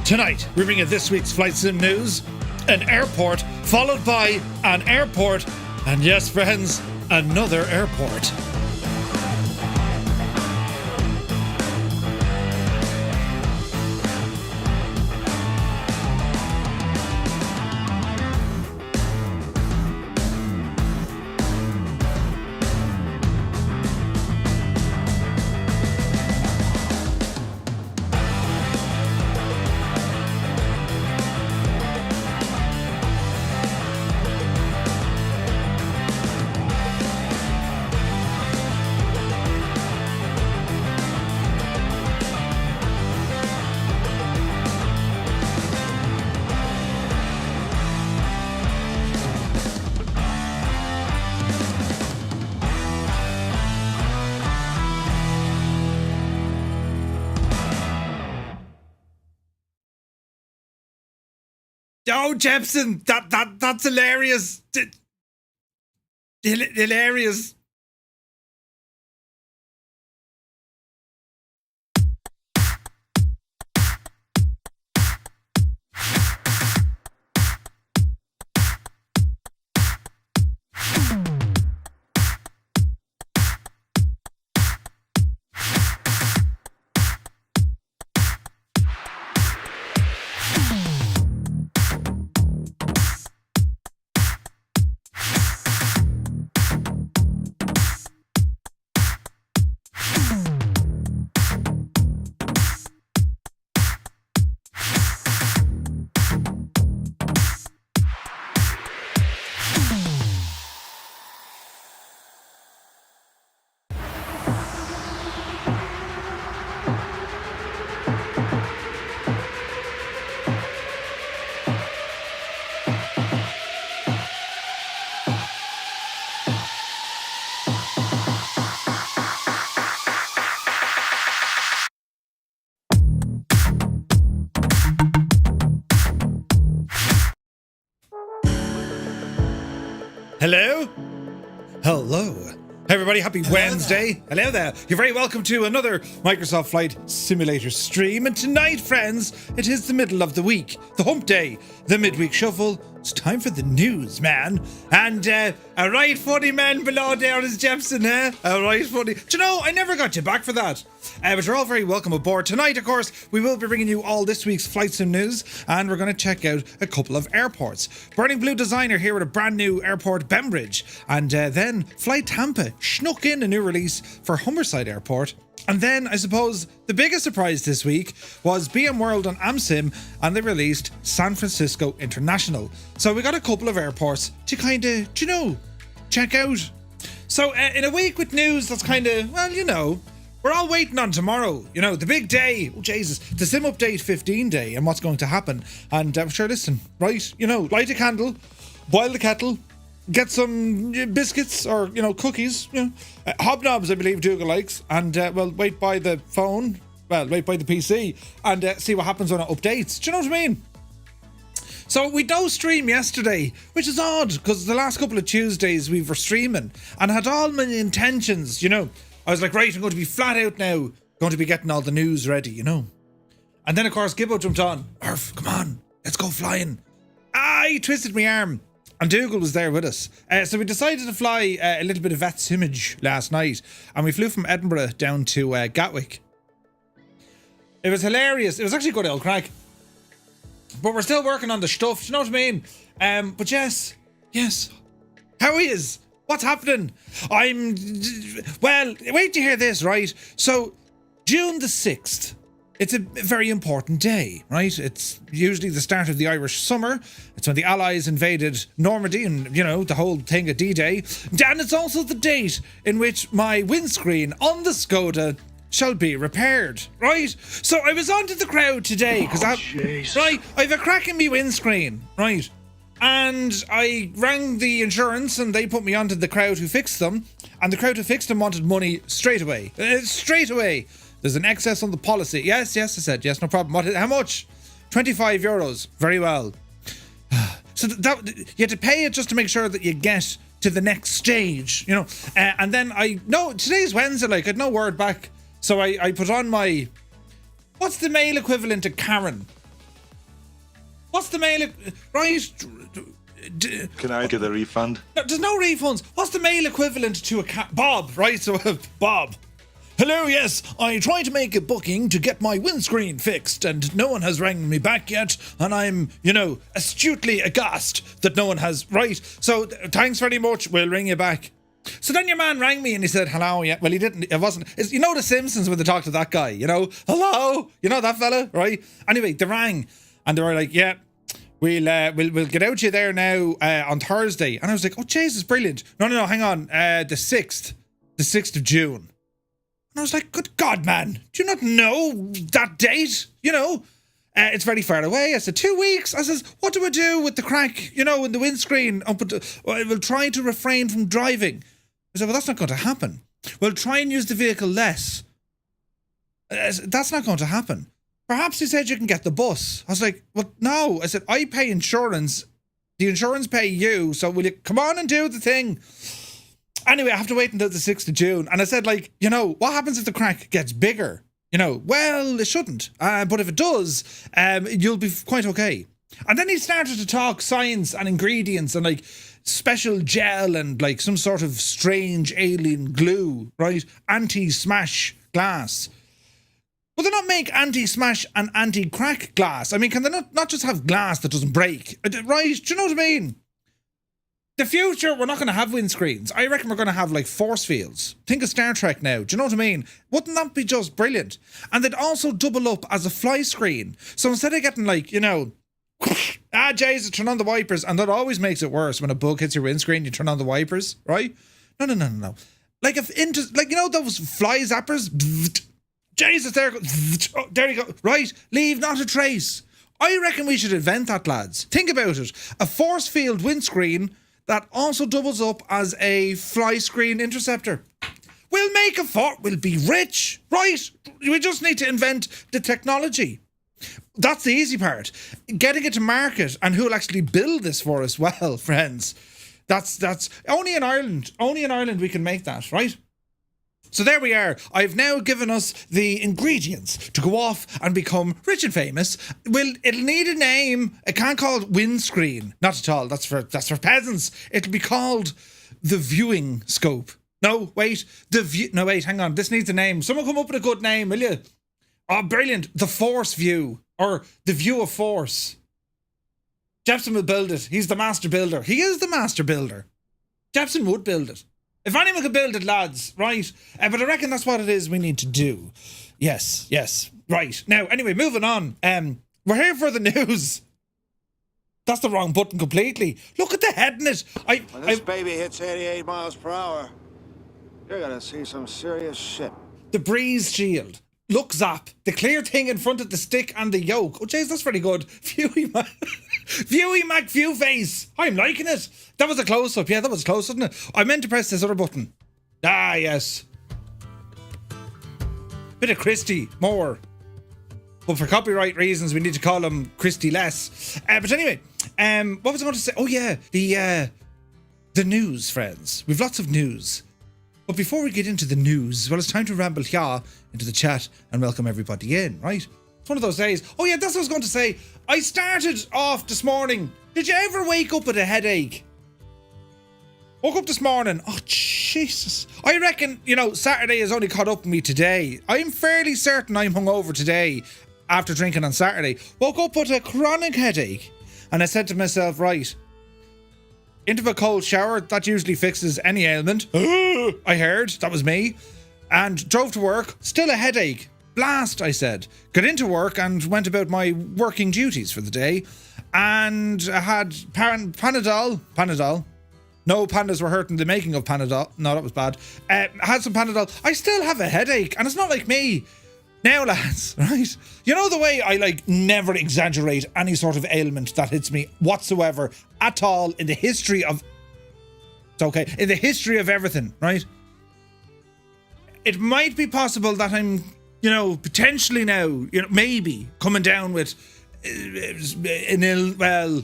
Tonight, we bring you this week's flight sim news, an airport, followed by an airport, and yes, friends, another airport. Oh, Jepson, that's hilarious. Hilarious. Hello? Hello. Hey everybody, happy Wednesday. Hello there. You're very welcome to another Microsoft Flight Simulator stream. And tonight, friends, it is the middle of the week, the hump day, the midweek shuffle. It's time for the news, man. And a right funny man below there is Jepson, eh? A right funny. Do you know, I never got you back for that. But you're all very welcome aboard. Tonight, of course, we will be bringing you all this week's flight sim news, and we're going to check out a couple of airports. Burning Blue Designer here with a brand new airport, Bembridge, and then Fly Tampa snuck in a new release for Humberside Airport. And then, I suppose, the biggest surprise this week was BM World on AmSim, and they released San Francisco International. So we got a couple of airports to kind of, you know, check out. So in a week with news that's kind of, well, you know, we're all waiting on tomorrow, you know, the big day. Oh, Jesus, the Sim Update 15 day and what's going to happen. And I'm sure, listen, right, you know, light a candle, boil the kettle, get some biscuits or, you know, cookies, you know. Hobnobs, I believe Dougal likes. And, well, wait by the phone, well, wait by the PC and see what happens when it updates. Do you know what I mean? So we no stream yesterday, which is odd because the last couple of Tuesdays we were streaming and I had all my intentions, you know. I was like, right, I'm going to be flat out now, going to be getting all the news ready, you know. And then, of course, Gibbo jumped on. Irf, come on, let's go flying. He twisted my arm. And Dougal was there with us. So we decided to fly a little bit of Vatsim last night. And we flew from Edinburgh down to Gatwick. It was hilarious. It was actually good old crack. But we're still working on the stuff, do you know what I mean? But yes. How is? What's happening? Well, wait to hear this, right? So, June the 6th. It's a very important day, right? It's usually the start of the Irish summer. It's when the Allies invaded Normandy and, you know, the whole thing at D-Day. And it's also the date in which my windscreen on the Skoda shall be repaired, right? So I was onto the crowd today because I've a crack in me windscreen, right? And I rang the insurance and they put me onto the crowd who fixed them. And the crowd who fixed them wanted money straight away. Straight away. There's an excess on the policy. Yes, I said, yes, no problem. How much? €25. Very well. So that you had to pay it just to make sure that you get to the next stage, you know. And then today's Wednesday, like, I had no word back. So I put on my, what's the male equivalent to Karen? What's the mail? Right? Can I get a refund? No, there's no refunds. What's the mail equivalent to a Bob, right? So, Bob. Hello, yes, I tried to make a booking to get my windscreen fixed and no one has rang me back yet and I'm, astutely aghast that no one has, right? So, thanks very much, we'll ring you back. So then your man rang me and he said, hello, yeah. Well, he didn't, it wasn't, the Simpsons when they talk to that guy, hello, that fella, right? Anyway, they rang and they were like, yeah, we'll get out to you there now on Thursday. And I was like, oh, Jesus, brilliant. No, hang on, the 6th of June. And I was like, good God, man, do you not know that date? It's very far away. I said, 2 weeks. I says, what do I do with the crack, in the windscreen? We'll try to refrain from driving. I said, well, that's not going to happen. We'll try and use the vehicle less. That's not going to happen. Perhaps he said you can get the bus. I was like, well, no. I said, I pay insurance. The insurance pay you. So will you come on and do the thing? Anyway, I have to wait until the 6th of June. And I said, what happens if the crack gets bigger? Well, it shouldn't. But if it does, you'll be quite okay. And then he started to talk science and ingredients and special gel and some sort of strange alien glue, right? Anti-smash glass. Will they not make anti-smash and anti-crack glass? I mean, can they not just have glass that doesn't break? Right? Do you know what I mean? The future, we're not going to have windscreens. I reckon we're going to have force fields. Think of Star Trek now. Do you know what I mean? Wouldn't that be just brilliant? And they'd also double up as a fly screen. So instead of getting Jesus, turn on the wipers. And that always makes it worse when a bug hits your windscreen, you turn on the wipers, right? No. Those fly zappers. Jesus, there you go. Right, leave not a trace. I reckon we should invent that, lads. Think about it. A force field windscreen that also doubles up as a fly screen interceptor. We'll we'll be rich, right? We just need to invent the technology. That's the easy part. Getting it to market and who'll actually build this for us. Well, friends, that's only in Ireland. Only in Ireland we can make that, right? So there we are. I've now given us the ingredients to go off and become rich and famous. It'll need a name. I can't call it windscreen. Not at all. That's for peasants. It'll be called the viewing scope. No, wait. No, wait, hang on. This needs a name. Someone come up with a good name, will you? Oh, brilliant. The force view. Or the view of force. Jepson will build it. He's the master builder. He is the master builder. Jepson would build it. If anyone could build it, lads, right? But I reckon that's what it is we need to do. Yes, right. Now, anyway, moving on. We're here for the news. That's the wrong button completely. Look at the head in it. When this baby hits 88 miles per hour, you're going to see some serious shit. The breeze shield. Look, Zap. The clear thing in front of the stick and the yoke. Oh, jeez, that's pretty good. Viewy Mac View Face. I'm liking it. That was a close-up. Yeah, that was close, wasn't it? I meant to press this other button. Ah, yes. Bit of Christie, more. But for copyright reasons, we need to call him Christie less. But anyway, what was I going to say? Oh, yeah, the news, friends. We've lots of news. But before we get into the news, well, it's time to ramble here into the chat and welcome everybody in, right? It's one of those days. Oh, yeah, that's what I was going to say. I started off this morning. Did you ever wake up with a headache? Woke up this morning. Oh, Jesus. I reckon, Saturday has only caught up with me today. I'm fairly certain I'm hungover today after drinking on Saturday. Woke up with a chronic headache. And I said to myself, right, into a cold shower, that usually fixes any ailment. I heard, that was me. And drove to work, still a headache. Blast, I said. Got into work and went about my working duties for the day. And I had Panadol. No pandas were hurt in the making of Panadol. No, that was bad. Had some Panadol. I still have a headache, and it's not like me. Now, lads, right? You know the way I never exaggerate any sort of ailment that hits me whatsoever at all in the history of... It's okay. In the history of everything, right? It might be possible that I'm, potentially now, maybe coming down with an ill... Well,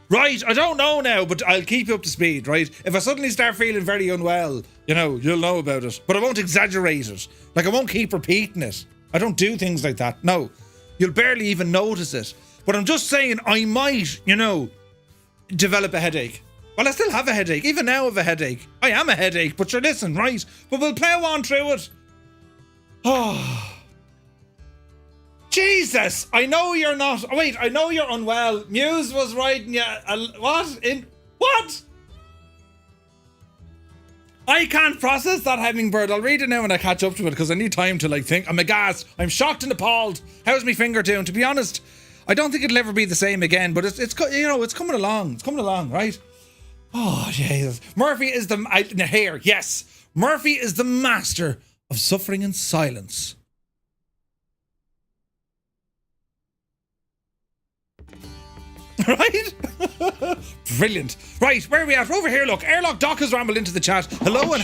right, I don't know now, but I'll keep you up to speed, right? If I suddenly start feeling very unwell, you'll know about it. But I won't exaggerate it. I won't keep repeating it. I don't do things like that. No, you'll barely even notice it. But I'm just saying I might, develop a headache. Well, I still have a headache. Even now I have a headache. I am a headache, but sure, listen, right? But we'll plow on through it. Oh. Jesus! I know you're not... Oh, wait, I know you're unwell. Muse was writing you... What? What? I can't process that, Hummingbird. I'll read it now when I catch up to it because I need time to think. I'm aghast. I'm shocked and appalled. How's my finger doing? To be honest, I don't think it'll ever be the same again, but it's coming along. It's coming along, right? Oh, Jesus. Murphy is the... Here, yes. Murphy is the master of suffering in silence. Right? Brilliant. Right, where are we at? We're over here, look. Airlock Doc has rambled into the chat. Hello and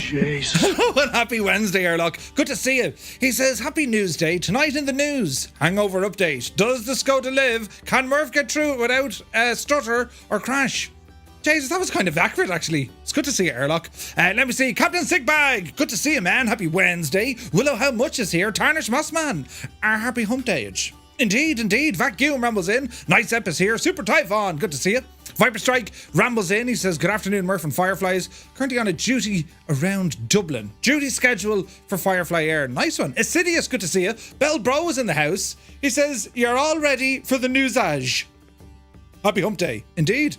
happy Wednesday, Airlock. Good to see you. He says, happy news day. Tonight in the news. Hangover update. Does the Skoda live? Can Murph get through it without stutter or crash? Jesus, that was kind of accurate, actually. It's good to see you, Airlock. Let me see. Captain Sigbag. Good to see you, man. Happy Wednesday. Willow How Much is here. Tarnish Mossman. Our happy hump day. Indeed. Vacuum rambles in. Nice Ep is here. Super Typhon. Good to see you. Viper Strike rambles in. He says, good afternoon, Murph and Fireflies. Currently on a duty around Dublin. Duty schedule for FireFly Air. Nice one. Assidious, good to see you. Bell Bro is in the house. He says, you're all ready for the newsage. Happy hump day. Indeed.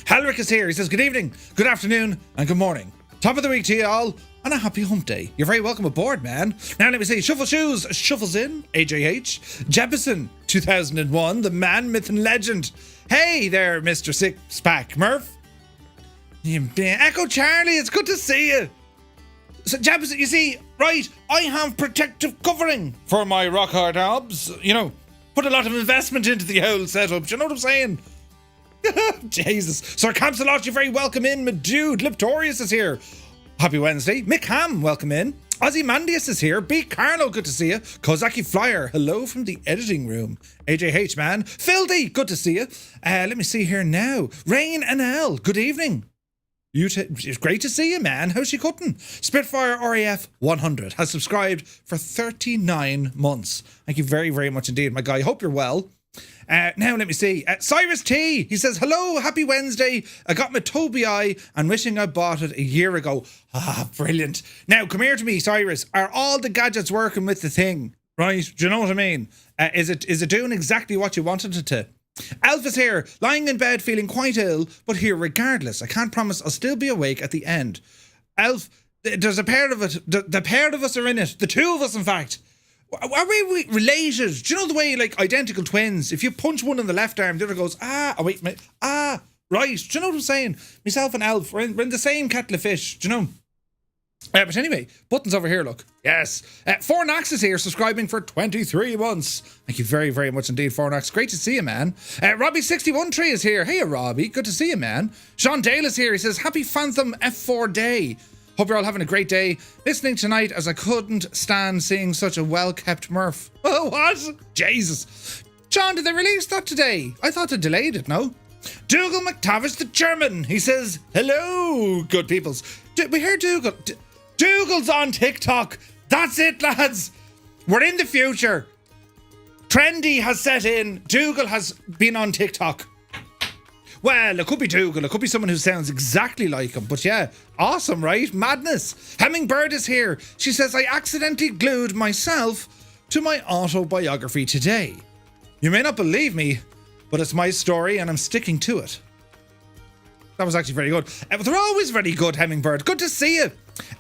Halric is here. He says, good evening, good afternoon, and good morning. Top of the week to you all, and a happy hump day. You're very welcome aboard, man. Now let me see, Shuffle Shoes shuffles in, EGHJ, Jefferson 2001, the man, myth and legend. Hey there, Mr. Six Pack Murph. Echo Charlie, it's good to see you. So Jefferson, you see, right, I have protective covering for my rock hard abs. Put a lot of investment into the whole setup. Do you know what I'm saying? Jesus. Sir Campsalot, you're very welcome in. My dude, Liptorius is here. Happy Wednesday. Mick Ham, welcome in. Ozymandias is here. B. Carlo, good to see you. Kozaki Flyer, hello from the editing room. AJH, man. Phil D, good to see you. Let me see here now. Rain and L, good evening. It's great to see you, man. How's she cutting? Spitfire RAF 100 has subscribed for 39 months. Thank you very, very much indeed, my guy. Hope you're well. Now let me see. Cyrus T, he says, hello, happy Wednesday. I got my Tobii Eye and wishing I bought it a year ago. Ah, brilliant. Now come here to me, Cyrus. Are all the gadgets working with the thing? Right? Do you know what I mean? Is it doing exactly what you wanted it to? Alf is here, lying in bed feeling quite ill, but here regardless. I can't promise I'll still be awake at the end. Alf, there's a pair of it. The pair of us are in it. The two of us, in fact. Are we related? Do you know the way, identical twins, if you punch one in the left arm, the other goes, right. Do you know what I'm saying? Myself and Alf, we're in the same kettle of fish. Do you know? But anyway, Button's over here, look. Yes. Fornax is here, subscribing for 23 months. Thank you very, very much indeed, Fornax. Great to see you, man. Robbie613 is here. Hey, Robbie. Good to see you, man. Sean Dale is here. He says, happy Phantom F4 day. Hope you're all having a great day. Listening tonight as I couldn't stand seeing such a well-kept Murph. Oh, what? Jesus. John, did they release that today? I thought they delayed it, no? Dougal McTavish the German. He says, hello, good peoples. We hear Dougal. Dougal's on TikTok. That's it, lads. We're in the future. Trendy has set in. Dougal has been on TikTok. Well, it could be Dougal. It could be someone who sounds exactly like him. But yeah, awesome, right? Madness. Hummingbird is here. She says, I accidentally glued myself to my autobiography today. You may not believe me, but it's my story and I'm sticking to it. That was actually very good. But they're always very good, Hummingbird. Good to see you.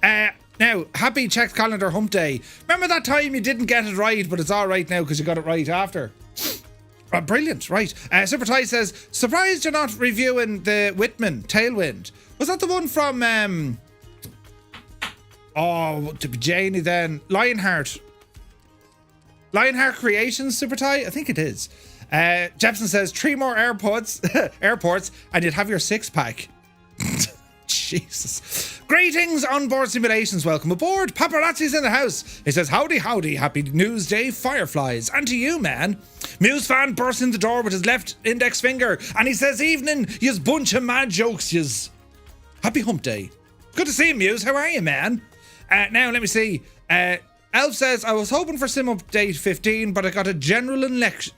Now, happy checked calendar hump day. Remember that time you didn't get it right, but it's all right now because you got it right after. Brilliant, right. Super Ty says, surprised you're not reviewing the Whitman Tailwind. Was that the one from, to be Janie then, Lionheart Creations, Super Ty? I think it is. Jepson says, 3 more airports, and you'd have your 6-pack. Jesus. Greetings, onboard simulations. Welcome aboard. Paparazzi's in the house. He says, howdy, howdy. Happy news day, Fireflies. And to you, man. Muse fan bursts in the door with his left index finger, and he says, evening, yous bunch of mad jokes, yous. Happy hump day. Good to see you, Muse. How are you, man? Now, let me see. Elf says, I was hoping for sim update 15, but I got a general election.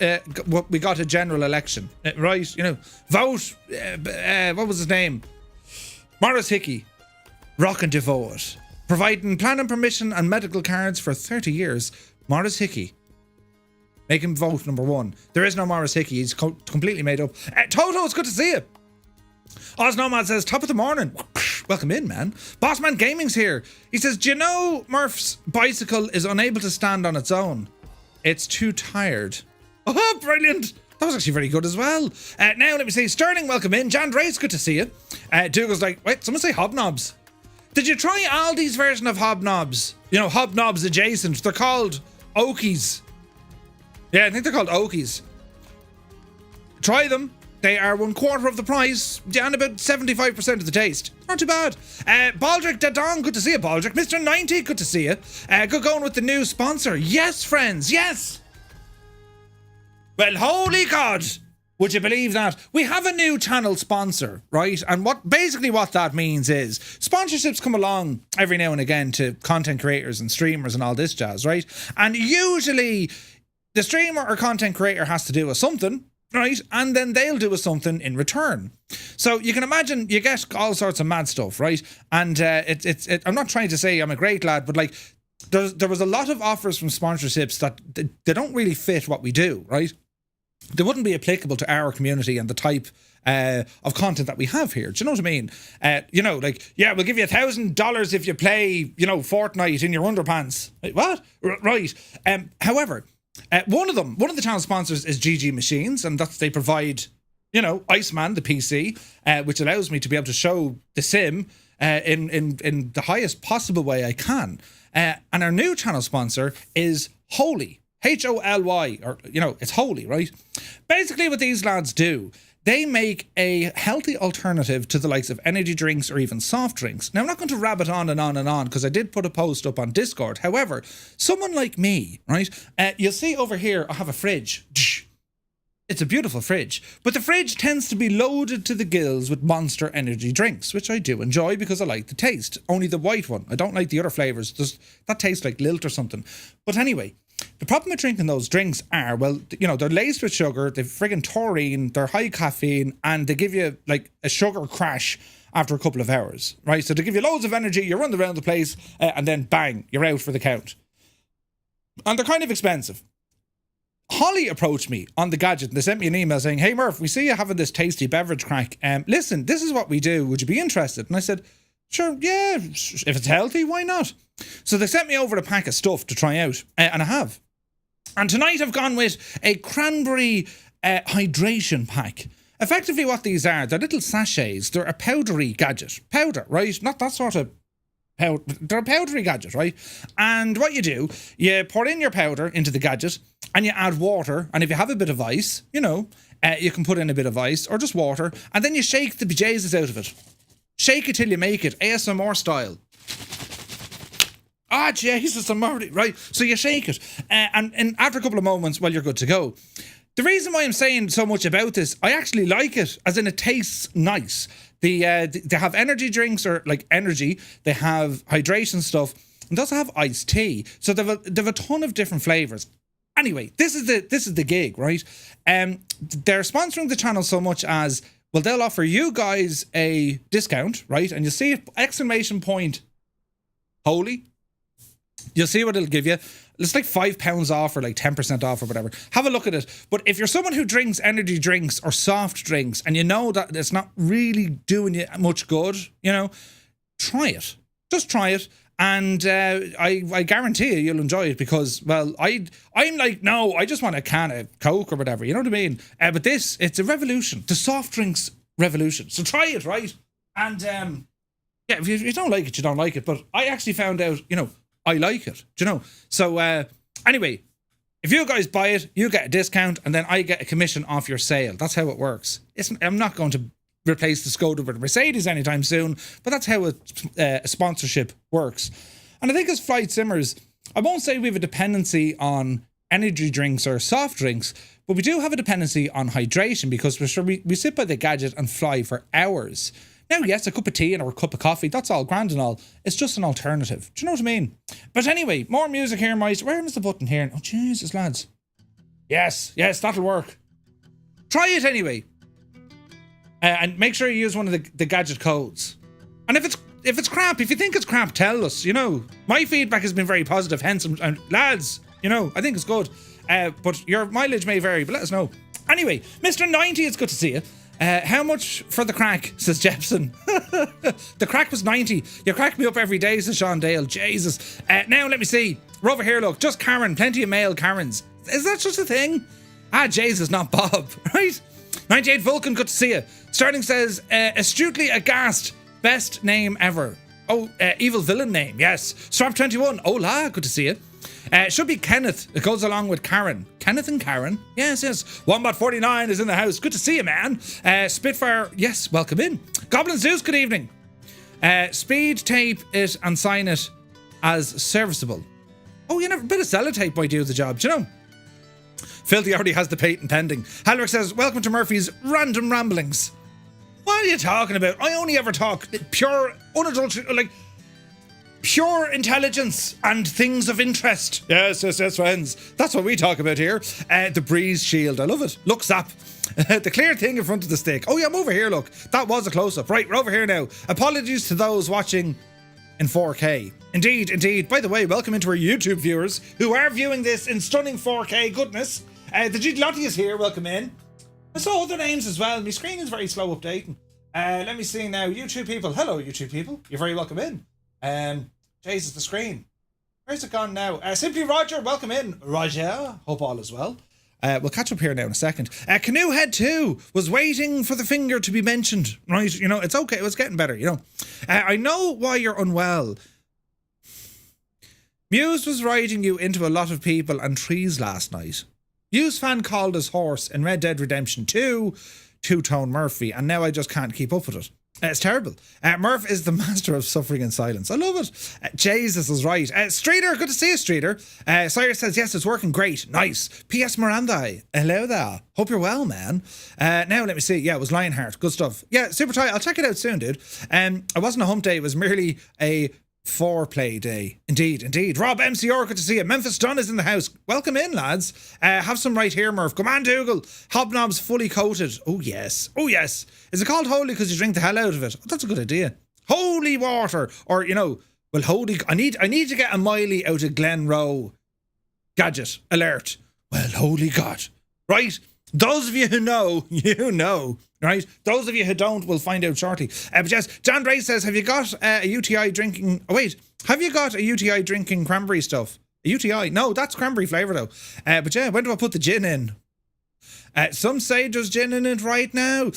We got a general election, right? You know, vote. What was his name? Maurice Hickey, rocking to vote, providing planning permission and medical cards for 30 years. Maurice Hickey. Make him vote number 1. There is no Maurice Hickey. He's completely made up. Toto, it's good to see you. Oz Nomad says, top of the morning. Welcome in, man. Bossman Gaming's here. He says, do you know Murph's bicycle is unable to stand on its own? It's too tired. Oh, brilliant. That was actually very good as well. Now, let me say, Sterling, welcome in. Jan Dre's good to see you. Dougal's like, wait, someone say hobnobs. Did you try Aldi's version of hobnobs? You know, hobnobs adjacent. They're called Okies. Yeah, I think they're called Okies. Try them. They are 1/4 of the price and about 75% of the taste. Not too bad. Baldric Dadon, good to see you, Baldric. Mr. 90, good to see you. Good going with the new sponsor. Yes, friends, yes. Well, holy God. Would you believe that? We have a new channel sponsor, right? And what that means is sponsorships come along every now and again to content creators and streamers and all this jazz, right? And usually the streamer or content creator has to do with something, right? And then they'll do something in return. So you can imagine you get all sorts of mad stuff, right? And I'm not trying to say I'm a great lad, but like there was a lot of offers from sponsorships that they don't really fit what we do, right? They wouldn't be applicable to our community and the type of content that we have here. Do you know what I mean? You know, like, yeah, we'll give you $1,000 if you play, you know, Fortnite in your underpants. Like, what? Right. However, one of the channel sponsors is GG Machines, and they provide, you know, Iceman, the PC, which allows me to be able to show the sim in the highest possible way I can. And our new channel sponsor is Holy. Holy, or, you know, it's Holy, right? Basically what these lads do, they make a healthy alternative to the likes of energy drinks or even soft drinks. Now, I'm not going to rabbit on and on and on because I did put a post up on Discord. However, someone like me, right? You'll see over here, I have a fridge. It's a beautiful fridge, but the fridge tends to be loaded to the gills with Monster energy drinks, which I do enjoy because I like the taste. Only the white one. I don't like the other flavours. That tastes like lilt or something. But anyway, the problem with drinking those drinks are, well, you know, they're laced with sugar, they've friggin' taurine, they're high caffeine, and they give you like a sugar crash after a couple of hours, right? So they give you loads of energy, you run around the place, and then bang, you're out for the count. And they're kind of expensive. Holly approached me on the gadget and they sent me an email saying, hey Murph, we see you having this tasty beverage crack. Listen, this is what we do. Would you be interested? And I said, sure, yeah, if it's healthy, why not? So they sent me over a pack of stuff to try out, and I have. And tonight I've gone with a cranberry hydration pack. Effectively what these are, they're little sachets. They're a powdery gadget. Powder, right? Not that sort of powder. They're a powdery gadget, right? And what you do, you pour in your powder into the gadget and you add water. And if you have a bit of ice, you know, you can put in a bit of ice or just water. And then you shake the bejesus out of it. Shake it till you make it, ASMR style. Ah, Jesus, I'm already... Right, so you shake it. And after a couple of moments, well, you're good to go. The reason why I'm saying so much about this, I actually like it, as in it tastes nice. They have energy drinks, or like energy. They have hydration stuff. And they also have iced tea. So they've a ton of different flavours. Anyway, this is the gig, right? They're sponsoring the channel so much as... Well, they'll offer you guys a discount, right? And you'll see exclamation point Holy. You'll see what it'll give you. It's like £5 off or like 10% off or whatever. Have a look at it. But if you're someone who drinks energy drinks or soft drinks and you know that it's not really doing you much good, you know, try it. Just try it. And I guarantee you'll enjoy it because, well, I'm like, no, I just want a can of Coke or whatever. You know what I mean? But this, it's a revolution. The soft drinks revolution. So try it, right? And, yeah, if you don't like it, you don't like it. But I actually found out, you know, I like it. Do you know? So, anyway, if you guys buy it, you get a discount and then I get a commission off your sale. That's how it works. I'm not going to replace the Skoda with a Mercedes anytime soon, but that's how a sponsorship works. And I think as flight simmers, I won't say we have a dependency on energy drinks or soft drinks, but we do have a dependency on hydration because we sit by the gadget and fly for hours. Now, yes, a cup of tea or a cup of coffee, that's all grand and all. It's just an alternative. Do you know what I mean? But anyway, more music here, mice. Where is the button here? Oh, Jesus, lads. Yes, that'll work. Try it anyway. And make sure you use one of the gadget codes. And if it's crap, if you think it's crap, tell us, you know. My feedback has been very positive, hence, lads, you know, I think it's good. But your mileage may vary, but let us know. Anyway, Mr. 90, it's good to see you. How much for the crack, says Jepson. The crack was 90. You crack me up every day, says Sean Dale. Jesus. Now, let me see. We're over here, look. Just Karen. Plenty of male Karens. Is that such a thing? Jesus, not Bob. Right? 98 Vulcan, good to see you. Sterling says, astutely aghast. Best name ever. Oh, evil villain name. Yes. Strap 21. Hola, good to see you. Should be Kenneth. It goes along with Karen. Kenneth and Karen. Yes. Wombat 49 is in the house. Good to see you, man. Spitfire. Yes, welcome in. Goblin Zeus, good evening. Speed tape it and sign it as serviceable. Oh, you know, a bit of sellotape might do the job, do you know? Filthy already has the patent pending. Halrick says, welcome to Murphy's Random Ramblings. What are you talking about? I only ever talk pure, unadulterated, like, pure intelligence and things of interest. Yes, friends. That's what we talk about here. The breeze shield. I love it. Look, Zap. The clear thing in front of the stick. Oh, yeah, I'm over here, look. That was a close-up. Right, we're over here now. Apologies to those watching in 4K. Indeed. By the way, welcome into our YouTube viewers who are viewing this in stunning 4K goodness. The Gigliotti is here. Welcome in. I saw other names as well. My screen is very slow updating. Let me see now. YouTube people. Hello, YouTube people. You're very welcome in. Jesus, the screen. Where's it gone now? Simply Roger, welcome in. Roger, hope all is well. We'll catch up here now in a second. Canoe Head 2 was waiting for the finger to be mentioned. Right, you know, it's okay. It was getting better, you know. I know why you're unwell. Muse was riding you into a lot of people and trees last night. Muse fan called us horse in Red Dead Redemption 2, Two-Tone Murphy, and now I just can't keep up with it. It's terrible. Murph is the master of suffering in silence. I love it. Jesus is right. Streeter, good to see you, Streeter. Cyrus says, yes, it's working great. Nice. P.S. Miranda. Hello there. Hope you're well, man. Now, let me see. Yeah, it was Lionheart. Good stuff. Yeah, super tight. I'll check it out soon, dude. It wasn't a hump day. It was merely a foreplay day. Indeed. Rob MCR, good to see you. Memphis Dunn is in the house. Welcome in, lads. Have some right here, Murph. Come on, Dougal. Hobnobs fully coated. Oh, yes. Is it called holy because you drink the hell out of it? Oh, that's a good idea. Holy water. Or, you know, well, holy... I need to get a Miley out of Glen Rowe. Gadget. Alert. Well, holy God. Right? Those of you who know, you know. Right? Those of you who don't will find out shortly. But yes, John Dray says, have you got a UTI drinking... Oh, wait. Have you got a UTI drinking cranberry stuff? A UTI? No, that's cranberry flavour, though. But yeah, when do I put the gin in? Some say there's gin in it right now.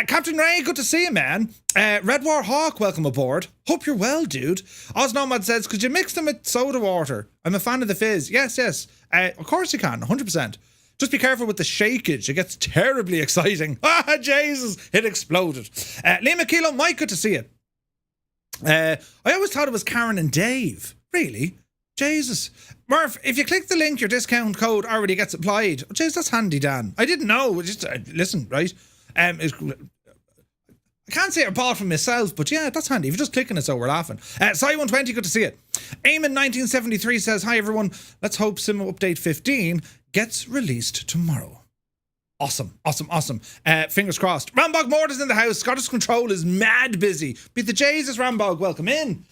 Captain Ray, good to see you, man. Red War Hawk, welcome aboard. Hope you're well, dude. Oznomad says, could you mix them with soda water? I'm a fan of the fizz. Yes. Of course you can, 100%. Just be careful with the shakeage. It gets terribly exciting. Ah, Jesus, it exploded. Liam McKeelo, Mike, good to see you. I always thought it was Karen and Dave. Really? Jesus. Murph, if you click the link, your discount code already gets applied. Oh, jeez, that's handy, Dan. I didn't know. Just listen, right? I can't say I bought from myself, but yeah, that's handy. If you're just clicking it, so we're laughing. Cy120, good to see you. Eamon1973 says, hi, everyone. Let's hope Sim Update 15 gets released tomorrow. Awesome. Fingers crossed. Rambog Mort is in the house. Scottish Control is mad busy. Beat the Jesus, Rambog. Welcome in.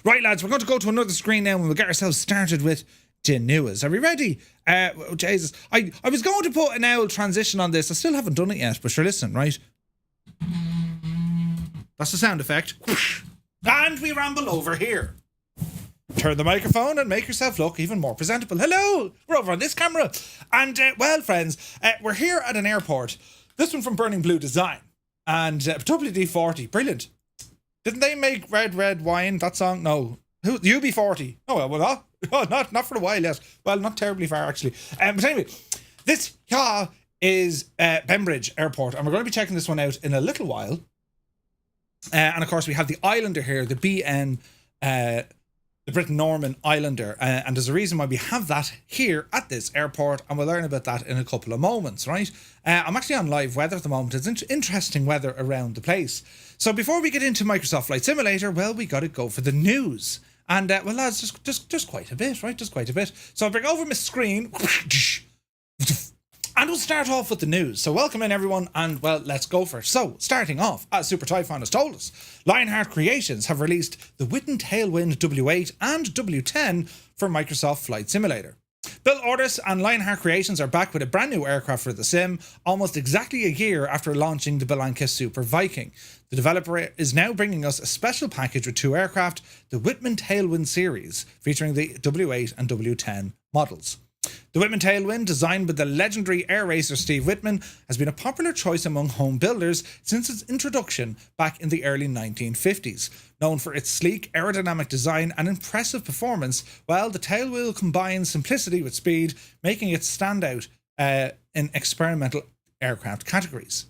Right, lads, we're going to go to another screen now and we'll get ourselves started with Genuas. Are we ready? Oh, Jesus. I was going to put an owl transition on this. I still haven't done it yet, but sure, listen, right? That's the sound effect. And we ramble over here. Turn the microphone and make yourself look even more presentable. Hello, we're over on this camera. And, well, friends, we're here at an airport. This one from Burning Blue Design. And WD-40, brilliant. Didn't they make Red Wine, that song? No. Who? UB40. Oh, well, not for a while yet. Well, not terribly far, actually. But anyway, this here is Bembridge Airport. And we're going to be checking this one out in a little while. And, of course, we have the Islander here, the BN... the Britten-Norman Islander, and there's a reason why we have that here at this airport, and we'll learn about that in a couple of moments, right? I'm actually on live weather at the moment. It's interesting weather around the place. So before we get into Microsoft Flight Simulator, well, we got to go for the news. And, well, lads, just quite a bit, right? Just quite a bit. So I'll bring over my screen, and we'll start off with the news. So welcome in, everyone, and, well, let's go for it. So, starting off, as Super Typhon has told us, Lionheart Creations have released the Whitten Tailwind W8 and W10 for Microsoft Flight Simulator. Bill Ordis and Lionheart Creations are back with a brand new aircraft for the sim, almost exactly a year after launching the Belanca Super Viking. The developer is now bringing us a special package with two aircraft, the Whitman Tailwind series, featuring the W8 and W10 models. The Whitman Tailwind, designed by the legendary air racer Steve Whitman, has been a popular choice among home builders since its introduction back in the early 1950s. Known for its sleek aerodynamic design and impressive performance, while the tailwheel combines simplicity with speed, making it stand out in experimental aircraft categories.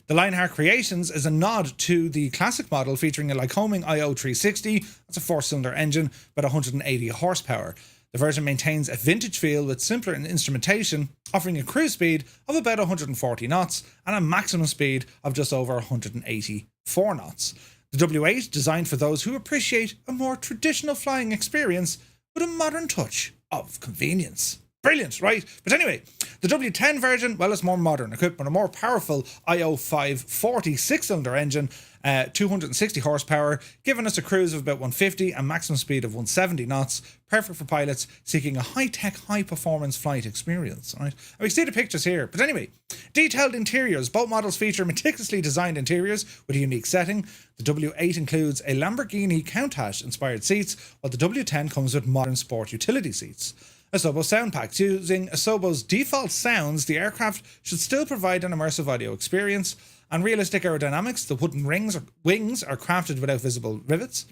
The Lionheart Creations is a nod to the classic model featuring a Lycoming IO360, that's a 4-cylinder engine with 180 horsepower. The version maintains a vintage feel with simpler instrumentation, offering a cruise speed of about 140 knots and a maximum speed of just over 184 knots. The W8, designed for those who appreciate a more traditional flying experience with a modern touch of convenience. Brilliant, right? But anyway, the W10 version, well, it's more modern, equipped with a more powerful IO540 6-cylinder engine, 260 horsepower, giving us a cruise of about 150 and maximum speed of 170 knots, perfect for pilots seeking a high-tech, high-performance flight experience, right? And we see the pictures here. But anyway, detailed interiors. Both models feature meticulously designed interiors with a unique setting. The W8 includes a Lamborghini Countach-inspired seats, while the W10 comes with modern sport utility seats. Asobo sound packs. Using Asobo's default sounds, the aircraft should still provide an immersive audio experience. And realistic aerodynamics, the wooden wings are crafted without visible rivets.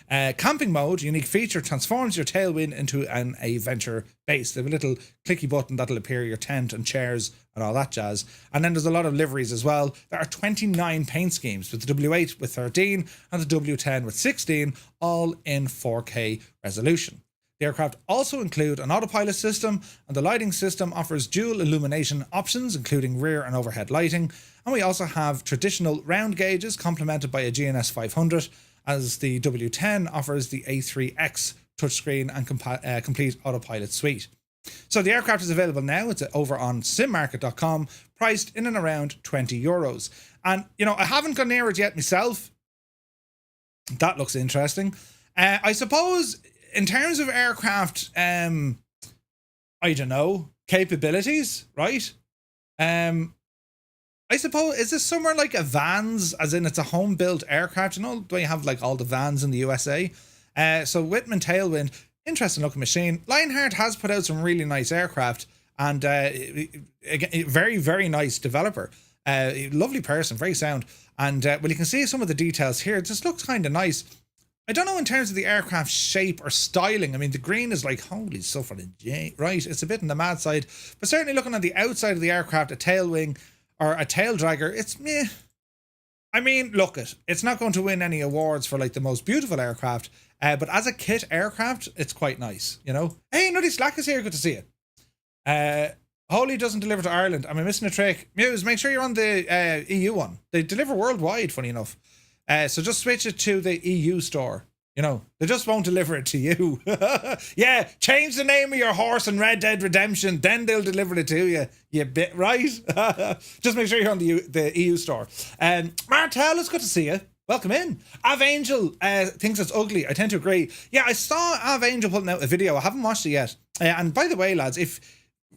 Camping mode, unique feature, transforms your tailwind into an adventure base. They have a little clicky button that'll appear your tent and chairs and all that jazz. And then there's a lot of liveries as well. There are 29 paint schemes, with the W8 with 13 and the W10 with 16, all in 4K resolution. The aircraft also include an autopilot system, and the lighting system offers dual illumination options, including rear and overhead lighting. And we also have traditional round gauges complemented by a GNS 500, as the W10 offers the A3X touchscreen and complete autopilot suite. So the aircraft is available now. It's over on simmarket.com, priced in and around €20. And, you know, I haven't gone near it yet myself. That looks interesting. I suppose, in terms of aircraft, I don't know, capabilities, right? I suppose, is this somewhere like a Vans, as in it's a home-built aircraft? You know, do you have like all the Vans in the USA? So Whitman Tailwind, interesting looking machine. Lionheart has put out some really nice aircraft, and very, very nice developer. Lovely person, very sound. And well, you can see some of the details here. It just looks kind of nice. I don't know in terms of the aircraft shape or styling. I mean, the green is like, holy stuff on a right? It's a bit on the mad side. But certainly looking at the outside of the aircraft, a tail wing or a tail dragger, it's meh. I mean, look, it's not going to win any awards for like the most beautiful aircraft. But as a kit aircraft, it's quite nice, you know? Hey, Nutty Slack is here. Good to see you. Holy doesn't deliver to Ireland. Am I missing a trick? Muse, make sure you're on the EU one. They deliver worldwide, funny enough. So just switch it to the EU store. You know, they just won't deliver it to you. Yeah, change the name of your horse in Red Dead Redemption, then they'll deliver it to you. You bit right. Just make sure you're on the EU store. Martel, it's good to see you. Welcome in. Av Angel thinks it's ugly. I tend to agree. Yeah, I saw Av Angel putting out a video. I haven't watched it yet. And by the way, lads, if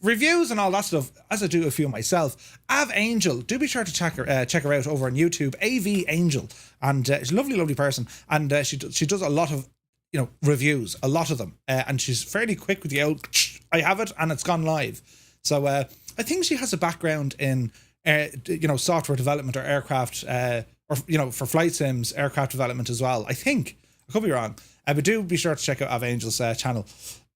reviews and all that stuff, as I do a few myself, Av Angel, do be sure to check her out over on YouTube. AV Angel, and she's a lovely person, and she does a lot of, you know, reviews, a lot of them, and she's fairly quick with the old I have it and it's gone live. So I think she has a background in you know, software development or aircraft or, you know, for flight sims, aircraft development as well. I think, I could be wrong, but do be sure to check out Av Angel's channel.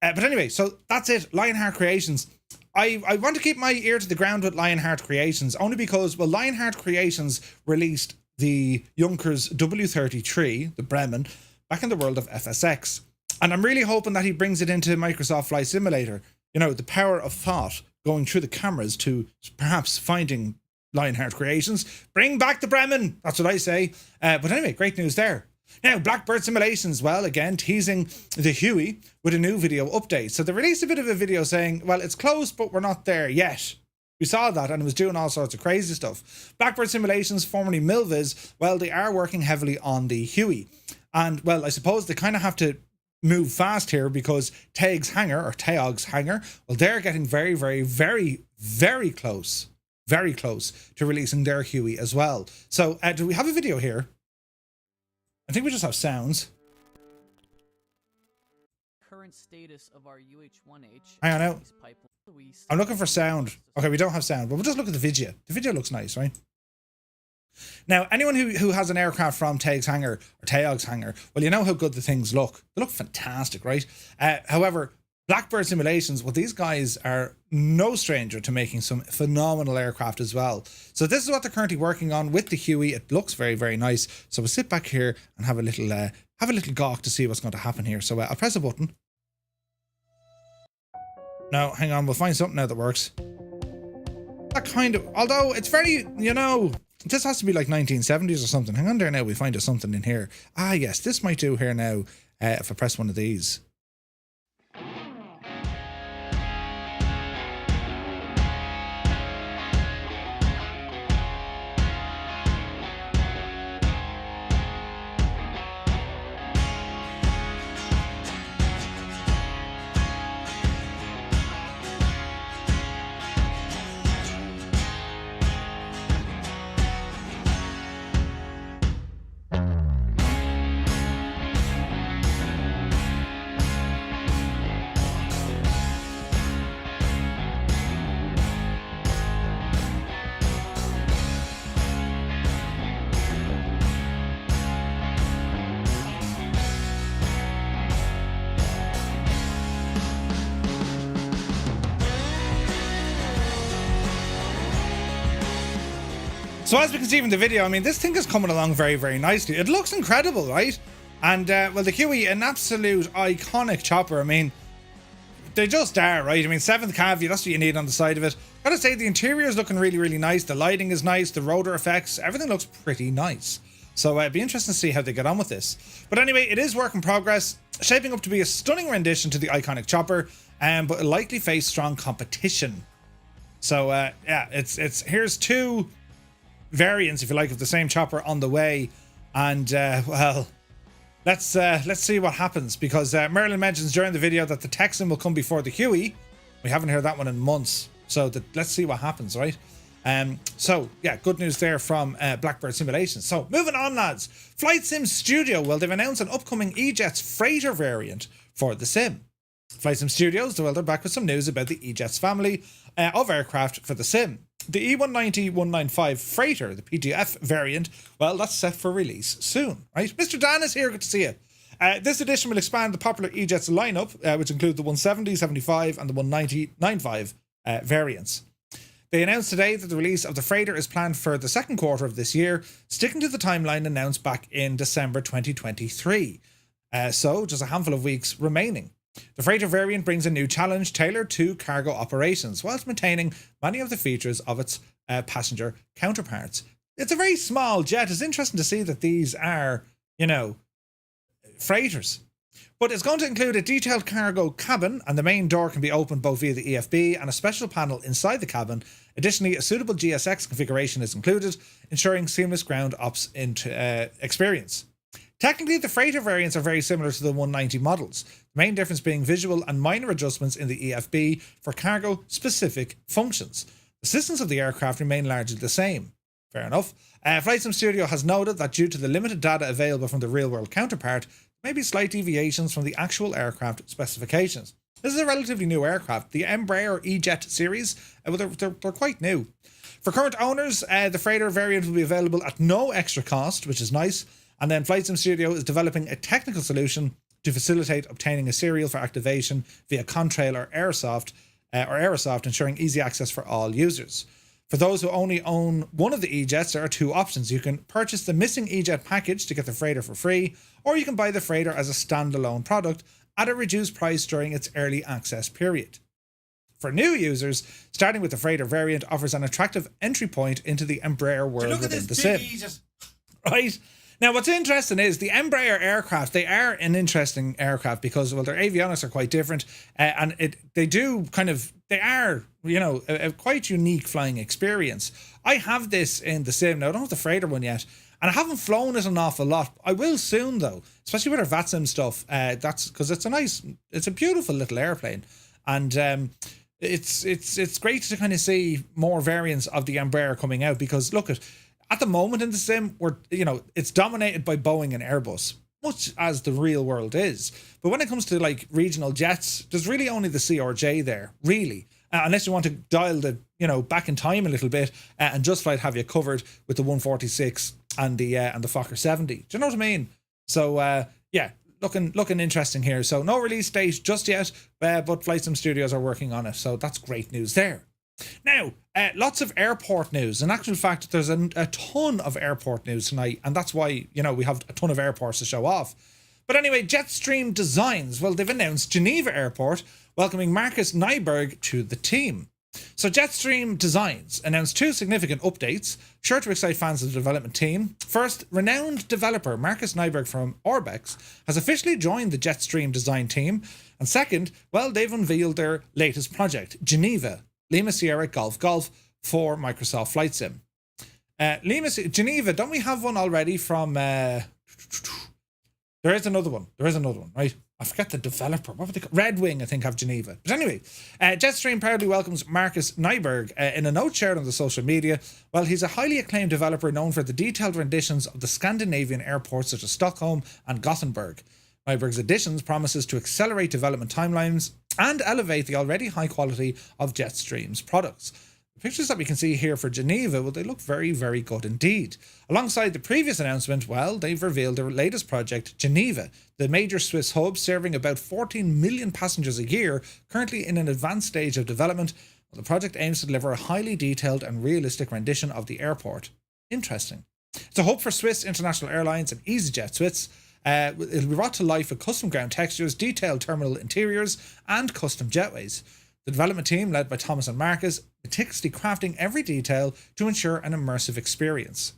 But anyway, so that's it. Lionheart Creations. I want to keep my ear to the ground with Lionheart Creations, only because, well, Lionheart Creations released the Junkers W33, the Bremen, back in the world of FSX. And I'm really hoping that he brings it into Microsoft Flight Simulator. You know, the power of thought going through the cameras to perhaps finding Lionheart creations. Bring back the Bremen. That's what I say. But anyway, great news there. Now, Blackbird Simulations, well, again, teasing the Huey with a new video update. So they released a bit of a video saying, well, it's close, but we're not there yet. We saw that and it was doing all sorts of crazy stuff. Blackbird Simulations, formerly Milviz, well, they are working heavily on the Huey. And, well, I suppose they kind of have to move fast here because Teog's hangar, well, they're getting very, very, very, very close to releasing their Huey as well. So, do we have a video here? I think we just have sounds. Current status of our UH-1H. Hang on now. I'm looking for sound. Okay, we don't have sound, but we'll just look at the video. The video looks nice, right? Now, anyone who has an aircraft from Teog's hangar or Teog's hangar, well, you know how good the things look. They look fantastic, right? However, Blackbird Simulations, well, these guys are no stranger to making some phenomenal aircraft as well. So this is what they're currently working on with the Huey. It looks very, very nice. So we'll sit back here and have a little gawk to see what's going to happen here. So I'll press a button. No, hang on. We'll find something now that works. That kind of, although it's very, you know, this has to be like 1970s or something. Hang on there now. We find something in here. Ah, yes, this might do here now. If I press one of these. So as we can see from the video, I mean, this thing is coming along very, very nicely. It looks incredible, right? And, well, the Huey, an absolute iconic chopper. I mean, they just are, right? I mean, 7th cavity, that's what you need on the side of it. Gotta say, the interior is looking really, really nice. The lighting is nice. The rotor effects, everything looks pretty nice. So it'd be interesting to see how they get on with this. But anyway, it is work in progress, shaping up to be a stunning rendition to the iconic chopper, but it'll likely face strong competition. So, yeah, here's two variants, if you like, of the same chopper on the way, and well, let's see what happens, because Merlin mentions during the video that the Texan will come before the Huey. We haven't heard that one in months, so let's see what happens, right? So yeah, good news there from Blackbird Simulations. So moving on, lads, Flight Sim Studio, well, they've announced an upcoming E-Jets freighter variant for the sim. Flight Sim Studios, well, they're back with some news about the E-Jets family of aircraft for the sim. The E190-195 freighter, the PTF variant, well, that's set for release soon, right? Mr. Dan is here, good to see you. This edition will expand the popular E-Jets lineup, which include the 170, 75 and the 190, 95 variants. They announced today that the release of the freighter is planned for the second quarter of this year, sticking to the timeline announced back in December 2023. So just a handful of weeks remaining. The freighter variant brings a new challenge tailored to cargo operations, whilst maintaining many of the features of its passenger counterparts. It's a very small jet. It's interesting to see that these are, you know, freighters. But it's going to include a detailed cargo cabin, and the main door can be opened both via the EFB and a special panel inside the cabin. Additionally, a suitable GSX configuration is included, ensuring seamless ground ops experience. Technically, the freighter variants are very similar to the 190 models, the main difference being visual and minor adjustments in the EFB for cargo-specific functions. The systems of the aircraft remain largely the same. Fair enough. Flight Sim Studio has noted that due to the limited data available from the real-world counterpart, there may be slight deviations from the actual aircraft specifications. This is a relatively new aircraft. The Embraer E-Jet series, well, they're quite new. For current owners, the freighter variant will be available at no extra cost, which is nice. And then Flight Sim Studio is developing a technical solution to facilitate obtaining a serial for activation via Contrail or Aerosoft, ensuring easy access for all users. For those who only own one of the E-Jets, there are two options. You can purchase the missing E-Jet package to get the freighter for free, or you can buy the freighter as a standalone product at a reduced price during its early access period. For new users, starting with the freighter variant offers an attractive entry point into the Embraer world within the sim. Right? Now, what's interesting is the Embraer aircraft, they are an interesting aircraft because, well, their avionics are quite different, and they are, you know, a quite unique flying experience. I have this in the sim. Now, I don't have the freighter one yet, and I haven't flown it an awful lot. I will soon, though, especially with our Vatsim stuff. That's because it's a beautiful little airplane, and it's great to kind of see more variants of the Embraer coming out because look at the moment in the sim, it's dominated by Boeing and Airbus, much as the real world is. But when it comes to like regional jets, there's really only the CRJ there, really, unless you want to dial the back in time a little bit and Just Flight have you covered with the 146 and the Fokker 70. Do you know what I mean? So yeah. Looking interesting here. So no release date just yet, but FlightSim Studios are working on it. So that's great news there. Now, lots of airport news. In actual fact, there's a ton of airport news tonight, and that's why, we have a ton of airports to show off. But anyway, Jetstream Designs, well, they've announced Geneva Airport welcoming Marcus Nyberg to the team. So Jetstream Designs announced 2 significant updates, sure to excite fans of the development team. First, renowned developer Marcus Nyberg from Orbx has officially joined the Jetstream design team. And second, well, they've unveiled their latest project, Geneva, Lima Sierra Golf Golf for Microsoft Flight Sim. Geneva, don't we have one already from... There is another one, right? I forget the developer. What would they call? Red Wing, I think, have Geneva. But anyway, Jetstream proudly welcomes Marcus Nyberg in a note shared on the social media. Well, he's a highly acclaimed developer known for the detailed renditions of the Scandinavian airports such as Stockholm and Gothenburg. Nyberg's additions promises to accelerate development timelines and elevate the already high quality of Jetstream's products. The pictures that we can see here for Geneva, well, they look very, very good indeed. Alongside the previous announcement, well, they've revealed their latest project, Geneva, the major Swiss hub serving about 14 million passengers a year, currently in an advanced stage of development. Well, the project aims to deliver a highly detailed and realistic rendition of the airport. Interesting. It's a hub for Swiss International Airlines and EasyJet Swiss. It'll be brought to life with custom ground textures, detailed terminal interiors, and custom jetways. The development team, led by Thomas and Marcus, meticulously crafting every detail to ensure an immersive experience.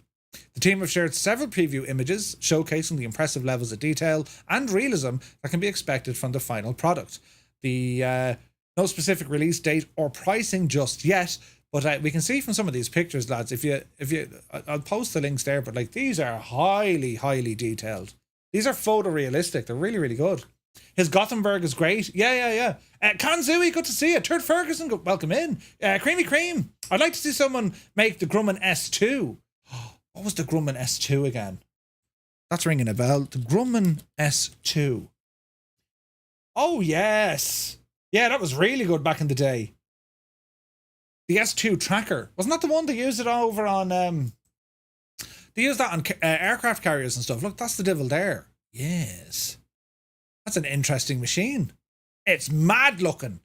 The team have shared several preview images showcasing the impressive levels of detail and realism that can be expected from the final product. No specific release date or pricing just yet, but we can see from some of these pictures, lads. I'll post the links there, but like these are highly, highly detailed. These are photorealistic. They're really, really good. His Gothenburg is great. Yeah. Kanzui, good to see you. Turd Ferguson, welcome in. Creamy Cream. I'd like to see someone make the Grumman S2. What was the Grumman S2 again? That's ringing a bell. The Grumman S2. Oh, yes. Yeah, that was really good back in the day. The S2 tracker. Wasn't that the one that used it over on... They used that on aircraft carriers and stuff. Look, that's the devil there. Yes. That's an interesting machine. It's mad looking.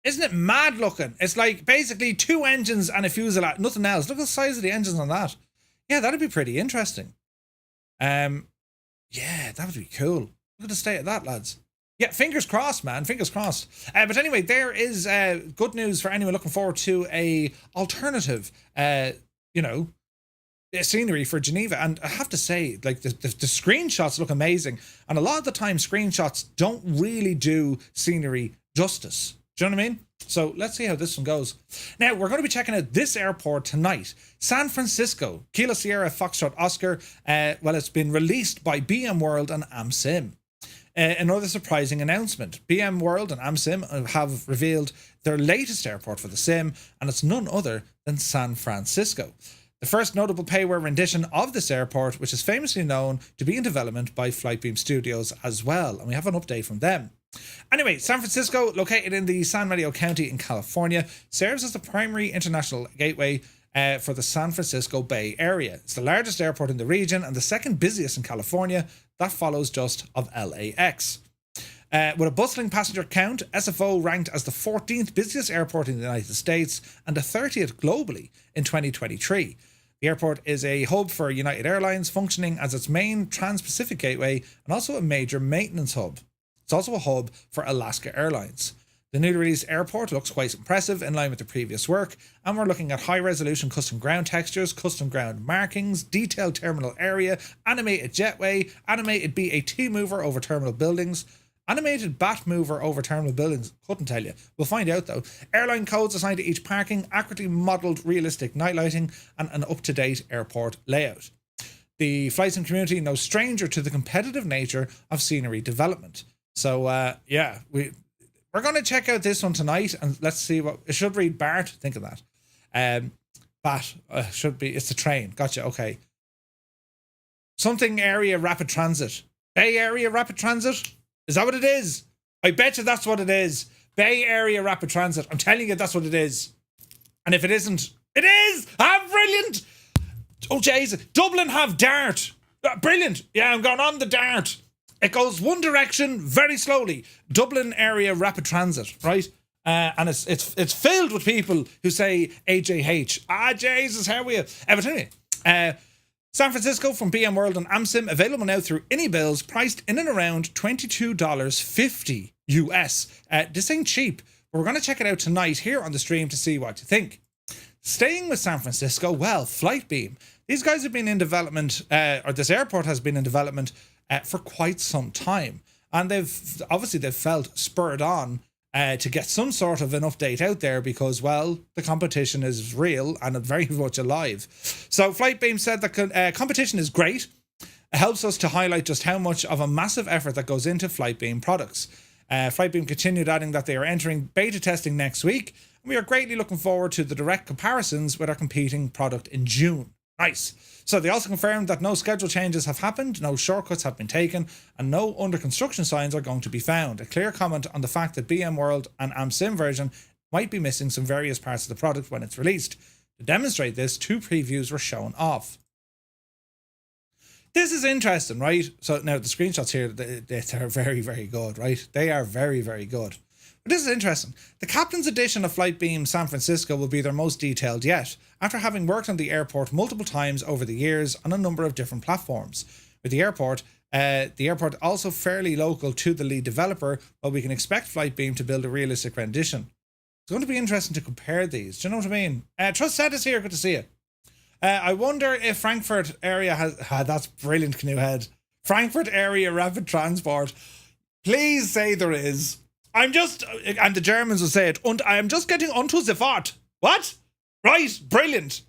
Isn't it mad looking? It's like basically 2 engines and a fuselage, nothing else. Look at the size of the engines on that. Yeah, that'd be pretty interesting. Yeah, that would be cool. Look at the state of that, lads. Yeah, fingers crossed, man. Fingers crossed. But anyway, there is good news for anyone looking forward to a alternative, scenery for Geneva. And I have to say, like, the screenshots look amazing, and a lot of the time screenshots don't really do scenery justice. Do you know what I mean? So let's see how this one goes. Now, we're going to be checking out this airport tonight. San Francisco, Kilo Sierra Foxtrot Oscar. It's been released by BM World and AmSim. Another surprising announcement. BM World and AmSim have revealed their latest airport for the sim, and it's none other than San Francisco. The first notable payware rendition of this airport, which is famously known to be in development by Flightbeam Studios as well. And we have an update from them. Anyway, San Francisco, located in the San Mateo County in California, serves as the primary international gateway for the San Francisco Bay Area. It's the largest airport in the region and the second busiest in California. That follows just of LAX. With a bustling passenger count, SFO ranked as the 14th busiest airport in the United States and the 30th globally in 2023. The airport is a hub for United Airlines, functioning as its main trans-Pacific gateway and also a major maintenance hub. It's also a hub for Alaska Airlines. The newly released airport looks quite impressive in line with the previous work, and we're looking at high-resolution custom ground textures, custom ground markings, detailed terminal area, animated jetway, animated BAT mover over terminal buildings, animated bat mover over terminal buildings. Couldn't tell you. We'll find out though. Airline codes assigned to each parking, accurately modelled realistic night lighting, and an up-to-date airport layout. The flightsim community no stranger to the competitive nature of scenery development. So yeah, we're going to check out this one tonight, and let's see what it should read. Bart, think of that. Bat should be. It's the train. Gotcha. Okay. Something area rapid transit. Bay Area rapid transit. Is that what it is? I bet you that's what it is. Bay Area rapid transit. I'm telling you, that's what it is. And if it isn't, it is. Ah, brilliant. Oh, Jesus. Dublin have Dart. Brilliant. Yeah, I'm going on the Dart. It goes one direction very slowly. Dublin Area Rapid Transit, right? And it's filled with people who say AJH. Ah, Jesus, how are you? But anyway, San Francisco from BM World and AmSim available now through any bills, priced in and around $22.50 US. This ain't cheap, but we're going to check it out tonight here on the stream to see what you think. Staying with San Francisco, well, Flightbeam. These guys have been in development, or this airport has been in development for quite some time, and they've felt spurred on to get some sort of an update out there because, well, the competition is real and very much alive. So Flightbeam said that competition is great. It helps us to highlight just how much of a massive effort that goes into Flightbeam products. Flightbeam continued adding that they are entering beta testing next week, and we are greatly looking forward to the direct comparisons with our competing product in June. Nice. So they also confirmed that no schedule changes have happened, no shortcuts have been taken, and no under construction signs are going to be found. A clear comment on the fact that BM World and AmSim version might be missing some various parts of the product when it's released. To demonstrate this, 2 previews were shown off. This is interesting, right? So now the screenshots here, they're very, very good, right? They are very, very good. But this is interesting. The Captain's Edition of Flightbeam San Francisco will be their most detailed yet, after having worked on the airport multiple times over the years on a number of different platforms. With the airport also fairly local to the lead developer, but we can expect Flightbeam to build a realistic rendition. It's going to be interesting to compare these. Do you know what I mean? Trust Said is here. Good to see you. I wonder if Frankfurt area has... that's brilliant, Canoehead. Frankfurt area rapid transport. Please say there is. I'm just... And the Germans will say it. Und I am just getting onto the fort. What? Right. Brilliant.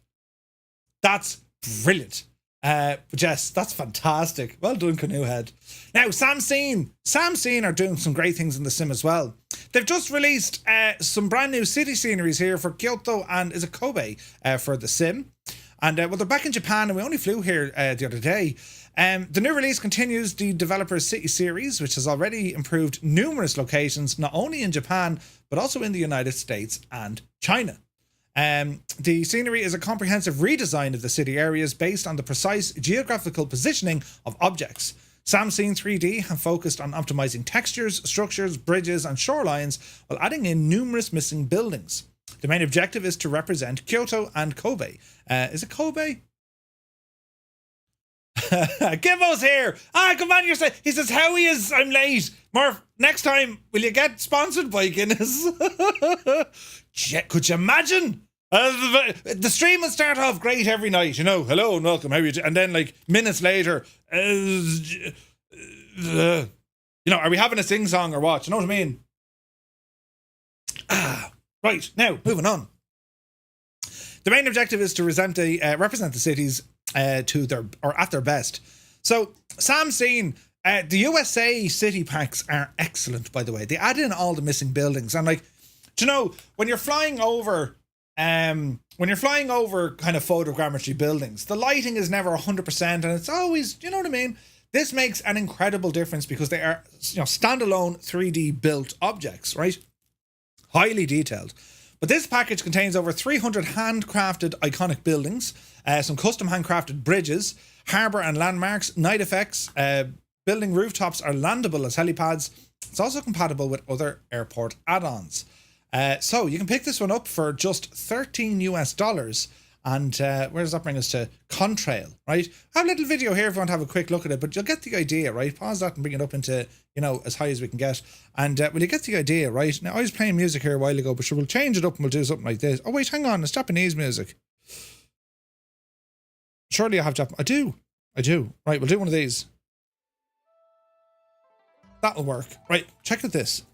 That's brilliant. But yes, that's fantastic. Well done, Canoehead. Now, Samseen are doing some great things in the sim as well. They've just released some brand new city sceneries here for Kyoto and is it Kobe for the sim. And well, they're back in Japan, and we only flew here the other day. The new release continues the developer's city series, which has already improved numerous locations, not only in Japan, but also in the United States and China. The scenery is a comprehensive redesign of the city areas based on the precise geographical positioning of objects. Samseen 3D have focused on optimizing textures, structures, bridges, and shorelines while adding in numerous missing buildings. The main objective is to represent Kyoto and Kobe. Is it Kobe? Gimbo's here. Come on, he says, how he is, I'm late. Murph, next time, will you get sponsored by Guinness? Could you imagine? The stream will start off great every night, you know, hello and welcome, how are you doing? And then like minutes later, you know, are we having a sing song or what? You know what I mean? Right, now, moving on. The main objective is to represent the cities to their or at their best. So, Samseen, the USA city packs are excellent, by the way. They add in all the missing buildings, and like, do you know, when you're flying over kind of photogrammetry buildings, the lighting is never 100%, and it's always, you know what I mean? This makes an incredible difference because they are, you know, standalone 3D built objects, right? Highly detailed. But this package contains over 300 handcrafted iconic buildings, some custom handcrafted bridges, harbour and landmarks, night effects, building rooftops are landable as helipads. It's also compatible with other airport add-ons. So you can pick this one up for just $13 US And where does that bring us to? Contrail, right? I have a little video here if you want to have a quick look at it, but you'll get the idea, right? Pause that and bring it up into, you know, as high as we can get. And will you get the idea, right? Now, I was playing music here a while ago, but sure, we'll change it up and we'll do something like this. Oh, wait, hang on. It's Japanese music. Surely I have Japanese. I do. Right, we'll do one of these. That'll work. Right, check out this.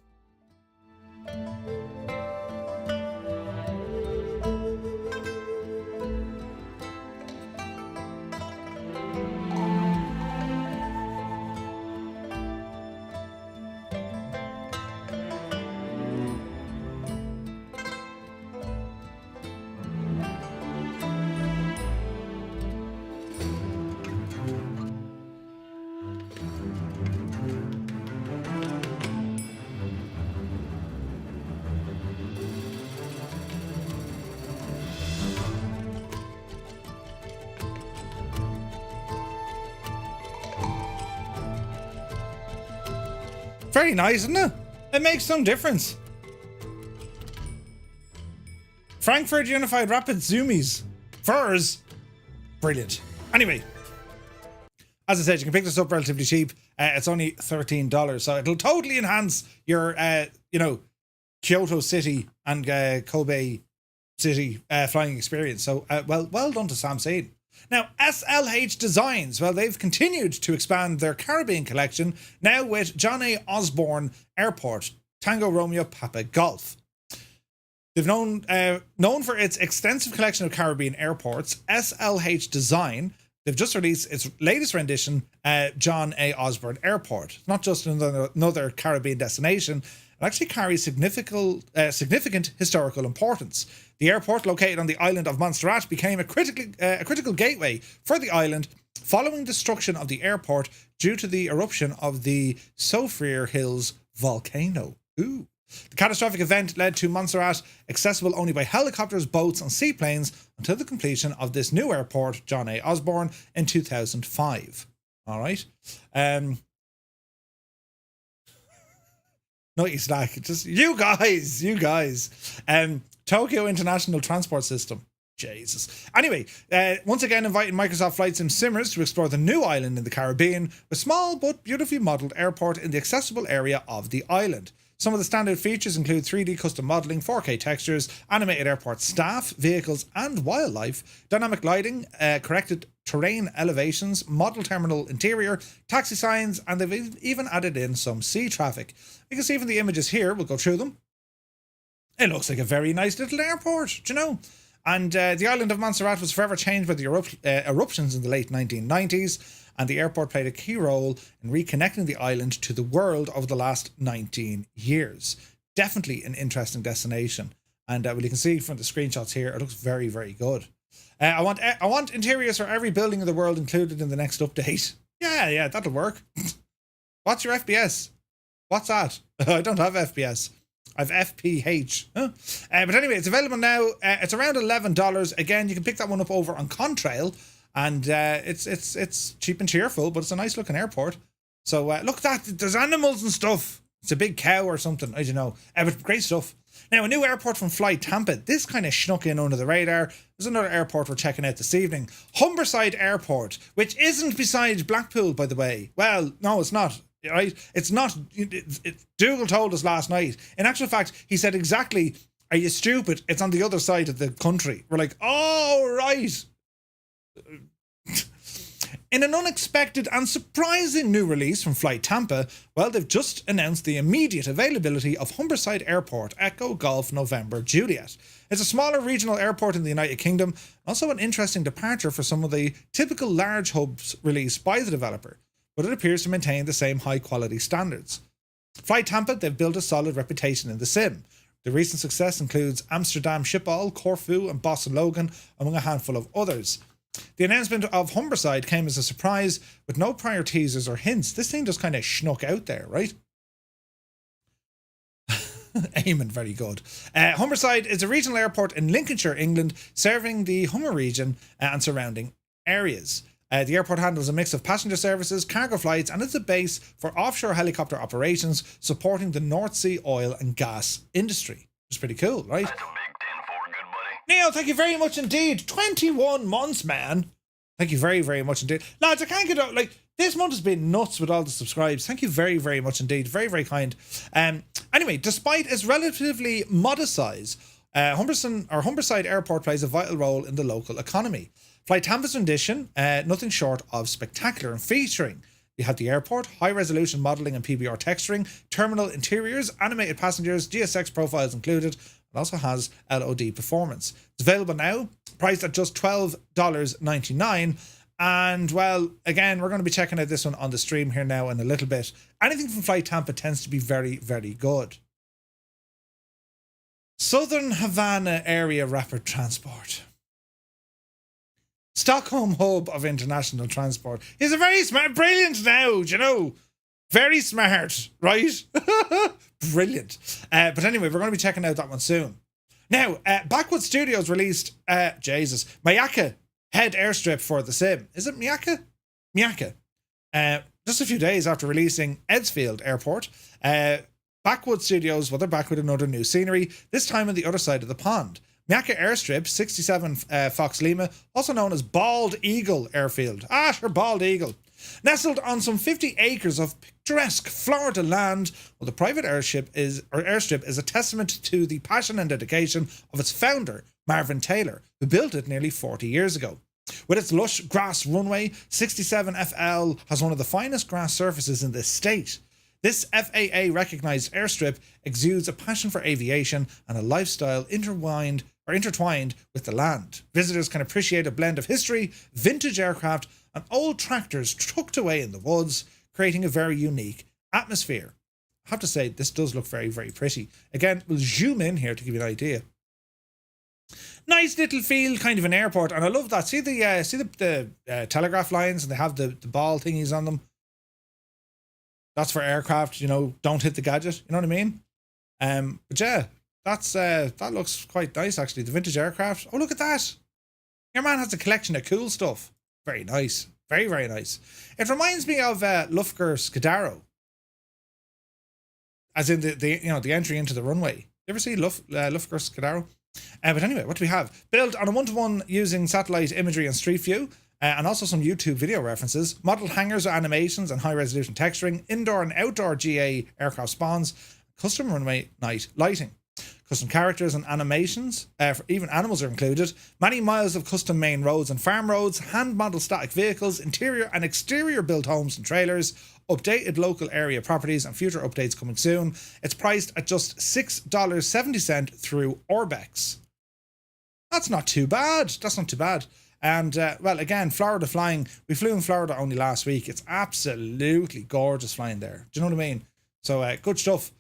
Very nice, isn't it? It makes some difference. Frankfurt Unified Rapid Zoomies. Furs. Brilliant. Anyway, as I said, you can pick this up relatively cheap. It's only $13, so it'll totally enhance your, you know, Kyoto City and Kobe City flying experience. So, well done to Sam Seed. Now, SLH Designs, well, they've continued to expand their Caribbean collection, now with John A. Osborne Airport, Tango Romeo Papa Golf. They've known for its extensive collection of Caribbean airports, SLH Design, they've just released its latest rendition, John A. Osborne Airport. Not just another Caribbean destination, it actually carries significant historical importance. The airport, located on the island of Montserrat, became a critical gateway for the island following destruction of the airport due to the eruption of the Soufriere Hills volcano. Ooh. The catastrophic event led to Montserrat accessible only by helicopters, boats and seaplanes until the completion of this new airport, John A. Osborne, in 2005. All right. Not you snack, just you guys. Tokyo International Transport System. Jesus. Anyway, once again inviting Microsoft Flight Sim simmers to explore the new island in the Caribbean, a small but beautifully modelled airport in the accessible area of the island. Some of the standard features include 3D custom modelling, 4K textures, animated airport staff, vehicles and wildlife, dynamic lighting, corrected terrain elevations, model terminal interior, taxi signs, and they've even added in some sea traffic. You can see from the images here, we'll go through them. It looks like a very nice little airport, do you know? And the island of Montserrat was forever changed by the eruptions in the late 1990s, and the airport played a key role in reconnecting the island to the world over the last 19 years. Definitely an interesting destination. And well, you can see from the screenshots here, it looks very, very good. I want interiors for every building in the world included in the next update. Yeah, that'll work. What's your FPS? What's that? I don't have FPS. I've FPH. Huh? But anyway, it's available now. It's around $11. Again, you can pick that one up over on Contrail. And it's cheap and cheerful, but it's a nice looking airport. So look, there's animals and stuff. It's a big cow or something. I don't know. But great stuff. Now, a new airport from Fly Tampa. This kind of snuck in under the radar. There's another airport we're checking out this evening. Humberside Airport, which isn't beside Blackpool, by the way. Well, no, it's not. Right? It's not. Dougal told us last night. In actual fact, he said exactly, are you stupid? It's on the other side of the country. We're like, oh, right. In an unexpected and surprising new release from Fly Tampa, well, they've just announced the immediate availability of Humberside Airport, Echo Golf November Juliet. It's a smaller regional airport in the United Kingdom, also an interesting departure for some of the typical large hubs released by the developer, but it appears to maintain the same high quality standards. Fly Tampa, they've built a solid reputation in the sim. The recent success includes Amsterdam Schiphol, Corfu and Boston Logan, among a handful of others. The announcement of Humberside came as a surprise with no prior teasers or hints. This thing just kind of snuck out there, right? Eamon, very good. Humberside is a regional airport in Lincolnshire, England, serving the Humber region and surrounding areas. The airport handles a mix of passenger services, cargo flights, and it's a base for offshore helicopter operations supporting the North Sea oil and gas industry. It's pretty cool, right? That's a big 10-4, good buddy. Neil, thank you very much indeed. 21 months, man. Thank you very, very much indeed. Lads, I can't get out. Like, this month has been nuts with all the subscribes. Thank you very, very much indeed. Very, very kind. Anyway, despite its relatively modest size, Humberside Airport plays a vital role in the local economy. Fly Tampa's rendition, nothing short of spectacular and featuring. You have the airport, high-resolution modelling and PBR texturing, terminal interiors, animated passengers, GSX profiles included. It also has LOD performance. It's available now, priced at just $12.99. And, well, again, we're going to be checking out this one on the stream here now in a little bit. Anything from Fly Tampa tends to be very, very good. Southern Havana Area Rapid Transport. Stockholm Hub of International Transport. He's a very smart, brilliant now, you know. Very smart, right? Brilliant. But anyway, we're going to be checking out that one soon. Now, Blackwood Studios released, Miyake head airstrip for the sim. Is it Miyake? Miyake. Just a few days after releasing Edsfield Airport, Blackwood Studios, well, they're back with another new scenery, this time on the other side of the pond. Miyake Airstrip, 67 Fox Lima, also known as Bald Eagle Airfield. Sure, Bald Eagle. Nestled on some 50 acres of picturesque Florida land, well, the private airstrip is a testament to the passion and dedication of its founder, Marvin Taylor, who built it nearly 40 years ago. With its lush grass runway, 67FL has one of the finest grass surfaces in this state. This FAA-recognised airstrip exudes a passion for aviation and a lifestyle intertwined with the land. Visitors can appreciate a blend of history, vintage aircraft, and old tractors tucked away in the woods, creating a very unique atmosphere. I have to say, this does look very, very pretty. Again, we'll zoom in here to give you an idea. Nice little field, kind of an airport, and I love that. See the telegraph lines, and they have the ball thingies on them. That's for aircraft, you know, don't hit the gadget, you know what I mean? But yeah, that looks quite nice actually. The vintage aircraft. Oh, look at that. Your man has a collection of cool stuff. Very nice. Very, very nice. It reminds me of Lufker Scudero. As in the entry into the runway. You ever see Lufker Scudero? But anyway, what do we have? Built on a one-to-one using satellite imagery and Street View, and also some YouTube video references. Modelled hangars with animations and high-resolution texturing, indoor and outdoor GA aircraft spawns, custom runway night lighting. Custom characters and animations, even animals are included. Many miles of custom main roads and farm roads, hand-modelled static vehicles, interior and exterior built homes and trailers, updated local area properties, and future updates coming soon. It's priced at just $6.70 through Orbx. That's not too bad. That's not too bad. And, well, again, Florida flying. We flew in Florida only last week. It's absolutely gorgeous flying there. Do you know what I mean? So, good stuff.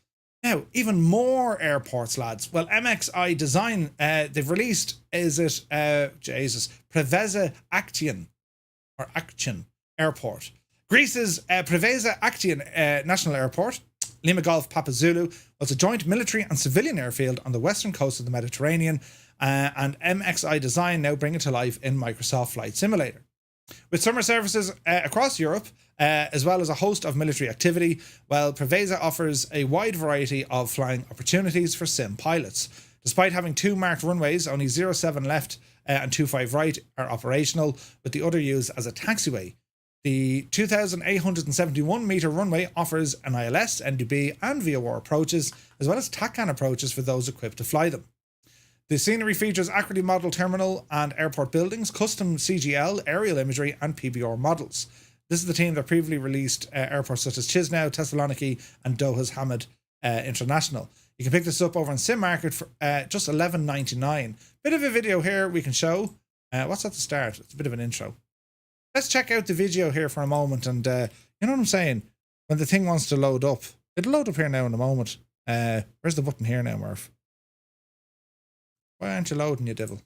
Now, even more airports, lads. Well, MXI Design, they've released, Preveza Action Airport. Greece's Preveza Action National Airport, Lima Golf Papa Zulu, was a joint military and civilian airfield on the western coast of the Mediterranean, and MXI Design now bring it to life in Microsoft Flight Simulator. With summer services across Europe, as well as a host of military activity, well, Preveza offers a wide variety of flying opportunities for sim pilots. Despite having two marked runways, only 07 left and 25 right are operational, with the other used as a taxiway. The 2,871 metre runway offers an ILS, NDB and VOR approaches, as well as TACAN approaches for those equipped to fly them. The scenery features accurately modelled terminal and airport buildings, custom CGL, aerial imagery and PBR models. This is the team that previously released airports such as Chisinau, Thessaloniki and Doha's Hamad International. You can pick this up over on Sim Market for just $11.99. Bit of a video here we can show. What's at the start? It's a bit of an intro. Let's check out the video here for a moment, and you know what I'm saying? When the thing wants to load up, it'll load up here now in a moment. Where's the button here now, Murph? Why aren't you loading, you devil?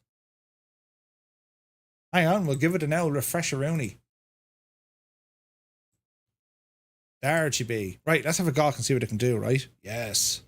Hang on, we'll give it an old refresher-rooney. There she be. Right, let's have a gawk and see what it can do, right? Yes.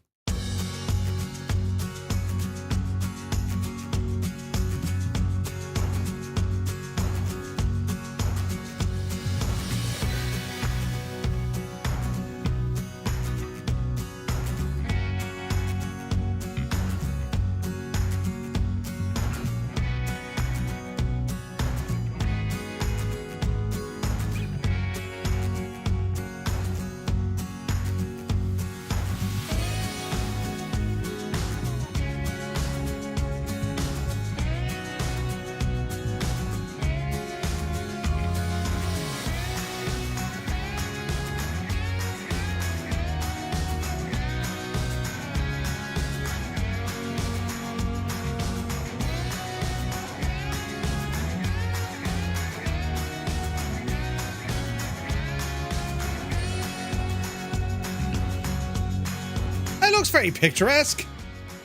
looks very picturesque.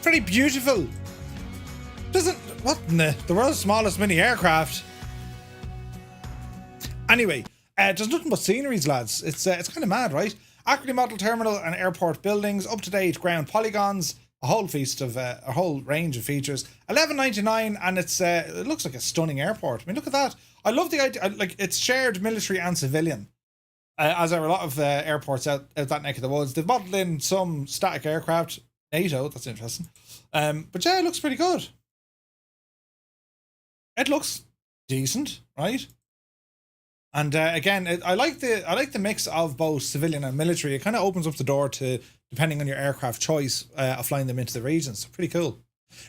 Very beautiful. What in the world's smallest mini aircraft? Anyway, there's nothing but sceneries, lads. It's kind of mad, right? Accurately modelled terminal and airport buildings, up-to-date ground polygons, a whole range of features. $11.99, and it looks like a stunning airport. I mean, look at that. I love the idea. Like, it's shared military and civilian, as are a lot of airports out that neck of the woods. They've modelled in some static aircraft. NATO, that's interesting. But yeah, it looks pretty good. It looks decent, right? And again, I like the mix of both civilian and military. It kind of opens up the door to, depending on your aircraft choice, of flying them into the regions. So pretty cool.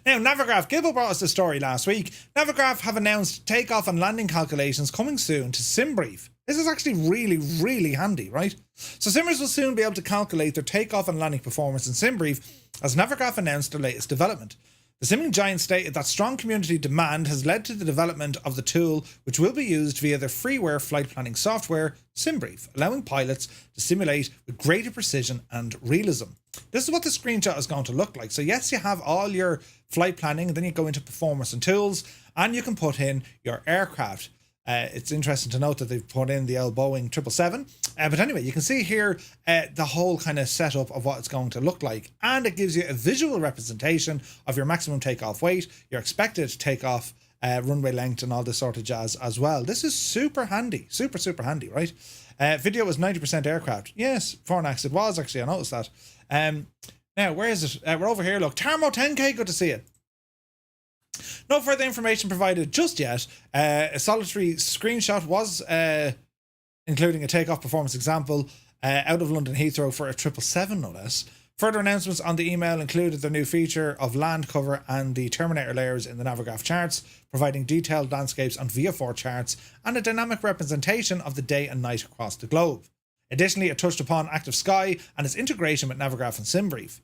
Now, Navigraph, Gibbo brought us the story last week. Navigraph have announced takeoff and landing calculations coming soon to SimBrief. This is actually really, really handy, right? So simmers will soon be able to calculate their takeoff and landing performance in SimBrief, as Navigraph announced their latest development. The simming giant stated that strong community demand has led to the development of the tool, which will be used via their freeware flight planning software, SimBrief, allowing pilots to simulate with greater precision and realism. This is what the screenshot is going to look like. So yes, you have all your flight planning, and then you go into performance and tools, and you can put in your aircraft. It's interesting to note that they've put in the old Boeing 777. But anyway, you can see here the whole kind of setup of what it's going to look like. And it gives you a visual representation of your maximum takeoff weight, your expected takeoff runway length, and all this sort of jazz as well. This is super handy. Super, super handy, right? Video was 90% aircraft. Yes, Fornax it was, actually. I noticed that. Now, where is it? We're over here. Look, Tarmo 10K, good to see you. No further information provided just yet. A solitary screenshot was including a takeoff performance example out of London Heathrow for a 777, no less. Further announcements on the email included the new feature of land cover and the Terminator layers in the Navigraph charts, providing detailed landscapes on VF4 charts and a dynamic representation of the day and night across the globe. Additionally, it touched upon Active Sky and its integration with Navigraph and SimBrief.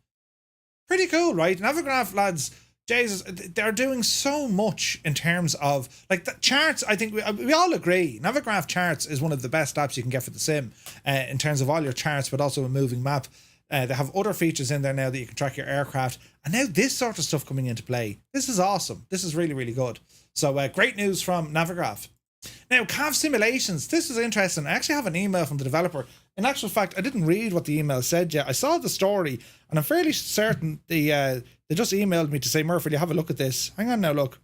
Pretty cool, right? Navigraph, lads, Jesus, they're doing so much in terms of, like, the charts. I think we all agree Navigraph charts is one of the best apps you can get for the sim in terms of all your charts, but also a moving map. They have other features in there now that you can track your aircraft, and now this sort of stuff coming into play. This is awesome. This is really, really good. So great news from Navigraph. Now, CAV Simulations, this is interesting. I actually have an email from the developer. In actual fact, I didn't read what the email said yet. I saw the story, and I'm fairly certain they just emailed me to say, Murph, will you have a look at this? Hang on now, look.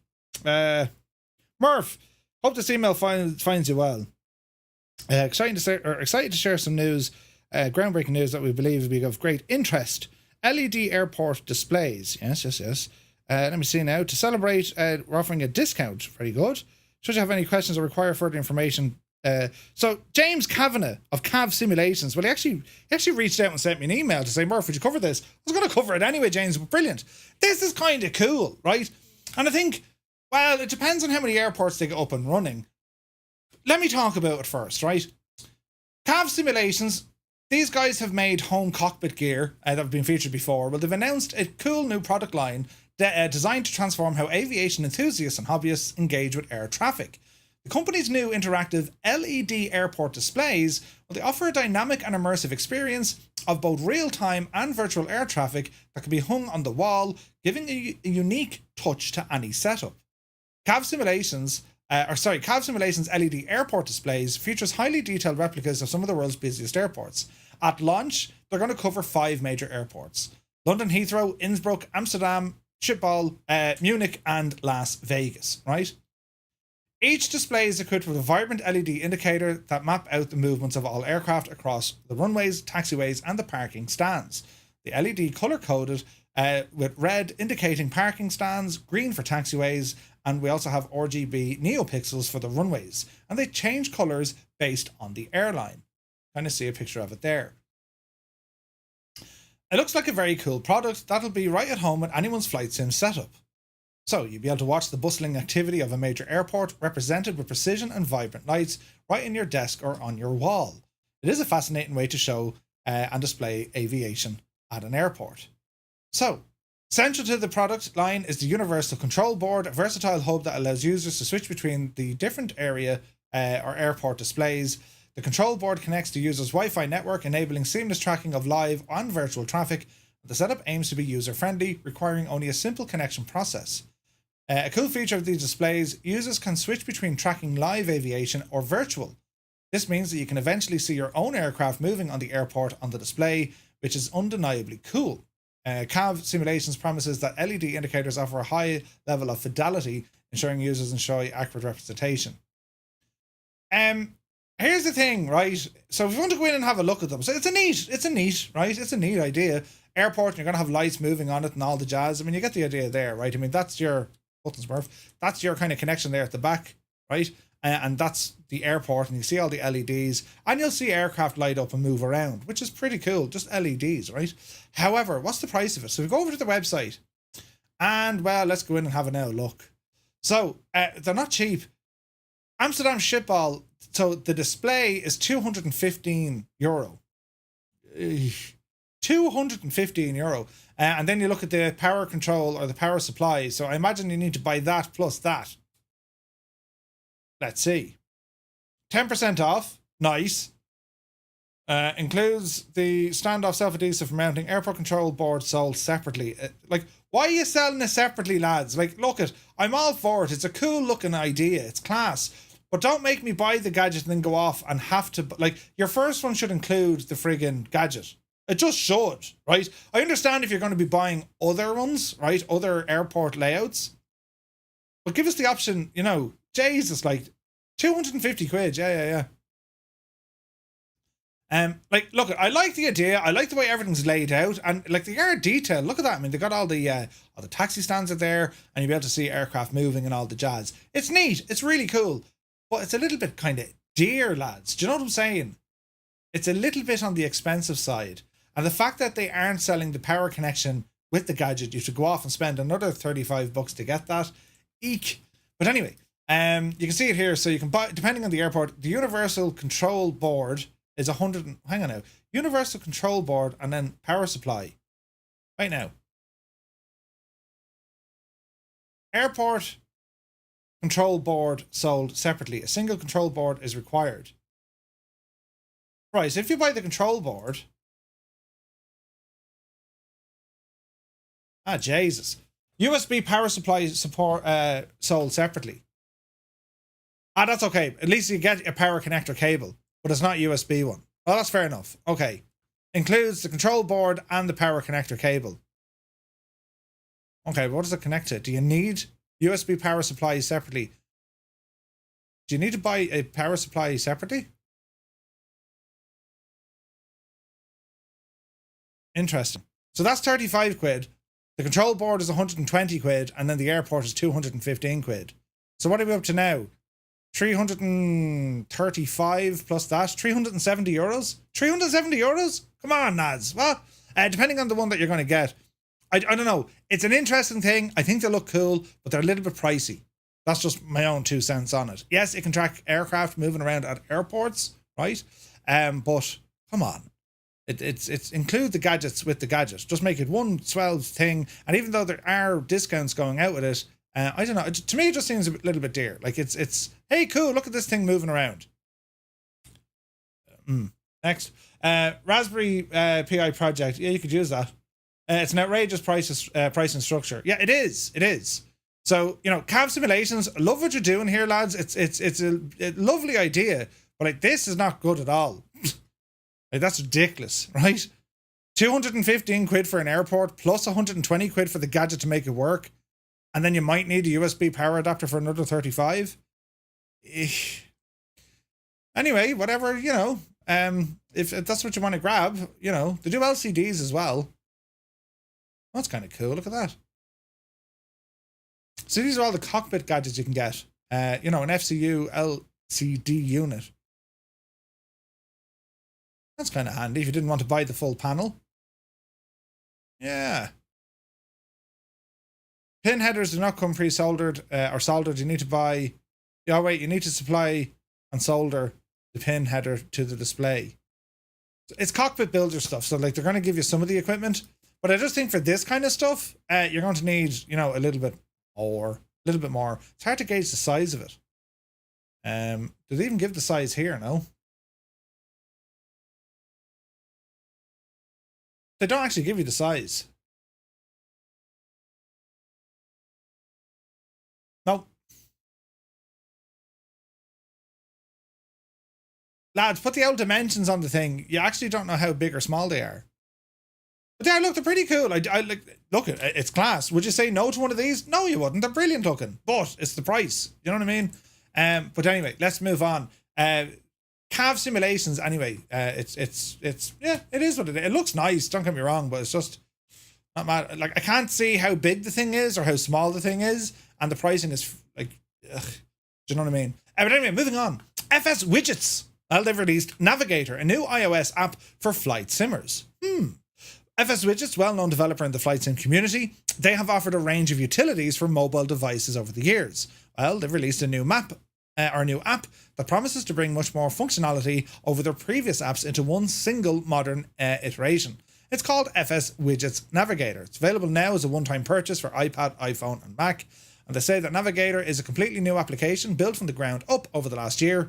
Murph, hope this email finds you well. Excited to share some news, groundbreaking news that we believe will be of great interest. LED airport displays. Yes. Let me see now. To celebrate, we're offering a discount. Very good. Should you have any questions or require further information, so James Kavanagh of CAV Simulations, well, he actually reached out and sent me an email to say, Murph, would you cover this? I was going to cover it anyway, James, but brilliant. This is kind of cool, right? And I think, well, it depends on how many airports they get up and running. Let me talk about it first, right? CAV Simulations, these guys have made home cockpit gear that have been featured before. Well, they've announced a cool new product line designed to transform how aviation enthusiasts and hobbyists engage with air traffic. The company's new interactive LED airport displays, well, they offer a dynamic and immersive experience of both real-time and virtual air traffic that can be hung on the wall, giving a unique touch to any setup. CAV Simulations LED airport displays features highly detailed replicas of some of the world's busiest airports. At launch, they're going to cover 5 major airports: London Heathrow, Innsbruck, Amsterdam, Schiphol, Munich, and Las Vegas, right? Each display is equipped with a vibrant LED indicator that map out the movements of all aircraft across the runways, taxiways, and the parking stands. The LED color-coded with red indicating parking stands, green for taxiways, and we also have RGB neopixels for the runways. And they change colors based on the airline. Kind of see a picture of it there. It looks like a very cool product that'll be right at home with anyone's flight sim setup. So you'll be able to watch the bustling activity of a major airport represented with precision and vibrant lights right in your desk or on your wall. It is a fascinating way to show and display aviation at an airport. So, central to the product line is the Universal Control Board, a versatile hub that allows users to switch between the different area or airport displays. The control board connects the user's Wi-Fi network, enabling seamless tracking of live and virtual traffic, The setup aims to be user-friendly, requiring only a simple connection process. A cool feature of these displays, users can switch between tracking live aviation or virtual. This means that you can eventually see your own aircraft moving on the airport on the display, which is undeniably cool. CAV Simulations promises that LED indicators offer a high level of fidelity, ensuring users enjoy accurate representation. Here's the thing, right? So if you want to go in and have a look at them, so it's a neat, right? It's a neat idea. Airport, and you're going to have lights moving on it and all the jazz. I mean, you get the idea there, right? I mean, that's your Smurf. That's your kind of connection there at the back, right? And that's the airport, and you see all the LEDs, and you'll see aircraft light up and move around, which is pretty cool. Just LEDs, right? However, what's the price of it? So we go over to the website, and well, let's go in and have a now look. So they're not cheap. Amsterdam Schiphol. So the display is €215. 215 euro. And then you look at the power control or the power supply. So I imagine you need to buy that plus that. Let's see. 10% off. Nice. Includes the standoff self-adhesive for mounting. Airport control board sold separately. Like, why are you selling it separately, lads? Like, look it. I'm all for it. It's a cool looking idea. It's class. But don't make me buy the gadget and then go off and have to... Like, your first one should include the friggin' gadget. It just should, right? I understand if you're going to be buying other ones, right? Other airport layouts. But give us the option, you know, Jesus, like 250 quid. Yeah. Like, look, I like the idea. I like the way everything's laid out, and like the air detail. Look at that. I mean, they got all the taxi stands are there, and you'll be able to see aircraft moving and all the jazz. It's neat. It's really cool, but it's a little bit kind of dear, lads. Do you know what I'm saying? It's a little bit on the expensive side, and the fact that they aren't selling the power connection with the gadget, you should go off and spend another $35 to get that. Eek. But anyway, you can see it here. So you can buy, depending on the airport, the universal control board is 100. Hang on now. Universal control board and then power supply. Right now. Airport control board sold separately. A single control board is required. Right, so if you buy the control board. Ah, Jesus. USB power supply support sold separately. Ah, that's okay. At least you get a power connector cable, but it's not USB one. Oh, that's fair enough. Okay. Includes the control board and the power connector cable. Okay, what does it connect to? Do you need USB power supply separately? Do you need to buy a power supply separately? Interesting. So that's 35 quid. The control board is 120 quid, and then the airport is 215 quid. So what are we up to now? 335 plus that, 370 euros? 370 euros? Come on, lads. What? Depending on the one that you're going to get. I don't know. It's an interesting thing. I think they look cool, but they're a little bit pricey. That's just my own 2 cents on it. Yes, it can track aircraft moving around at airports, right? But come on. It's include the gadgets with the gadget. Just make it one swell thing. And even though there are discounts going out with it, I don't know. To me, it just seems a little bit dear. Like it's hey, cool. Look at this thing moving around. Next, Raspberry Pi project. Yeah, you could use that. It's an outrageous pricing structure. Yeah, it is. It is. So you know, cab simulations. Love what you're doing here, lads. It's a lovely idea, but like this is not good at all. Like, that's ridiculous, right? 215 quid for an airport plus 120 quid for the gadget to make it work. And then you might need a USB power adapter for another 35. Anyway, whatever, you know. If that's what you want to grab, you know. They do LCDs as well. That's kind of cool. Look at that. So these are all the cockpit gadgets you can get. You know, an FCU LCD unit. That's kind of handy if you didn't want to buy the full panel. Yeah. Pin headers do not come pre-soldered or soldered. You need to buy... Oh, wait. You need to supply and solder the pin header to the display. It's cockpit builder stuff. So, like, they're going to give you some of the equipment. But I just think for this kind of stuff, you're going to need, you know, a little bit more. It's hard to gauge the size of it. Do they even give the size here? No. They don't actually give you the size. No. Lads, put the old dimensions on the thing. You actually don't know how big or small they are. But yeah, look, they're pretty cool. I like, look, it's class. Would you say no to one of these? No, you wouldn't. They're brilliant looking. But it's the price. You know what I mean? But anyway, let's move on. Cav simulations, anyway. It's yeah, it is what it is. It looks nice, don't get me wrong, but it's just not mad. Like, I can't see how big the thing is or how small the thing is, and the pricing is like, ugh. Do you know what I mean? But anyway, moving on. FS Widgets. Well, they've released Navigator, a new iOS app for flight simmers. FS Widgets, well-known developer in the flight sim community, they have offered a range of utilities for mobile devices over the years. Well, they've released a new app that promises to bring much more functionality over their previous apps into one single modern iteration. It's called FS Widgets Navigator. It's available now as a one-time purchase for iPad, iPhone and Mac. And they say that Navigator is a completely new application built from the ground up over the last year.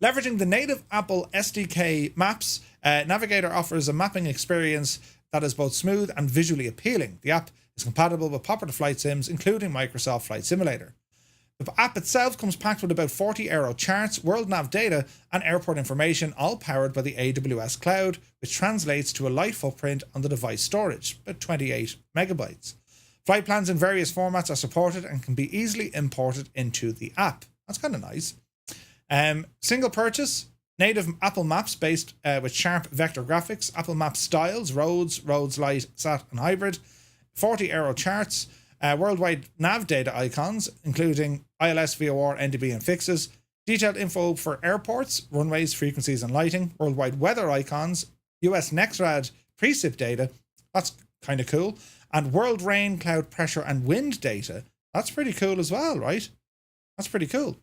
Leveraging the native Apple SDK maps, Navigator offers a mapping experience that is both smooth and visually appealing. The app is compatible with popular flight sims, including Microsoft Flight Simulator. The app itself comes packed with about 40 aero charts, world nav data, and airport information, all powered by the AWS cloud, which translates to a light footprint on the device storage, about 28 megabytes. Flight plans in various formats are supported and can be easily imported into the app. That's kind of nice. Single purchase, native Apple Maps based with sharp vector graphics, Apple Maps styles, roads, light, sat and hybrid, 40 aero charts, worldwide nav data icons, including ILS, VOR, NDB and fixes, detailed info for airports, runways, frequencies and lighting, worldwide weather icons, US NEXRAD precip data, that's kind of cool, and world rain, cloud pressure and wind data. That's pretty cool as well, right? That's pretty cool.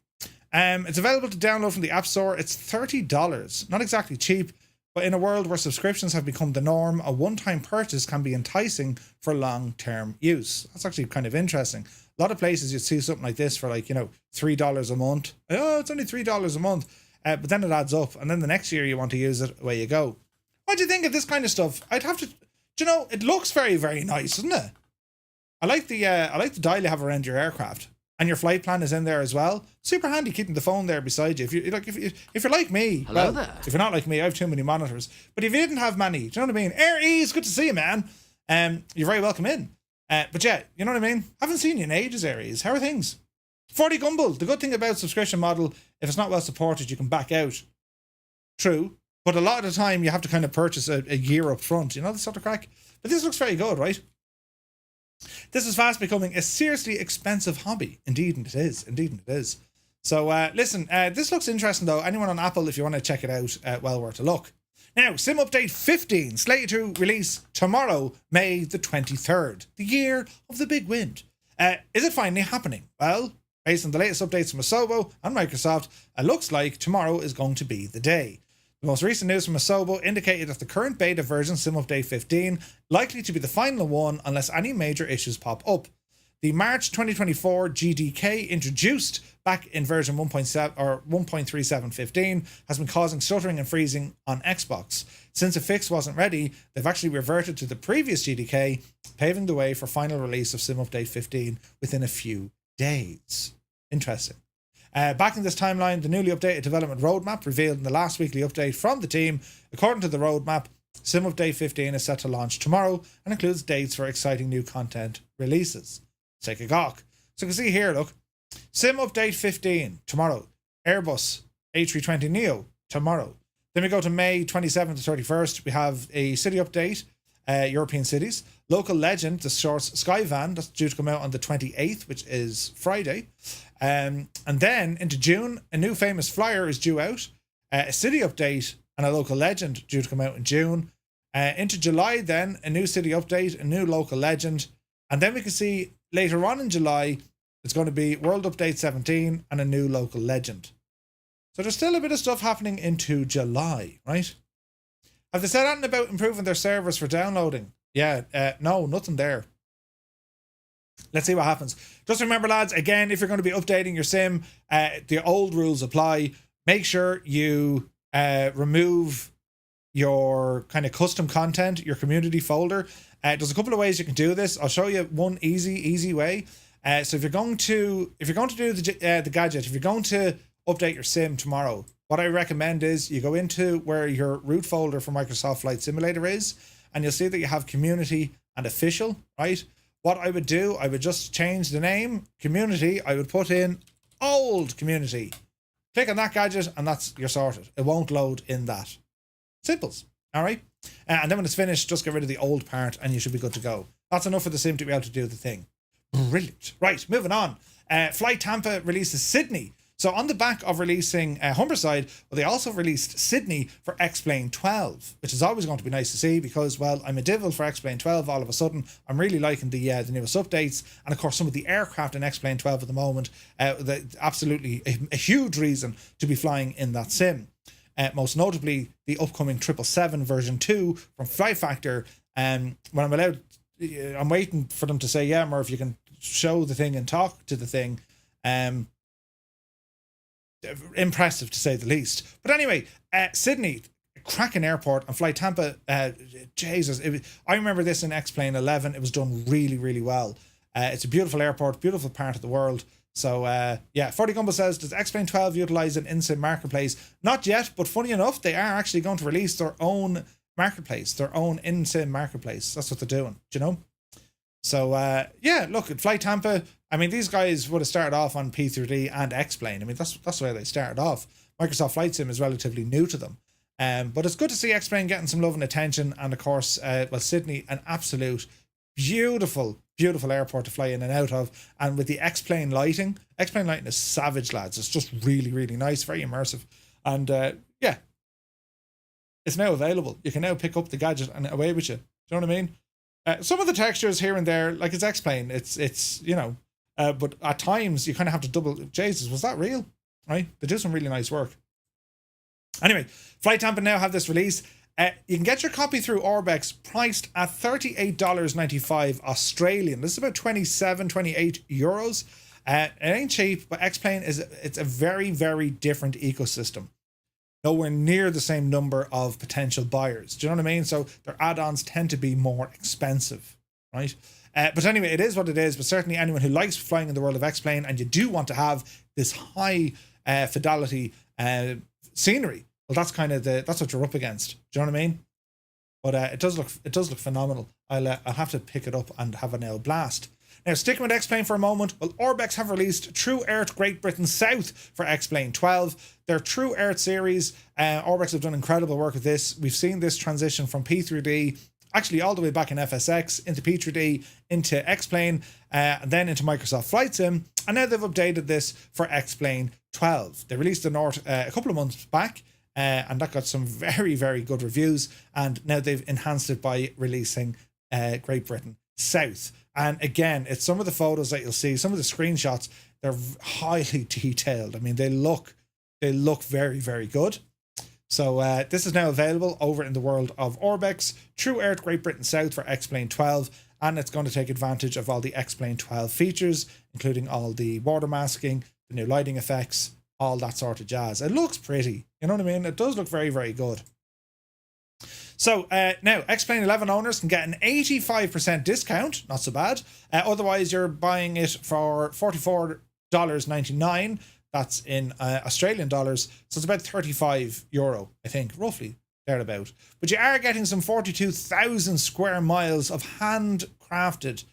It's available to download from the App Store. It's $30. Not exactly cheap, but in a world where subscriptions have become the norm, a one-time purchase can be enticing for long-term use. That's actually kind of interesting. A lot of places you'd see something like this for like, $3 a month. Oh, it's only $3 a month. But then it adds up. And then the next year you want to use it, away you go. What do you think of this kind of stuff? I'd have to... it looks very, very nice, doesn't it? I like the dial you have around your aircraft. And your flight plan is in there as well. Super handy keeping the phone there beside you. If you're like me, hello there. If you're not like me, I have too many monitors. But if you didn't have many, do you know what I mean? Air E's, good to see you, man. You're very welcome in. But yeah, you know what I mean? Haven't seen you in ages, Air E's. How are things? 40 Gumble. The good thing about subscription model, if it's not well supported, you can back out. True. But a lot of the time you have to kind of purchase a year up front. You know, the sort of crack. But this looks very good, right? This is fast becoming a seriously expensive hobby. Indeed it is. Indeed it is. So listen, this looks interesting though. Anyone on Apple, if you want to check it out, well worth a look. Now, Sim Update 15, slated to release tomorrow, May the 23rd, the year of the big wind. Is it finally happening? Well, based on the latest updates from Asobo and Microsoft, it looks like tomorrow is going to be the day. The most recent news from Asobo indicated that the current beta version, Sim Update 15, likely to be the final one unless any major issues pop up. The March 2024 GDK, introduced back in version 1.7 or 1.3715, has been causing stuttering and freezing on Xbox. Since a fix wasn't ready, they've actually reverted to the previous GDK, paving the way for final release of Sim Update 15 within a few days. Interesting. Back in this timeline, the newly updated development roadmap revealed in the last weekly update from the team. According to the roadmap, Sim Update 15 is set to launch tomorrow and includes dates for exciting new content releases. Take a gawk. So you can see here, look, Sim Update 15 tomorrow. Airbus A320neo tomorrow. Then we go to May 27th to 31st. We have a city update, European cities. Local Legend, the shorts Skyvan, that's due to come out on the 28th, which is Friday. And then into June, a new famous flyer is due out. A city update and a local legend due to come out in June. Into July then, a new city update, a new local legend. And then we can see later on in July, it's going to be World Update 17 and a new local legend. So there's still a bit of stuff happening into July, right? Have they said anything about improving their servers for downloading? Yeah, no, nothing there. Let's see what happens. Just remember, lads, again, if you're going to be updating your sim, the old rules apply. Make sure you remove your kind of custom content, your community folder. There's a couple of ways you can do this. I'll show you one easy way. So if you're going to do the gadget, if you're going to update your sim tomorrow, what I recommend is you go into where your root folder for Microsoft Flight Simulator is, and you'll see that you have community and official, right? What I would do, I would just change the name, community. I would put in old community. Click on that gadget and you're sorted. It won't load in that. Simples. All right. And then when it's finished, just get rid of the old part and you should be good to go. That's enough for the sim to be able to do the thing. Brilliant. Right, moving on. Fly Tampa releases Sydney. So on the back of releasing Humberside, well, they also released Sydney for X-Plane 12, which is always going to be nice to see because, well, I'm a devil for X-Plane 12 all of a sudden. I'm really liking the newest updates. And, of course, some of the aircraft in X-Plane 12 at the moment, absolutely a huge reason to be flying in that sim. Most notably, the upcoming 777 version 2 from Fly Factor. When I'm allowed, I'm waiting for them to say, yeah, Murph, you can show the thing and talk to the thing. Impressive to say the least. But anyway, Sydney, cracking airport, and Fly Tampa, Jesus, I remember this in X-Plane 11. It was done really, really well. It's a beautiful airport, beautiful part of the world. So, yeah, 40 Gumbo says, does X-Plane 12 utilize an in-sim marketplace? Not yet, but funny enough, they are actually going to release their own marketplace, their own in-sim marketplace. That's what they're doing, do you know? So, yeah, look, at Fly Tampa, I mean, these guys would have started off on P3D and X-Plane. I mean, that's where they started off. Microsoft Flight Sim is relatively new to them. But it's good to see X-Plane getting some love and attention. And, of course, well, Sydney, an absolute beautiful airport to fly in and out of. And with the X-Plane lighting is savage, lads. It's just really, really nice, very immersive. And, yeah, it's now available. You can now pick up the gadget and away with you. Do you know what I mean? Some of the textures here and there, like it's X-Plane, it's you know, but at times you kind of have to double. Jesus, was that real? Right? They do some really nice work. Anyway, Fly Tampa now have this release. You can get your copy through Orbx, priced at $38.95 Australian. This is about 28 euros. It ain't cheap, but X-Plane it's a very, very different ecosystem. Nowhere near the same number of potential buyers. Do you know what I mean? So their add-ons tend to be more expensive, right? But anyway, it is what it is. But certainly anyone who likes flying in the world of X-Plane and you do want to have this high fidelity scenery, well, that's kind of that's what you're up against. Do you know what I mean? But it does look phenomenal. I'll have to pick it up and have a nail blast. Now, sticking with X-Plane for a moment, well, Orbx have released True Earth Great Britain South for X-Plane 12. Their True Earth series, Orbx have done incredible work with this. We've seen this transition from P3D, actually all the way back in FSX, into P3D, into X-Plane, and then into Microsoft Flight Sim, and now they've updated this for X-Plane 12. They released the North a couple of months back, and that got some very, very good reviews, and now they've enhanced it by releasing Great Britain South. And again, it's some of the photos that you'll see, some of the screenshots, they're highly detailed. I mean, they look very, very good. So this is now available over in the world of Orbx, True Earth Great Britain South for X-Plane 12, and it's going to take advantage of all the X-Plane 12 features, including all the water masking, the new lighting effects, all that sort of jazz. It looks pretty, you know what I mean? It does look very, very good. So now, X-Plane 11 owners can get an 85% discount, not so bad. Otherwise, you're buying it for $44.99. That's in Australian dollars. So it's about €35, I think, roughly, thereabout. But you are getting some 42,000 square miles of handcrafted,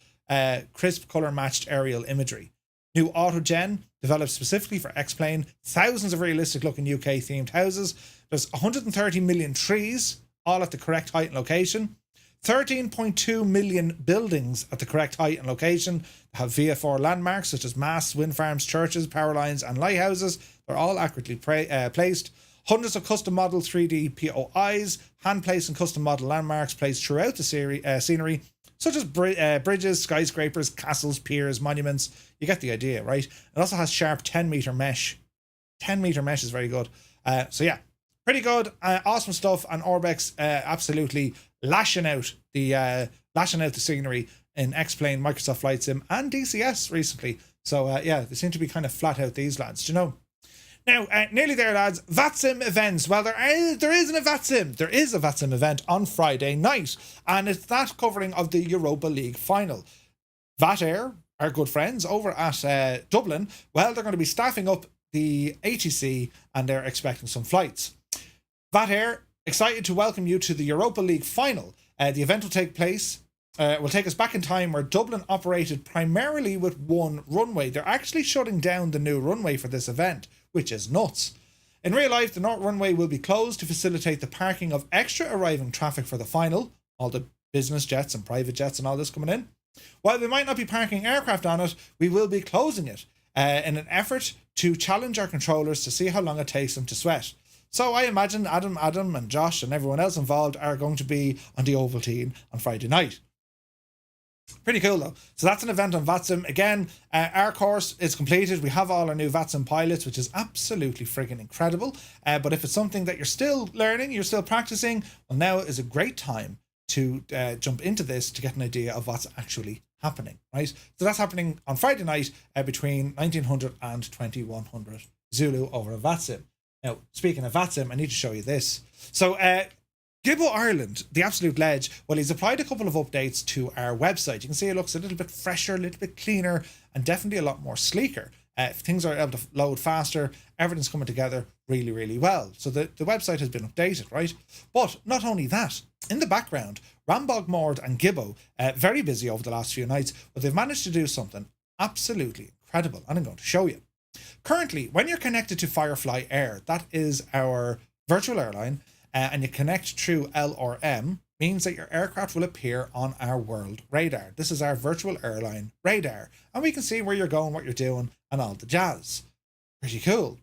crisp colour-matched aerial imagery. New AutoGen, developed specifically for X-Plane. Thousands of realistic-looking UK-themed houses. There's 130 million trees, all at the correct height and location. 13.2 million buildings at the correct height and location. They have VFR landmarks such as masts, wind farms, churches, power lines and lighthouses. They're all accurately placed. Hundreds of custom model 3D POIs, hand-placed and custom model landmarks placed throughout the scenery, such as bridges, skyscrapers, castles, piers, monuments. You get the idea, right? It also has sharp 10-meter mesh. 10-meter mesh is very good. So yeah, pretty good, awesome stuff, and Orbx absolutely lashing out the scenery in X-Plane, Microsoft Flight Sim, and DCS recently. So yeah, they seem to be kind of flat out, these lads, do you know? Now, nearly there, lads. Vatsim events. Well, there is a Vatsim event on Friday night, and it's that covering of the Europa League final. Vat Air, our good friends over at Dublin, well, they're going to be staffing up the ATC, and they're expecting some flights. Vat Air, excited to welcome you to the Europa League final. The event will take us back in time where Dublin operated primarily with one runway. They're actually shutting down the new runway for this event, which is nuts. In real life, the north runway will be closed to facilitate the parking of extra arriving traffic for the final, all the business jets and private jets and all this coming in. While we might not be parking aircraft on it, we will be closing it in an effort to challenge our controllers to see how long it takes them to sweat. So I imagine Adam and Josh and everyone else involved are going to be on the Ovaltine on Friday night. Pretty cool though. So that's an event on Vatsim. Again, our course is completed. We have all our new Vatsim pilots, which is absolutely friggin' incredible. But if it's something that you're still learning, you're still practicing, well, now is a great time to jump into this to get an idea of what's actually happening, right? So that's happening on Friday night between 1900 and 2100 Zulu over a Vatsim. Now, speaking of Vatsim, I need to show you this. So, Gibbo Ireland, the absolute ledge, well, he's applied a couple of updates to our website. You can see it looks a little bit fresher, a little bit cleaner, and definitely a lot more sleeker. Things are able to load faster. Everything's coming together really, really well. So the website has been updated, right? But not only that, in the background, Rambog, Mord and Gibbo, very busy over the last few nights, but they've managed to do something absolutely incredible, and I'm going to show you. Currently, when you're connected to FireFly Air, that is our virtual airline, and you connect through L or M, means that your aircraft will appear on our world radar. This is our virtual airline radar, and we can see where you're going, what you're doing, and all the jazz. Pretty cool.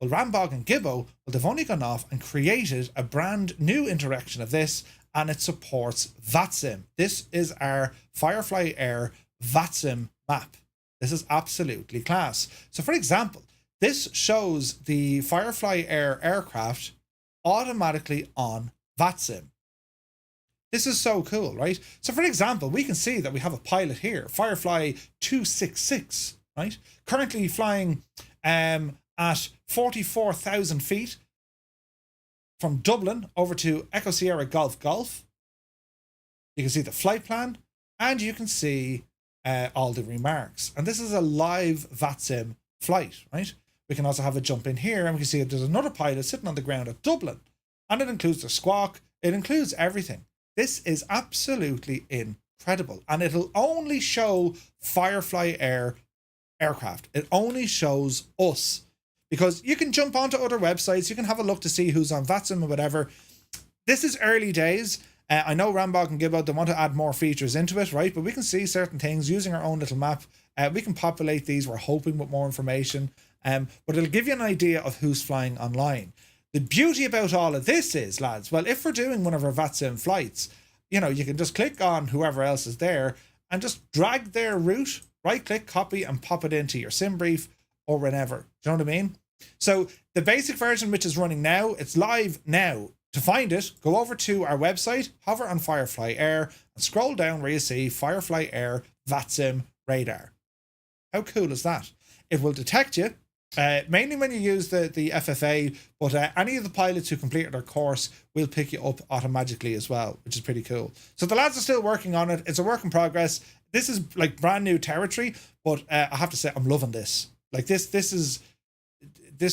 Well, Rambog and Gibbo, well, they've only gone off and created a brand new interaction of this, and it supports Vatsim. This is our FireFly Air Vatsim map. This is absolutely class. So for example, this shows the FireFly Air aircraft automatically on Vatsim. This is so cool, right? So for example, we can see that we have a pilot here, FireFly 266, right? Currently flying at 44,000 feet from Dublin over to Echo Sierra Golf Golf. You can see the flight plan, and you can see all the remarks. And this is a live Vatsim flight, right? We can also have a jump in here, and we can see there's another pilot sitting on the ground at Dublin. And it includes the squawk. It includes everything. This is absolutely incredible. And it'll only show FireFly Air aircraft. It only shows us. Because you can jump onto other websites. You can have a look to see who's on Vatsim or whatever. This is early days. I know Rambog and Gibbo, they want to add more features into it, right? But we can see certain things using our own little map. We can populate these. We're hoping with more information. But it'll give you an idea of who's flying online. The beauty about all of this is, lads, well, if we're doing one of our Vatsim flights, you know, you can just click on whoever else is there and just drag their route, right-click, copy, and pop it into your sim brief or whenever. Do you know what I mean? So the basic version, which is running now, it's live now. To find it, go over to our website, hover on FireFly Air, and scroll down where you see FireFly Air Vatsim radar. How cool is that? It will detect you, mainly when you use the FFA, but any of the pilots who completed their course will pick you up automatically as well, which is pretty cool. So the lads are still working on it. It's a work in progress. This is like brand new territory, but I have to say I'm loving this. Like this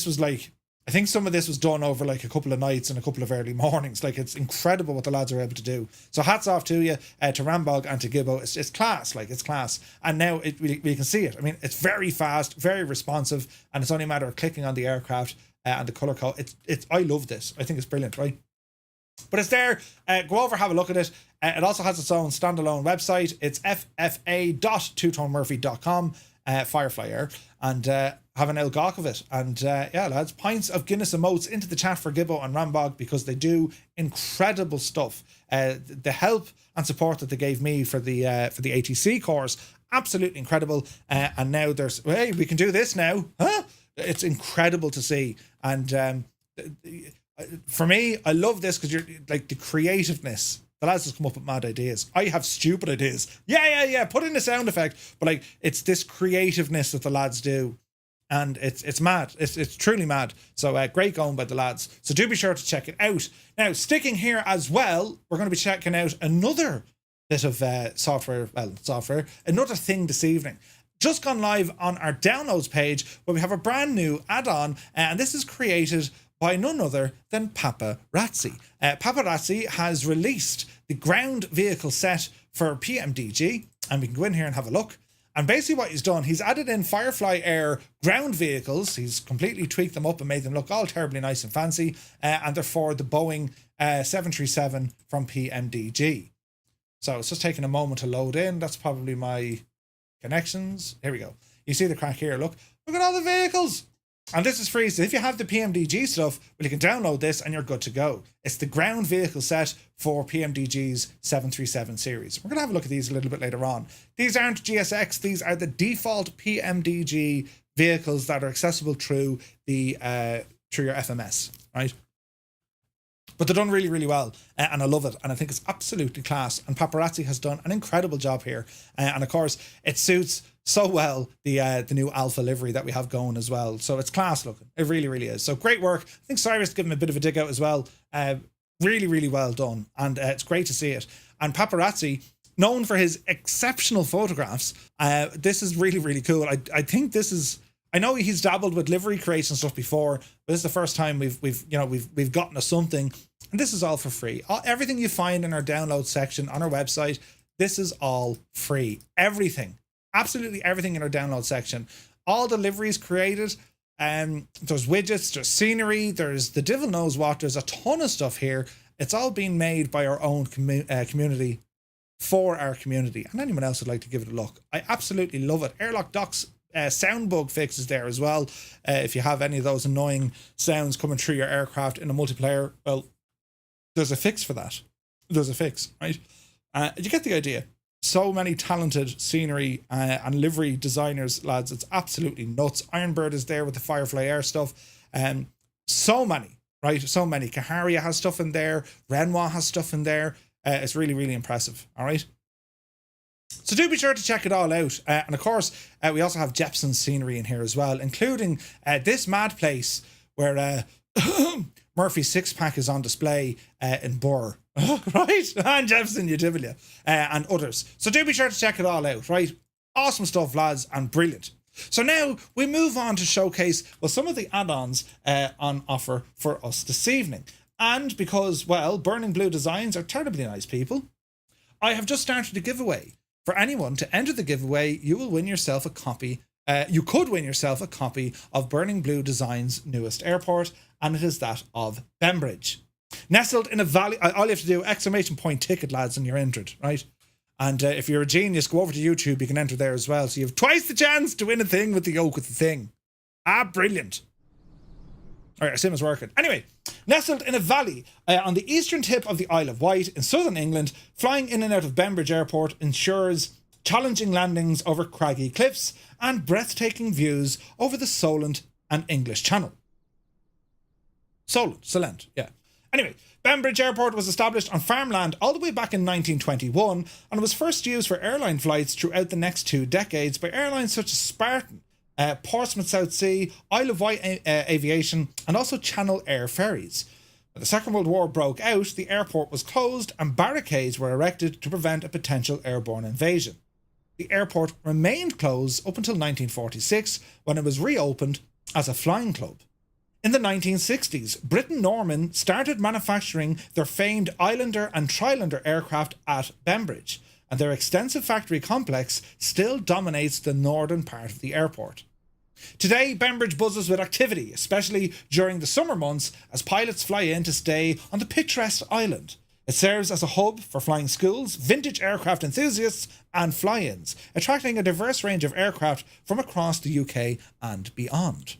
was like, I think some of this was done over like a couple of nights and a couple of early mornings. Like, it's incredible what the lads are able to do. So hats off to you, to Rambog and to Gibbo. It's class, like, it's class. And now we can see it. I mean, it's very fast, very responsive, and it's only a matter of clicking on the aircraft and the color code. I love this. I think it's brilliant, right? But it's there. Go over, have a look at it. It also has its own standalone website. It's ffa.twotonemurphy.com, FireFly Air, and have an ilgok of it. And yeah, lads, pints of Guinness emotes into the chat for Gibbo and Rambog, because they do incredible stuff. The help and support that they gave me for the ATC course, absolutely incredible. And now there's, hey, we can do this now, huh? It's incredible to see. And for me, I love this because you're like the creativeness. The lads just come up with mad ideas. I have stupid ideas. Yeah. Put in a sound effect, but like, it's this creativeness that the lads do. And it's mad. It's truly mad. So great going by the lads. So do be sure to check it out. Now, sticking here as well, we're going to be checking out another bit of software, another thing this evening. Just gone live on our downloads page where we have a brand new add-on, and this is created by none other than Paparazzi. Paparazzi has released the ground vehicle set for PMDG, and we can go in here and have a look. And basically what he's done, he's added in FireFly Air ground vehicles. He's completely tweaked them up and made them look all terribly nice and fancy. And they're for the Boeing 737 from PMDG. So it's just taking a moment to load in. That's probably my connections. Here we go. You see the crack here. Look at all the vehicles. And this is free. So if you have the PMDG stuff, well, you can download this and you're good to go. It's the ground vehicle set for PMDG's 737 series. We're going to have a look at these a little bit later on. These aren't GSX. These are the default PMDG vehicles that are accessible through the through your FMS, right? But they're done really, really well, and I love it, and I think it's absolutely class. And Paparazzi has done an incredible job here, and of course, it suits so well the new Alpha livery that we have going as well. So it's class looking. It really, really is. So great work. I think Cyrus gave him a bit of a dig out as well. Really, really well done, and it's great to see it. And Paparazzi, known for his exceptional photographs, this is really, really cool. I think this is. I know he's dabbled with livery creation stuff before, but this is the first time we've gotten to something, and this is all for free. Everything you find in our download section on our website, this is all free. Everything, absolutely everything in our download section. All the liveries created. There's widgets, there's scenery, there's the devil knows what. There's a ton of stuff here. It's all being made by our own community for our community, and anyone else would like to give it a look. I absolutely love it. Airlock Docks. Sound bug fixes there as well. If you have any of those annoying sounds coming through your aircraft in a multiplayer, well, there's a fix for that. There's a fix, right? You get the idea. So many talented scenery and livery designers, lads. It's absolutely nuts. Ironbird is there with the FireFly Air stuff. So many, right? So many. Kaharia has stuff in there. Renoir has stuff in there. It's really, really impressive. All right. So do be sure to check it all out. And of course, we also have Jepson's scenery in here as well, including this mad place where Murphy's six-pack is on display in Burr. Right? And Jepson, Utivia, and others. So do be sure to check it all out, right? Awesome stuff, lads, and brilliant. So now we move on to showcase, well, some of the add-ons on offer for us this evening. And because, well, Burning Blue Designs are terribly nice people, I have just started a giveaway. For anyone to enter the giveaway, you will win yourself a copy. You could win yourself a copy of Burning Blue Design's newest airport, and it is that of Benbridge. Nestled in a valley, all you have to do, !ticket, lads, and you're entered, right? And if you're a genius, go over to YouTube, you can enter there as well. So you have twice the chance to win a thing with the yoke with the thing. Brilliant. All right, our sim is working. Anyway, nestled in a valley on the eastern tip of the Isle of Wight in southern England, flying in and out of Bembridge Airport ensures challenging landings over craggy cliffs and breathtaking views over the Solent and English Channel. Solent, yeah. Anyway, Bembridge Airport was established on farmland all the way back in 1921 and was first used for airline flights throughout the next 2 decades by airlines such as Spartan, Portsmouth South Sea, Isle of Wight Aviation, and also Channel Air ferries. When the Second World War broke out, the airport was closed and barricades were erected to prevent a potential airborne invasion. The airport remained closed up until 1946, when it was reopened as a flying club. In the 1960s, Britten-Norman started manufacturing their famed Islander and Trilander aircraft at Benbridge, and their extensive factory complex still dominates the northern part of the airport. Today, Benbridge buzzes with activity, especially during the summer months as pilots fly in to stay on the picturesque island. It serves as a hub for flying schools, vintage aircraft enthusiasts and fly-ins, attracting a diverse range of aircraft from across the UK and beyond.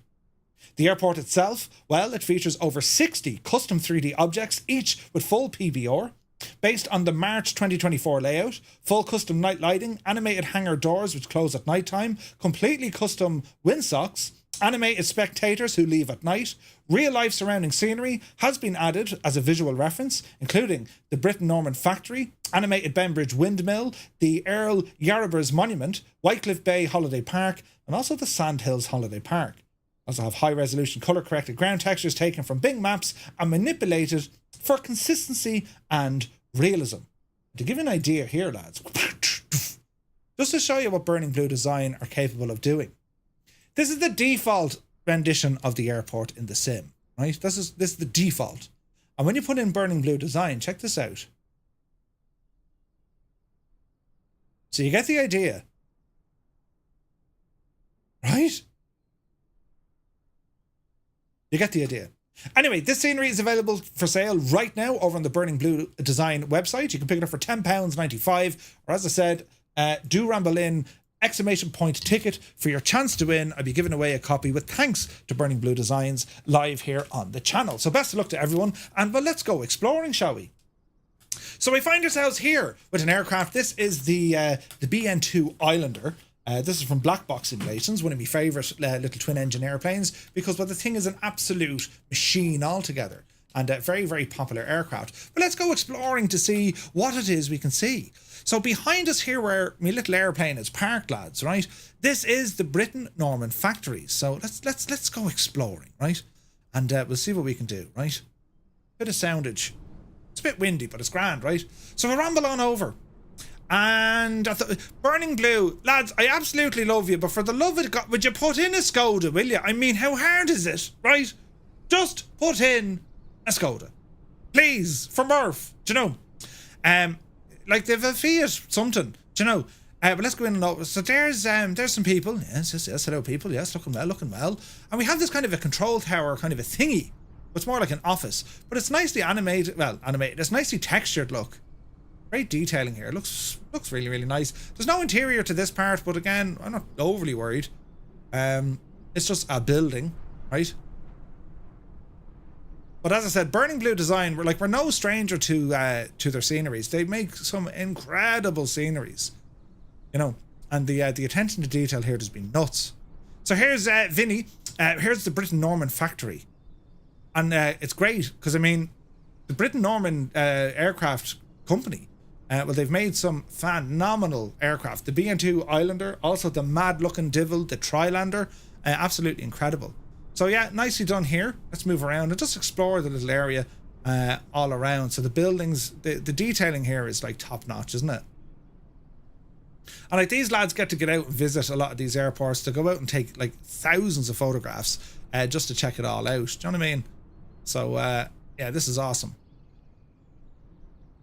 The airport itself, well, it features over 60 custom 3D objects, each with full PBR, based on the March 2024 layout, full custom night lighting, animated hangar doors which close at night time, completely custom windsocks, animated spectators who leave at night, real-life surrounding scenery has been added as a visual reference, including the Britten-Norman factory, animated Bembridge windmill, the Earl Yarrabur's monument, Whitecliff Bay Holiday Park, and also the Sandhills Holiday Park. Also have high resolution color corrected ground textures taken from Bing maps and manipulated for consistency and realism. To give you an idea here, lads, just to show you what Burning Blue Design are capable of doing. This is the default rendition of the airport in the sim, right? This is the default. And when you put in Burning Blue Design, check this out. So you get the idea, right? You get the idea. Anyway, this scenery is available for sale right now over on the Burning Blue Design website. You can pick it up for £10.95, or as I said, do ramble in, ! Ticket for your chance to win. I'll be giving away a copy with thanks to Burning Blue Designs live here on the channel. So best of luck to everyone, and well, let's go exploring, shall we? So we find ourselves here with an aircraft. This is the BN2 Islander. This is from Black Box Simulations, one of my favourite little twin-engine airplanes, because well, the thing is an absolute machine altogether, and a very, very popular aircraft. But let's go exploring to see what it is we can see. So behind us here, where my little airplane is parked, lads, right? This is the Britten-Norman factory. So let's go exploring, right? And we'll see what we can do, right? Bit of soundage. It's a bit windy, but it's grand, right? So we'll ramble on over. And I thought, Burning Blue, lads, I absolutely love you, but for the love of God, would you put in a Skoda, will you? I mean, how hard is it, right? Just put in a Skoda, please, for Murph, do you know? Like they've a Fiat something, do you know? But let's go in and over. So there's some people, yes, hello people, yes, looking well, and we have this kind of a control tower, kind of a thingy. It's more like an office, but it's nicely animated. Well, animated. It's nicely textured. Look. Great detailing here. It looks really, really nice. There's no interior to this part, but again, I'm not overly worried. It's just a building, right? But as I said, Burning Blue Design, we're no stranger to their sceneries. They make some incredible sceneries, you know, and the attention to detail here has been nuts. So here's Vinny. Here's the Britten-Norman factory, and it's great because I mean, the Britten-Norman aircraft company. Well, they've made some phenomenal aircraft. The BN2 Islander, also the mad-looking Divil, the Trilander, absolutely incredible. So yeah, nicely done here. Let's move around and just explore the little area all around. So the buildings, the detailing here is like top-notch, isn't it? And like these lads get out and visit a lot of these airports to go out and take like thousands of photographs just to check it all out. Do you know what I mean? So yeah, this is awesome.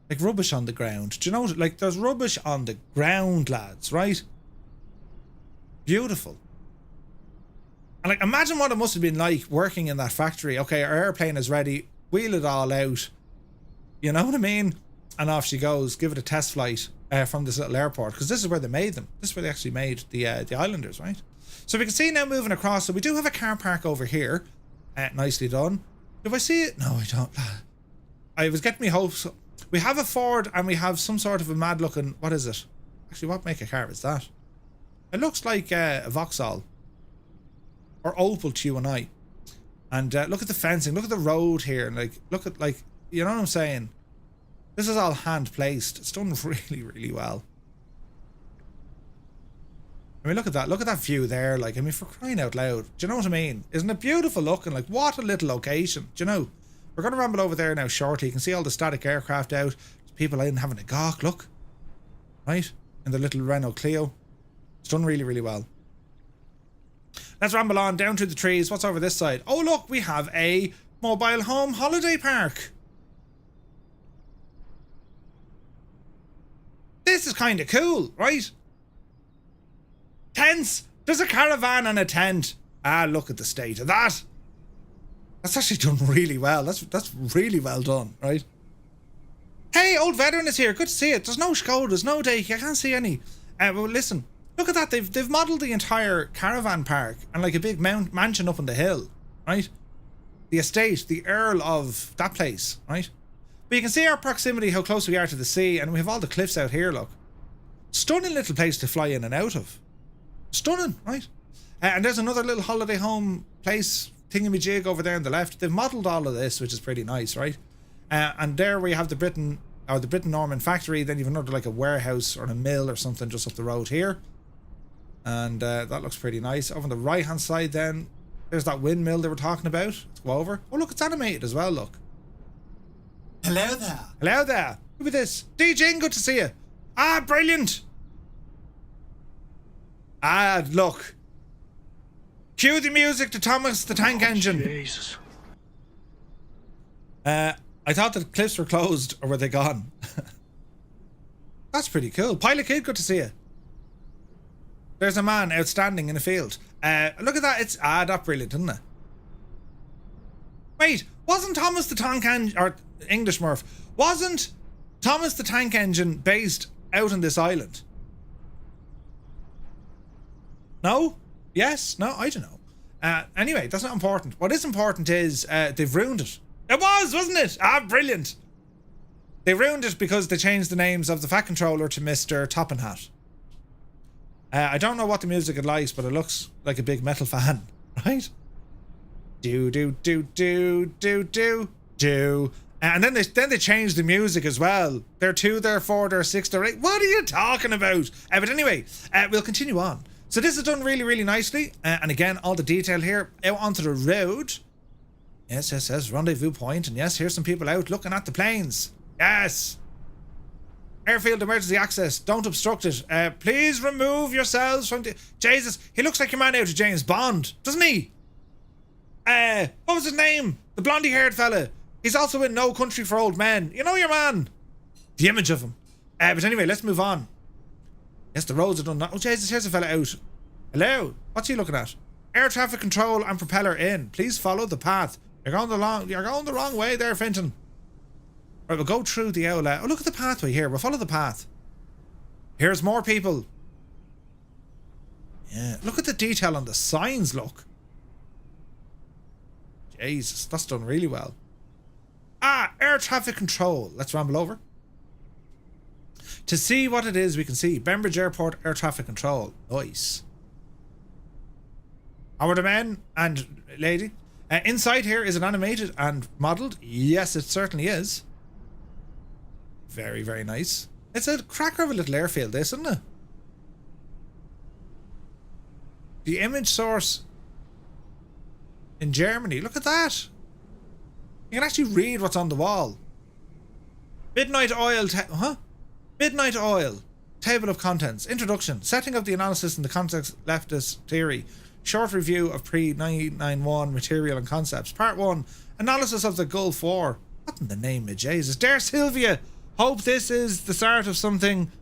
Like rubbish on the ground. Do you know, like there's rubbish on the ground, lads, right? Beautiful. And like imagine what it must have been like working in that factory. Okay, our airplane is ready, wheel it all out. You know what I mean? And off she goes, give it a test flight from this little airport, because this is where they made them. This is where they actually made the Islanders, right? So we can see now moving across. So we do have a car park over here. Nicely done. Do I see it? No, I don't. I was getting me hopes. We have a Ford and we have some sort of a mad looking, what is it? Actually, what make of car is that? It looks like a Vauxhall or Opel to you and I. And look at the fencing, look at the road here, and like look at, like, you know what I'm saying? This is all hand placed. It's done really, really well. I mean, look at that view there. Like, I mean, for crying out loud, do you know what I mean? Isn't it beautiful looking? Like, what a little location, do you know? We're going to ramble over there now shortly. You can see all the static aircraft out. There's people in having a gawk, look. Right? In the little Renault Clio. It's done really, really well. Let's ramble on down through the trees. What's over this side? Oh, look, we have a mobile home holiday park. This is kind of cool, right? Tents. There's a caravan and a tent. Ah, look at the state of that. That's actually done really well. That's really well done, right? Hey, old veteran is here. Good to see it. There's no Skodas, no Dake. I can't see any. Well, listen. Look at that. They've modelled the entire caravan park and like a big mansion up on the hill, right? The estate, the Earl of that place, right? But you can see our proximity, how close we are to the sea, and we have all the cliffs out here, look. Stunning little place to fly in and out of. Stunning, right? And there's another little holiday home place thingamajig over there on the left. They've modelled all of this, which is pretty nice, right? And there we have the Britten-Norman factory. Then you've another like a warehouse or a mill or something just up the road here. And that looks pretty nice. Over on the right hand side then, There's that windmill they were talking about. Let's go over. Oh, look, it's animated as well, look. Hello there. Hello there. Who be this? DJ, good to see you. Ah, brilliant. Ah, look. Cue the music to Thomas the Tank Engine. Jesus. I thought the cliffs were closed, or were they gone? That's pretty cool. Pilot Kid, good to see you. There's a man outstanding in a field. Look at that. It's that's brilliant, isn't it? Wait, wasn't Thomas the Tank Engine, or English Murph, wasn't Thomas the Tank Engine based out on this island? No? Yes? No? I don't know. Anyway, that's not important. What is important is they've ruined it. It was, wasn't it? Ah, brilliant. They ruined it because they changed the names of the Fat Controller to Mr. Toppin Hat. I don't know what the music it likes, but it looks like a big metal fan, right? Do do do do do do do. And then they changed the music as well. They're 2, they're 4, they're 6, they're 8. What are you talking about? But anyway, we'll continue on. So this is done really, really nicely. And again, all the detail here out onto the road. Yes, yes, yes, rendezvous point. And yes, here's some people out looking at the planes. Yes. Airfield emergency access. Don't obstruct it. Please remove yourselves from the... Jesus, he looks like your man out of James Bond, doesn't he? What was his name? The blondie-haired fella. He's also in No Country for Old Men. You know your man. The image of him. But anyway, let's move on. Yes, the roads are done. Oh, Jesus, here's a fella out. Hello. What's he looking at? Air traffic control and propeller in. Please follow the path. You're going the wrong way there, Finton. Right, we'll go through the outlet. Oh, look at the pathway here. We'll follow the path. Here's more people. Yeah, look at the detail on the signs, look. Jesus, that's done really well. Ah, air traffic control. Let's ramble over. To see what it is, we can see Bembridge Airport air traffic control. Nice. How are the men and lady? Inside here, is it animated and modelled? Yes, it certainly is. Very, very nice. It's a cracker of a little airfield, this, isn't it? The image source in Germany. Look at that. You can actually read what's on the wall. Midnight Oil. Midnight Oil. Table of contents. Introduction. Setting of the analysis in the context leftist theory. Short review of pre-991 material and concepts. Part 1. Analysis of the Gulf War. What in the name of Jesus? Dear Sylvia, hope this is the start of something.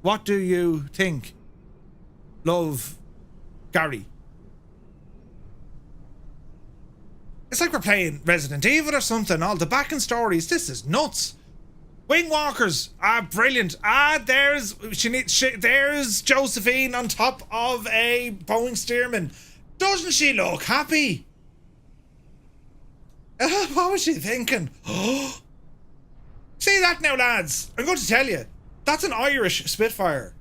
What do you think? Love, Gary. It's like we're playing Resident Evil or something. All the back end stories. This is nuts. Wing walkers. Ah, brilliant. Ah, there's Josephine on top of a Boeing Stearman. Doesn't she look happy? What was she thinking? See that now, lads? I'm going to tell you. That's an Irish Spitfire.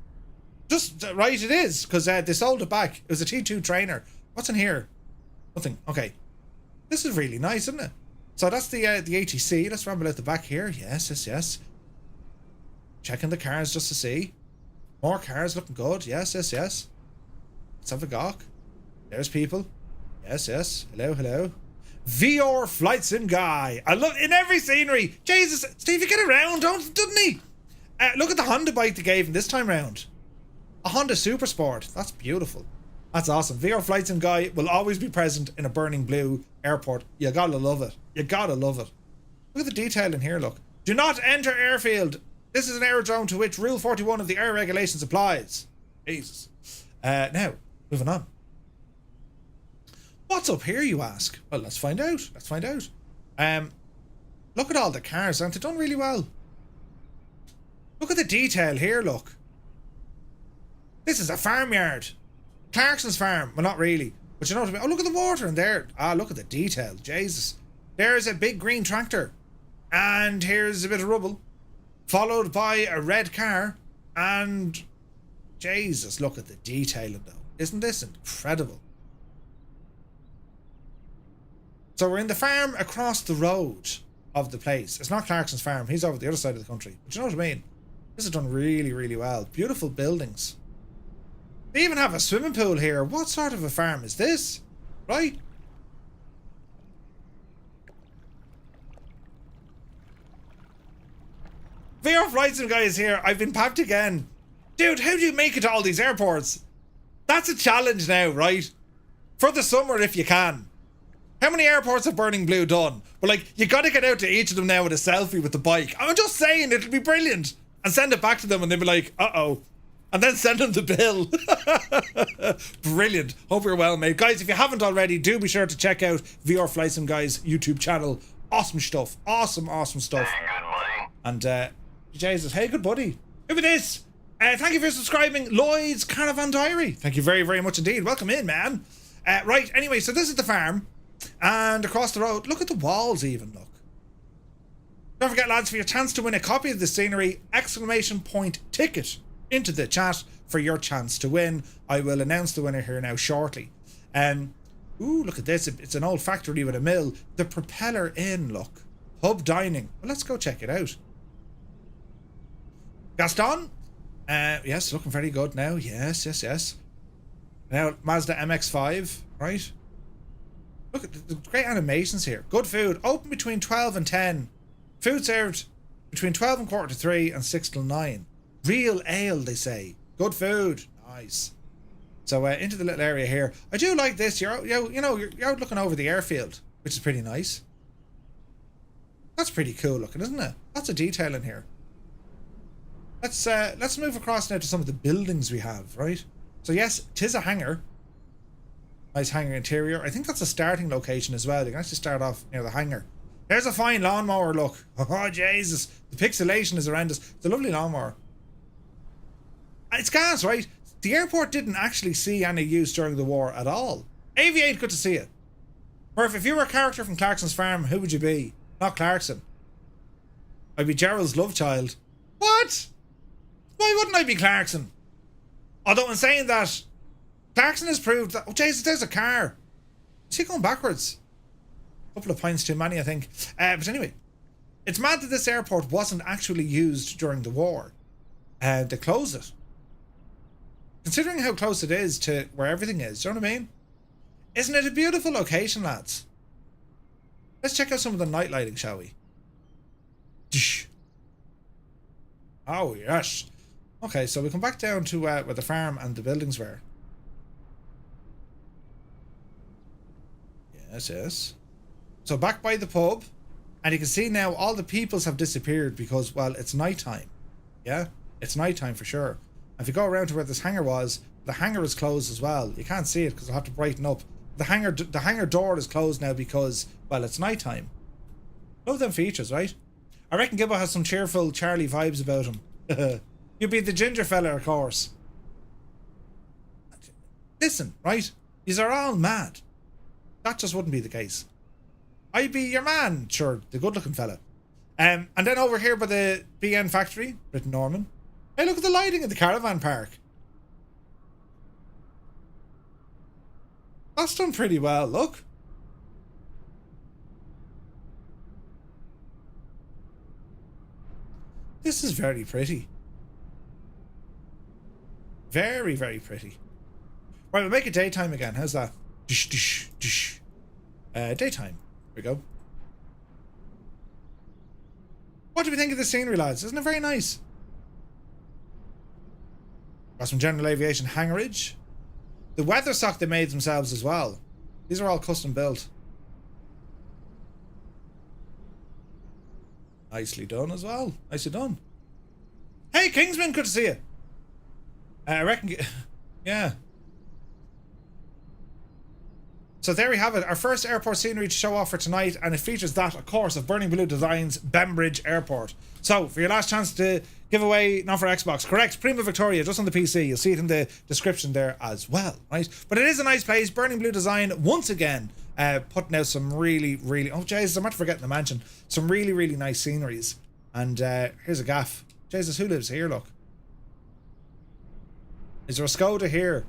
Just right, it is, because they sold it back. It was a T2 trainer. What's in here? Nothing. Okay. This is really nice, isn't it? So that's the ATC. Let's ramble out the back here. Yes, yes, yes. Checking the cars just to see. More cars looking good. Yes, yes, yes. Let's have a gawk. There's people. Yes, yes. Hello, hello. VR flight sim guy. I love in every scenery. Jesus, Steve, you get around, doesn't he? Look at the Honda bike they gave him this time round. A Honda Super Sport. That's beautiful. That's awesome. VR flight sim guy will always be present in a burning blue airport. You gotta love it. You gotta love it. Look at the detail in here, look. Do not enter airfield. This is an aerodrome to which Rule 41 of the air regulations applies. Jesus. Now, moving on. What's up here, you ask? Well, let's find out. Let's find out. Look at all the cars. Aren't they done really well? Look at the detail here, look. This is a farmyard. Clarkson's farm. Well, not really. But you know what I mean? Oh, look at the water in there. Ah, look at the detail. Jesus. There's a big green tractor. And here's a bit of rubble. Followed by a red car. And... Jesus, look at the detailing though. Isn't this incredible? So we're in the farm across the road of the place. It's not Clarkson's farm. He's over the other side of the country. But you know what I mean? This is done really, really well. Beautiful buildings. They even have a swimming pool here. What sort of a farm is this? right? VR FlightSim guy is here. I've been papped again. Dude, how do you make it to all these airports? That's a challenge now, right? For the summer if you can. How many airports have Burning Blue done? But like, you gotta get out to each of them now with a selfie with the bike. I'm just saying, it'll be brilliant. And send it back to them and they'll be like, uh-oh. And then send them the bill. Brilliant. Hope you're well, mate. Guys, if you haven't already, do be sure to check out VR FlightSim Guy's YouTube channel. Awesome stuff. Awesome stuff. Hey, good buddy. And, Jesus, hey, good buddy. Who it is? Thank you for subscribing, Lloyd's Caravan Diary. Thank you very, very much indeed. Welcome in, man. Right, anyway, so this is the farm. And across the road, look at the walls even, look. Don't forget, lads, for your chance to win a copy of the scenery, exclamation point ticket into the chat for your chance to win. I will announce the winner here now shortly. Ooh, look at this. It's an old factory with a mill. The Propeller Inn, look. Hub dining. Well, let's go check it out. Gaston? Yes, looking very good now. Yes. Now, Mazda MX-5, right? Look at the great animations here. Good food. Open between 12 and 10. Food served between 12 and quarter to 3 and 6 till 9. Real ale, they say. Good food. Nice. So into the little area here. I do like this. You're out looking over the airfield, which is pretty nice. That's pretty cool looking, isn't it? Lots of detail in here. Let's move across now to some of the buildings we have, right? So yes, 'tis a hangar. Nice hangar interior. I think that's a starting location as well. You can actually start off near the hangar. There's a fine lawnmower, look. Oh, Jesus. The pixelation is horrendous. It's a lovely lawnmower. It's gas, right? The airport didn't actually see any use during the war at all. Aviate, good to see it. Murph, if you were a character from Clarkson's farm, who would you be? Not Clarkson. I'd be Gerald's love child. What? Why wouldn't I be Clarkson? Although in saying that, Clarkson has proved that... Oh, Jesus, there's a car. Is he going backwards? A couple of pints too many, I think. But anyway, it's mad that this airport wasn't actually used during the war. They closed it. Considering how close it is to where everything is, do you know what I mean? Isn't it a beautiful location, lads? Let's check out some of the night lighting, shall we? Oh, yes. Okay, so we come back down to where the farm and the buildings were. Yes. So back by the pub, and you can see now all the peoples have disappeared because, well, it's nighttime. Yeah, it's nighttime for sure. If you go around to where this hangar was, the hangar is closed as well. You can't see it because I'll have to brighten up. The hangar door is closed now because, well, it's nighttime. Love them features, right? I reckon Gibbo has some cheerful Charlie vibes about him. You'd be the ginger fella, of course. Listen, right? Yous are all mad. That just wouldn't be the case. I'd be your man, sure, the good-looking fella. And then over here by the BN factory, Britain Norman. Hey, look at the lighting in the caravan park. That's done pretty well, look. This is very pretty. Very, very pretty. Right, we'll make it daytime again. How's that? Daytime. There we go. What do we think of the scenery, lads? Isn't it very nice? Got some general aviation hangarage. The weather sock they made themselves as well. These are all custom built. Nicely done as well. Nicely done. Hey, Kingsman, good to see you. I reckon... Yeah. So there we have it. Our first airport scenery to show off for tonight. And it features that, of course, of Burning Blue Designs Bembridge Airport. So, for your last chance to give away, not for Xbox, correct, Prima Victoria, just on the PC. You'll see it in the description there as well, right? But it is a nice place. Burning Blue Design, once again, putting out some really, really... Oh, Jesus, I'm not forgetting to mention. Some really, really nice sceneries. And here's a gaff. Jesus, who lives here, look? Is there a Skoda here?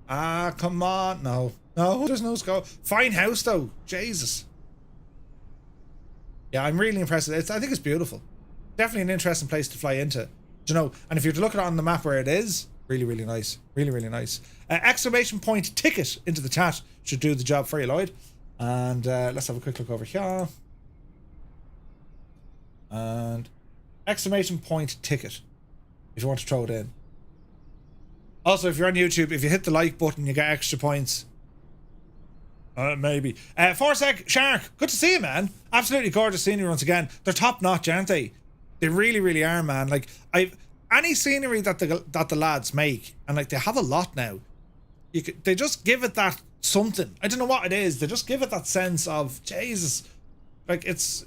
Ah, come on. No, there's no Skoda. Fine house, though. Jesus. Yeah, I'm really impressed with it. I think it's beautiful. Definitely an interesting place to fly into. Do you know? And if you're to look at it on the map where it is, Really, really nice. Really, really nice. Exclamation point ticket into the chat should do the job for you, Lloyd. And let's have a quick look over here. And exclamation point ticket if you want to throw it in. Also, if you're on YouTube, if you hit the like button, you get extra points. Maybe. Forsec Shark, good to see you, man. Absolutely gorgeous scenery once again. They're top notch, aren't they? They really, really are, man. Like, any scenery that the lads make, and like they have a lot now. They just give it that something. I don't know what it is. They just give it that sense of Jesus, like it's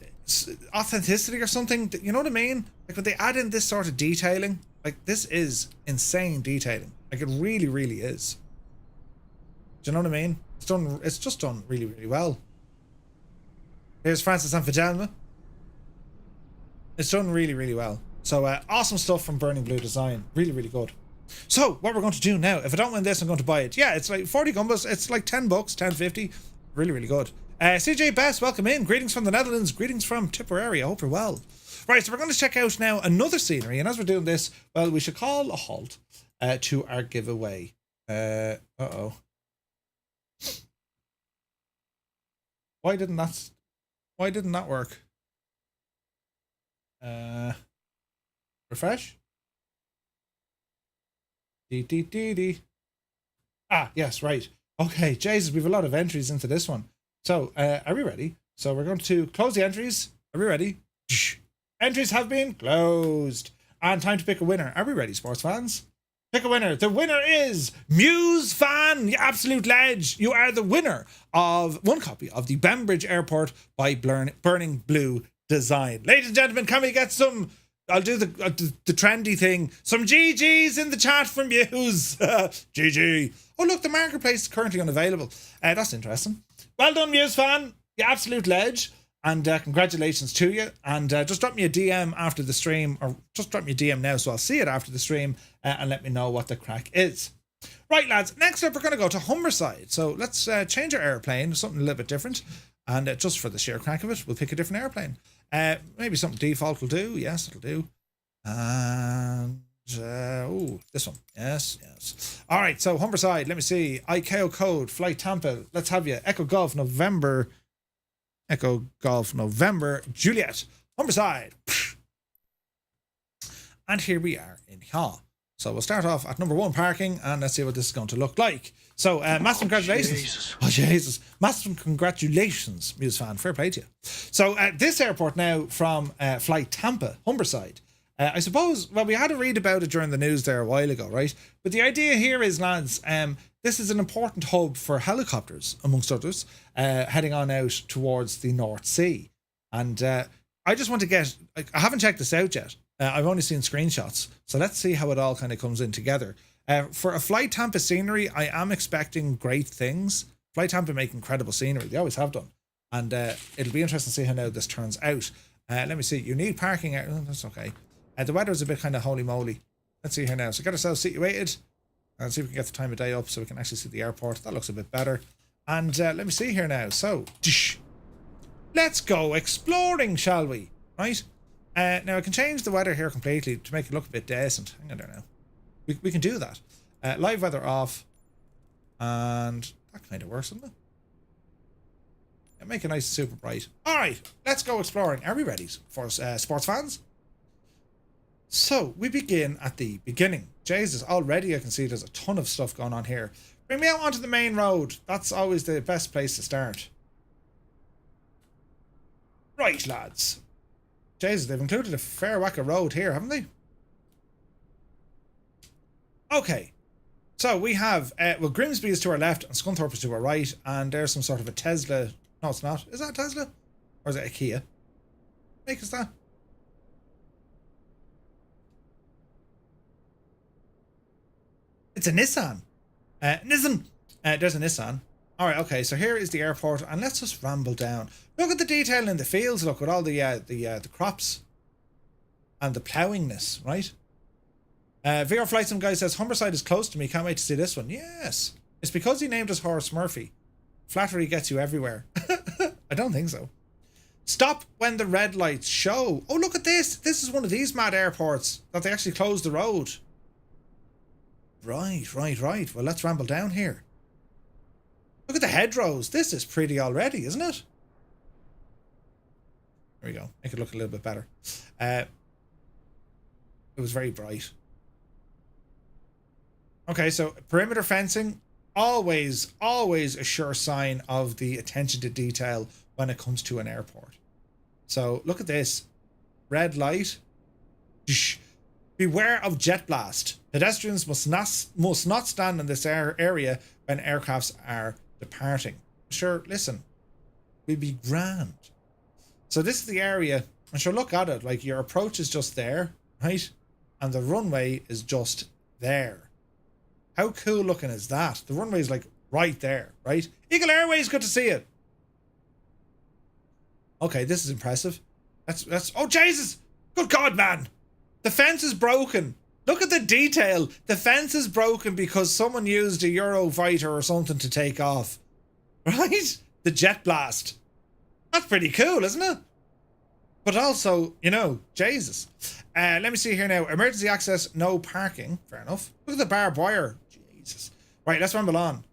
authenticity or something. You know what I mean? Like when they add in this sort of detailing, like this is insane detailing. Like it really, really is. Do you know what I mean? It's just done really, really well. Here's Francis and Fidelma. It's done really, really well. So awesome stuff from Burning Blue Design. Really, really good. So what we're going to do now, if I don't win this, I'm going to buy it. Yeah, it's like 40 gumbas. It's like 10 bucks, 10.50. Really, really good. CJ Best, welcome in. Greetings from the Netherlands. Greetings from Tipperary. I hope you're well. Right, so we're going to check out now another scenery. And as we're doing this, well, we should call a halt to our giveaway. Uh-oh. Why didn't that work? Refresh. Ah, yes, right. Okay, Jesus, we have a lot of entries into this one. So, are we ready? So we're going to close the entries. Are we ready? Entries have been closed. And time to pick a winner. Are we ready, sports fans? Pick a winner. The winner is Muse Fan, you absolute ledge. You are the winner of one copy of the Bembridge Airport by Burning Blue Design. Ladies and gentlemen, can we get some... I'll do the trendy thing. Some GGs in the chat from Muse. GG. Oh, look, the marketplace is currently unavailable. That's interesting. Well done, Muse Fan. You absolute ledge. And congratulations to you. And just drop me a DM after the stream, or just drop me a DM now so I'll see it after the stream and let me know what the crack is. Right, lads. Next up, we're going to go to Humberside. So let's change our airplane, something a little bit different. And just for the sheer crack of it, we'll pick a different airplane. Maybe something default will do. Yes, it'll do. And oh, this one. Yes, yes. All right, so Humberside. Let me see. ICAO code, Fly Tampa. Let's have you. Echo Golf November, Juliet. Humberside. And here we are in here. So we'll start off at number 1 parking, and let's see what this is going to look like. So massive congratulations. Jesus. Oh, Jesus. Massive congratulations, Muse Fan. Fair play to you. So this airport now from Fly Tampa, Humberside. I suppose, well, we had a read about it during the news there a while ago, right? But the idea here is, lads, this is an important hub for helicopters, amongst others, heading on out towards the North Sea. And I just want to get... I haven't checked this out yet. I've only seen screenshots. So let's see how it all kind of comes in together. For a Fly Tampa scenery, I am expecting great things. Fly Tampa make incredible scenery. They always have done. And it'll be interesting to see how now this turns out. Let me see. You need parking. Oh, that's okay. The weather's a bit kind of holy moly. Let's see here now. So get ourselves situated. And see if we can get the time of day up so we can actually see the airport. That looks a bit better. And let me see here now. So, let's go exploring, shall we? Right? Now I can change the weather here completely to make it look a bit decent. Hang on there now. We can do that. Live weather off. And that kind of works, doesn't it? Yeah, make it nice and super bright. Alright, let's go exploring. Are we ready for sports fans? So, we begin at the beginning. Jesus, already I can see there's a ton of stuff going on here. Bring me out onto the main road. That's always the best place to start. Right, lads. Jesus, they've included a fair whack of road here, haven't they? Okay. So, we have, well, Grimsby is to our left and Scunthorpe is to our right. And there's some sort of a Tesla. No, it's not. Is that a Tesla? Or is it a Kia? Make us that. It's a Nissan. Nissan. There's a Nissan. All right, okay. So here is the airport, and let's just ramble down. Look at the detail in the fields. Look at all the crops and the ploughing-ness, right? VR Flightsim guy says Humberside is close to me. Can't wait to see this one. Yes, it's because he named us Horace Murphy. Flattery gets you everywhere. I don't think so. Stop when the red lights show. Oh, look at this. This is one of these mad airports that they actually closed the road. Right. Well, let's ramble down here. Look at the hedgerows. This is pretty already, isn't it? There we go. Make it look a little bit better. It was very bright. Okay, so perimeter fencing, always a sure sign of the attention to detail when it comes to an airport. So look at this. Red light. Beware of jet blast. Pedestrians must not stand in this area when aircrafts are departing. Sure, listen. We'd be grand. So this is the area, and sure, look at it. Like, your approach is just there, right? And the runway is just there. How cool looking is that? The runway is like right there, right? Eagle Airways, good to see it. Okay, this is impressive. That's oh Jesus! Good God, man! The fence is broken. Look at the detail. The fence is broken because someone used a Eurofighter or something to take off. Right? The jet blast. That's pretty cool, isn't it? But also, you know, Jesus. Let me see here now. Emergency access, no parking. Fair enough. Look at the barbed wire. Jesus. Right, let's ramble on. Look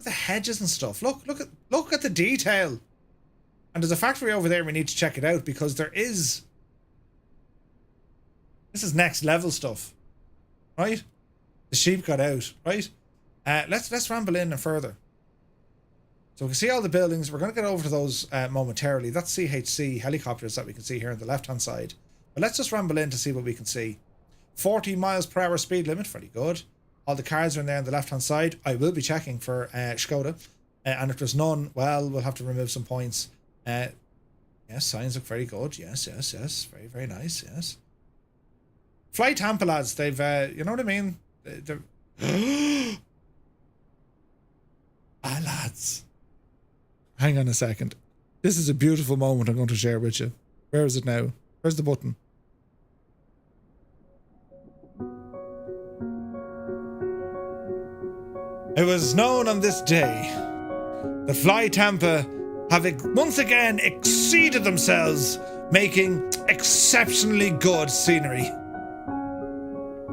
at the hedges and stuff. Look at the detail. And there's a factory over there. We need to check it out because there is. This is next level stuff, right? The sheep got out, right? Let's ramble in further. So we can see all the buildings. We're going to get over to those momentarily. That's CHC helicopters that we can see here on the left-hand side. But let's just ramble in to see what we can see. 40 miles per hour speed limit, very good. All the cars are in there on the left-hand side. I will be checking for Skoda. And if there's none, well, we'll have to remove some points. Yes, signs look very good. Yes. Very, very nice, yes. Fly Tampa, lads. They've, you know what I mean? They're... lads. Hang on a second. This is a beautiful moment I'm going to share with you. Where is it now? Where's the button? It was known on this day that Fly Tampa have once again exceeded themselves, making exceptionally good scenery.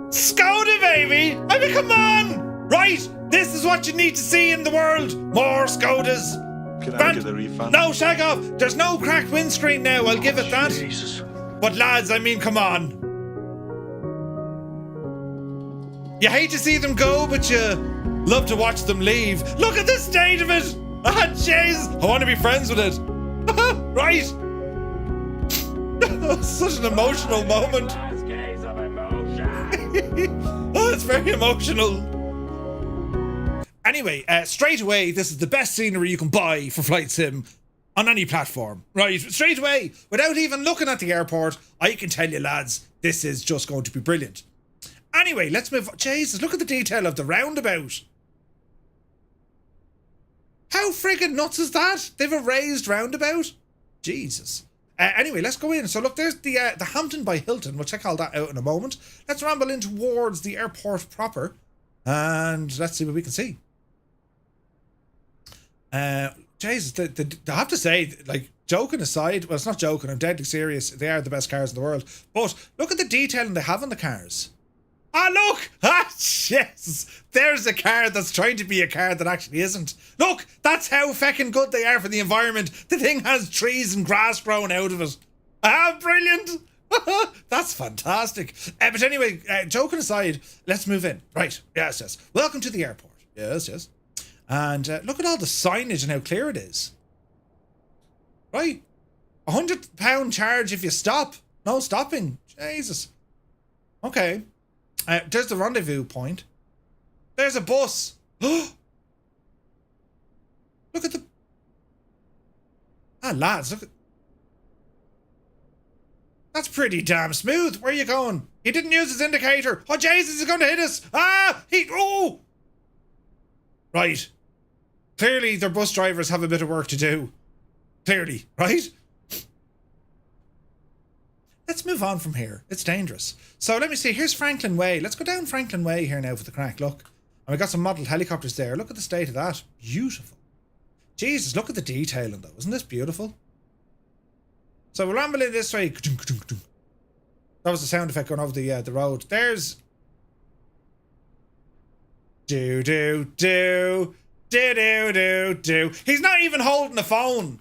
Skoda, baby! I mean, come on! Right? This is what you need to see in the world. More Skodas. Can I get a refund? No, shag off. There's no cracked windscreen now. I'll give it that. Jesus. But lads, I mean, come on. You hate to see them go, but you love to watch them leave. Look at the state of it. Ah, jeez. I want to be friends with it. Right. Such an emotional moment. Oh, it's very emotional. Anyway, straight away, this is the best scenery you can buy for Flight Sim on any platform. Right, straight away, without even looking at the airport, I can tell you, lads, this is just going to be brilliant. Anyway, let's move on. Jesus, look at the detail of the roundabout. How friggin' nuts is that? They've a raised roundabout? Jesus. Anyway, let's go in. So look, there's the Hampton by Hilton. We'll check all that out in a moment. Let's ramble in towards the airport proper. And let's see what we can see. Jesus, I have to say, like, joking aside, well, it's not joking, I'm deadly serious. They are the best cars in the world. But look at the detailing they have on the cars. Ah, look! Ah, yes! There's a car that's trying to be a car that actually isn't. Look, that's how feckin' good they are for the environment. The thing has trees and grass growing out of it. Ah, brilliant! That's fantastic. But anyway, joking aside, let's move in. Right, yes. Welcome to the airport. Yes. And look at all the signage and how clear it is. Right? £100 charge if you stop. No stopping. Jesus. Okay. There's the rendezvous point. There's a bus. Look at the... Ah, lads, look at... That's pretty damn smooth. Where are you going? He didn't use his indicator. Oh, Jesus, he's going to hit us. Ah, oh! Right. Clearly, their bus drivers have a bit of work to do. Clearly, right? Let's move on from here. It's dangerous. So let me see. Here's Franklin Way. Let's go down Franklin Way here now for the crack. Look. And we got some modelled helicopters there. Look at the state of that. Beautiful. Jesus, look at the detailing though. Isn't this beautiful? So we'll ramble in this way. That was the sound effect going over the road. There's Do, do, do. Do, do, do, do. He's not even holding the phone.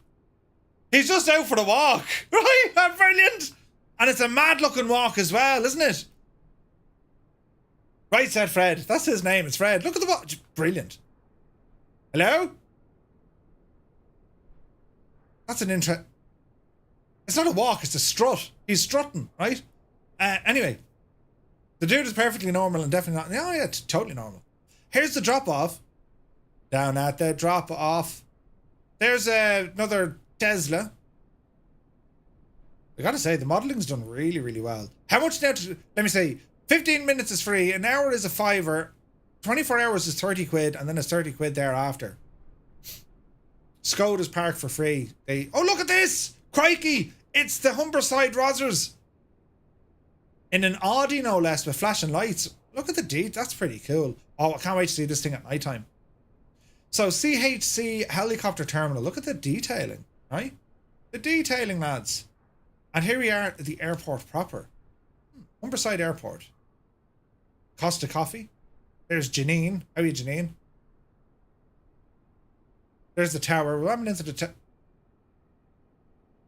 He's just out for the walk. Right? Brilliant. And it's a mad looking walk as well, isn't it? Right, said Fred. That's his name. It's Fred. Look at the watch. Brilliant. Hello? That's an interest. It's not a walk, it's a strut. He's strutting, right? Anyway. The dude is perfectly normal and definitely not. Oh, yeah, totally normal. Here's the drop off. Down at the drop off. There's another Tesla. I gotta say, the modeling's done really, really well. How much now? Let me say, 15 minutes is free, an hour is a fiver, 24 hours is 30 quid, and then it's 30 quid thereafter. Skoda's park for free. Oh, look at this! Crikey! It's the Humberside Rozzers. In an Audi, no less, with flashing lights. Look at the deed. That's pretty cool. Oh, I can't wait to see this thing at night time. So, CHC helicopter terminal. Look at the detailing, right? The detailing, lads. And here we are at the airport proper. Humberside Airport. Costa Coffee. There's Janine. How are you, Janine? There's the tower. We're coming into the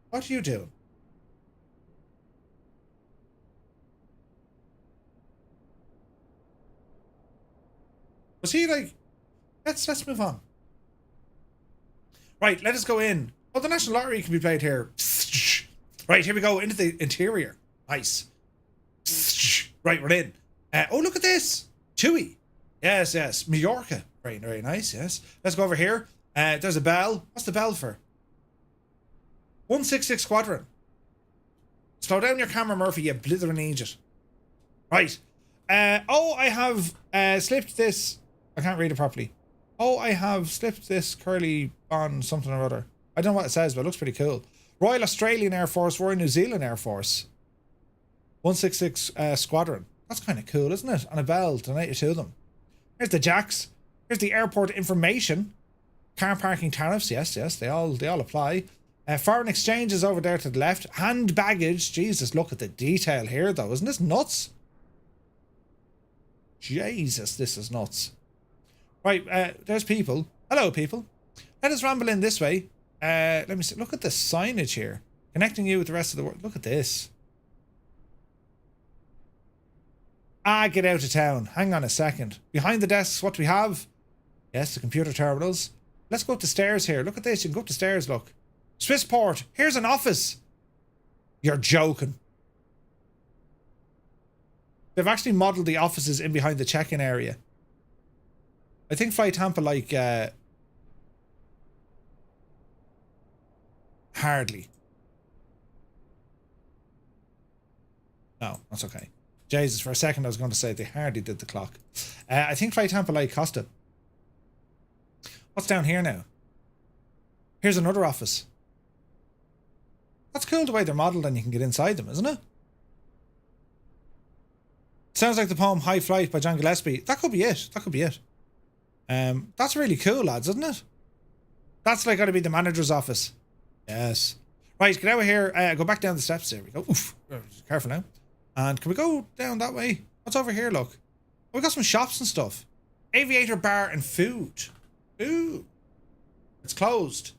What are you doing? Was he like... Let's move on. Right, let us go in. Oh, the National Lottery can be played here. Right, here we go into the interior. Nice. Right, we're in. Oh, look at this. Chewy. Yes, yes. Mallorca. Very, very nice, yes. Let's go over here. There's a bell. What's the bell for? 166 Squadron. Slow down your camera, Murphy, you blithering idiot. Right. Oh, I have slipped this. I can't read it properly. Oh, I have slipped this curly on something or other. I don't know what it says, but it looks pretty cool. Royal Australian Air Force, Royal New Zealand Air Force. 166 Squadron. That's kind of cool, isn't it? And a bell donated to them. Here's the jacks. Here's the airport information. Car parking tariffs. Yes, yes, they all apply. Foreign exchange is over there to the left. Hand baggage. Jesus, look at the detail here, though. Isn't this nuts? Jesus, this is nuts. Right, there's people. Hello, people. Let us ramble in this way. Let me see. Look at the signage here. Connecting you with the rest of the world. Look at this. Get out of town. Hang on a second. Behind the desks, what do we have? Yes, the computer terminals. Let's go up the stairs here. Look at this. You can go up the stairs, look. Swissport. Here's an office. You're joking. They've actually modelled the offices in behind the check-in area. I think Fly Tampa like... hardly. No, that's okay. Jesus, for a second I was going to say they hardly did the clock. I think Fly Tampa like Costa. What's down here now? Here's another office. That's cool the way they're modelled and you can get inside them, isn't it? Sounds like the poem High Flight by John Gillespie. That could be it. That could be it. That's really cool, lads, isn't it? That's like got to be the manager's office. Yes. Right, get out of here. Go back down the steps. There we go. Oof. Careful now. And can we go down that way? What's over here, look? Oh, we got some shops and stuff. Aviator bar and food. Ooh. It's closed.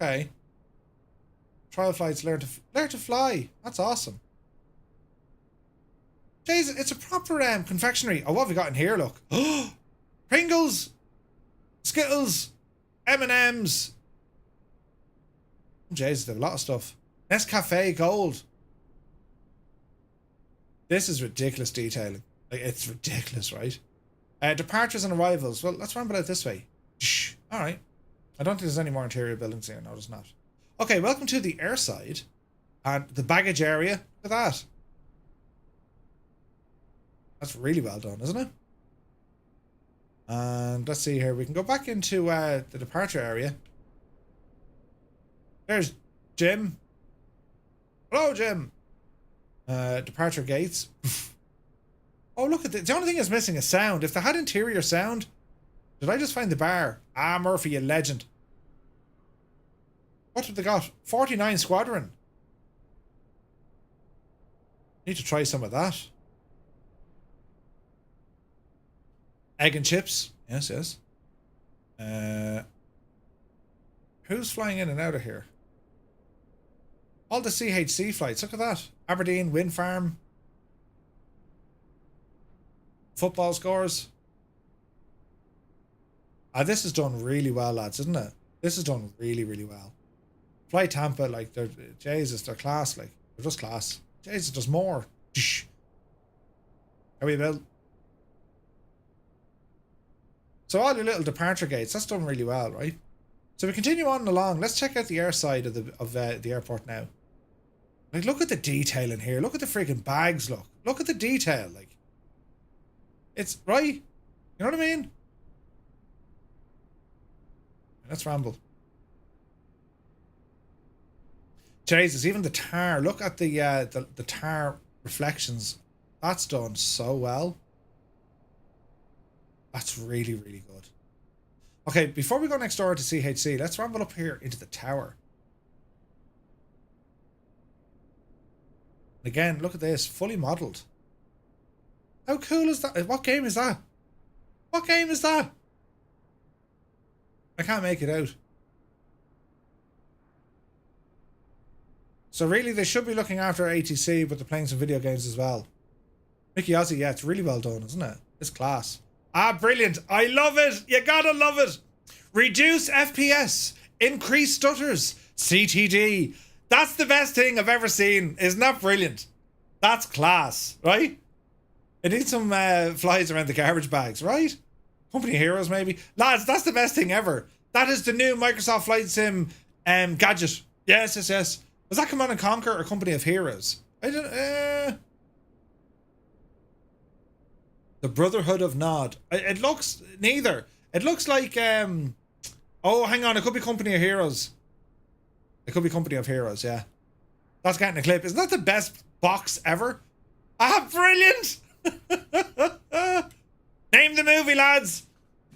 Okay. Trial flights, learn to fly. That's awesome. Jeez, it's a proper confectionery. Oh, what have we got in here, look? Pringles. Skittles. M&M's. Jeez, they have a lot of stuff. Nescafe Gold. This is ridiculous detailing. Like, it's ridiculous, right? Departures and arrivals. Well, let's ramble out this way. Shh. All right. I don't think there's any more interior buildings here. No, there's not. Okay, welcome to the airside. And the baggage area. Look at that. That's really well done, isn't it? And let's see here. We can go back into the departure area. There's Jim. Hello, Jim. Departure gates. Oh, look at this. The only thing is missing is sound. If they had interior sound... Did I just find the bar? Ah, Murphy, you legend. What have they got? 49 Squadron. Need to try some of that. Egg and chips. Yes, yes. Who's flying in and out of here? All the CHC flights. Look at that. Aberdeen, Wind Farm. Football scores. This is done really well, lads, isn't it? This is done really, really well. Fly Tampa, like, they're, Jesus, they're class, like. They're just class. Jesus, there's more. How are you, Bill? So all your little departure gates, that's done really well, right? So we continue on along. Let's check out the air side of the airport now. Like, look at the detail in here. Look at the freaking bags, look. Look at the detail, like. It's, right? You know what I mean? Let's ramble. Jesus, even the tar. Look at the tar reflections. That's done so well. That's really, really good. Okay, before we go next door to CHC, let's ramble up here into the tower. Again, look at this. Fully modelled. How cool is that? What game is that? What game is that? I can't make it out. So really, they should be looking after ATC, but they're playing some video games as well. Mickey Ozzy, yeah, it's really well done, isn't it? It's class. Ah, brilliant. I love it. You gotta love it. Reduce FPS. Increase stutters. CTD. That's the best thing I've ever seen. Isn't that brilliant? That's class, right? It needs some flies around the garbage bags, right? Company Heroes, maybe. Lads, that's the best thing ever. That is the new Microsoft Flight Sim gadget. Yes, yes, yes. Was that Command & Conquer or Company of Heroes? I don't... The Brotherhood of Nod. It looks... Neither. It looks like... Oh, hang on. It could be Company of Heroes. It could be Company of Heroes, yeah. That's getting a clip. Isn't that the best box ever? Ah, brilliant! Name the movie, lads.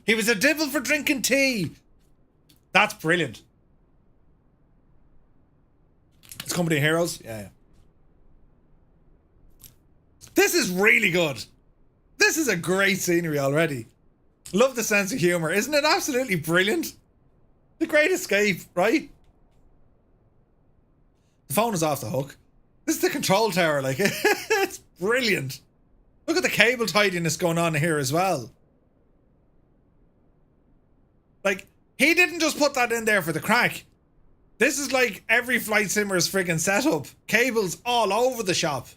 He was a devil for drinking tea. That's brilliant. It's Company of Heroes. Yeah. This is really good. This is a great scenery already. Love the sense of humor. Isn't it absolutely brilliant? The Great Escape, right? The phone is off the hook. This is the control tower, like, it's brilliant. Look at the cable tidiness going on here as well. Like, he didn't just put that in there for the crack. This is like every flight simmer's friggin' setup. Cables all over the shop.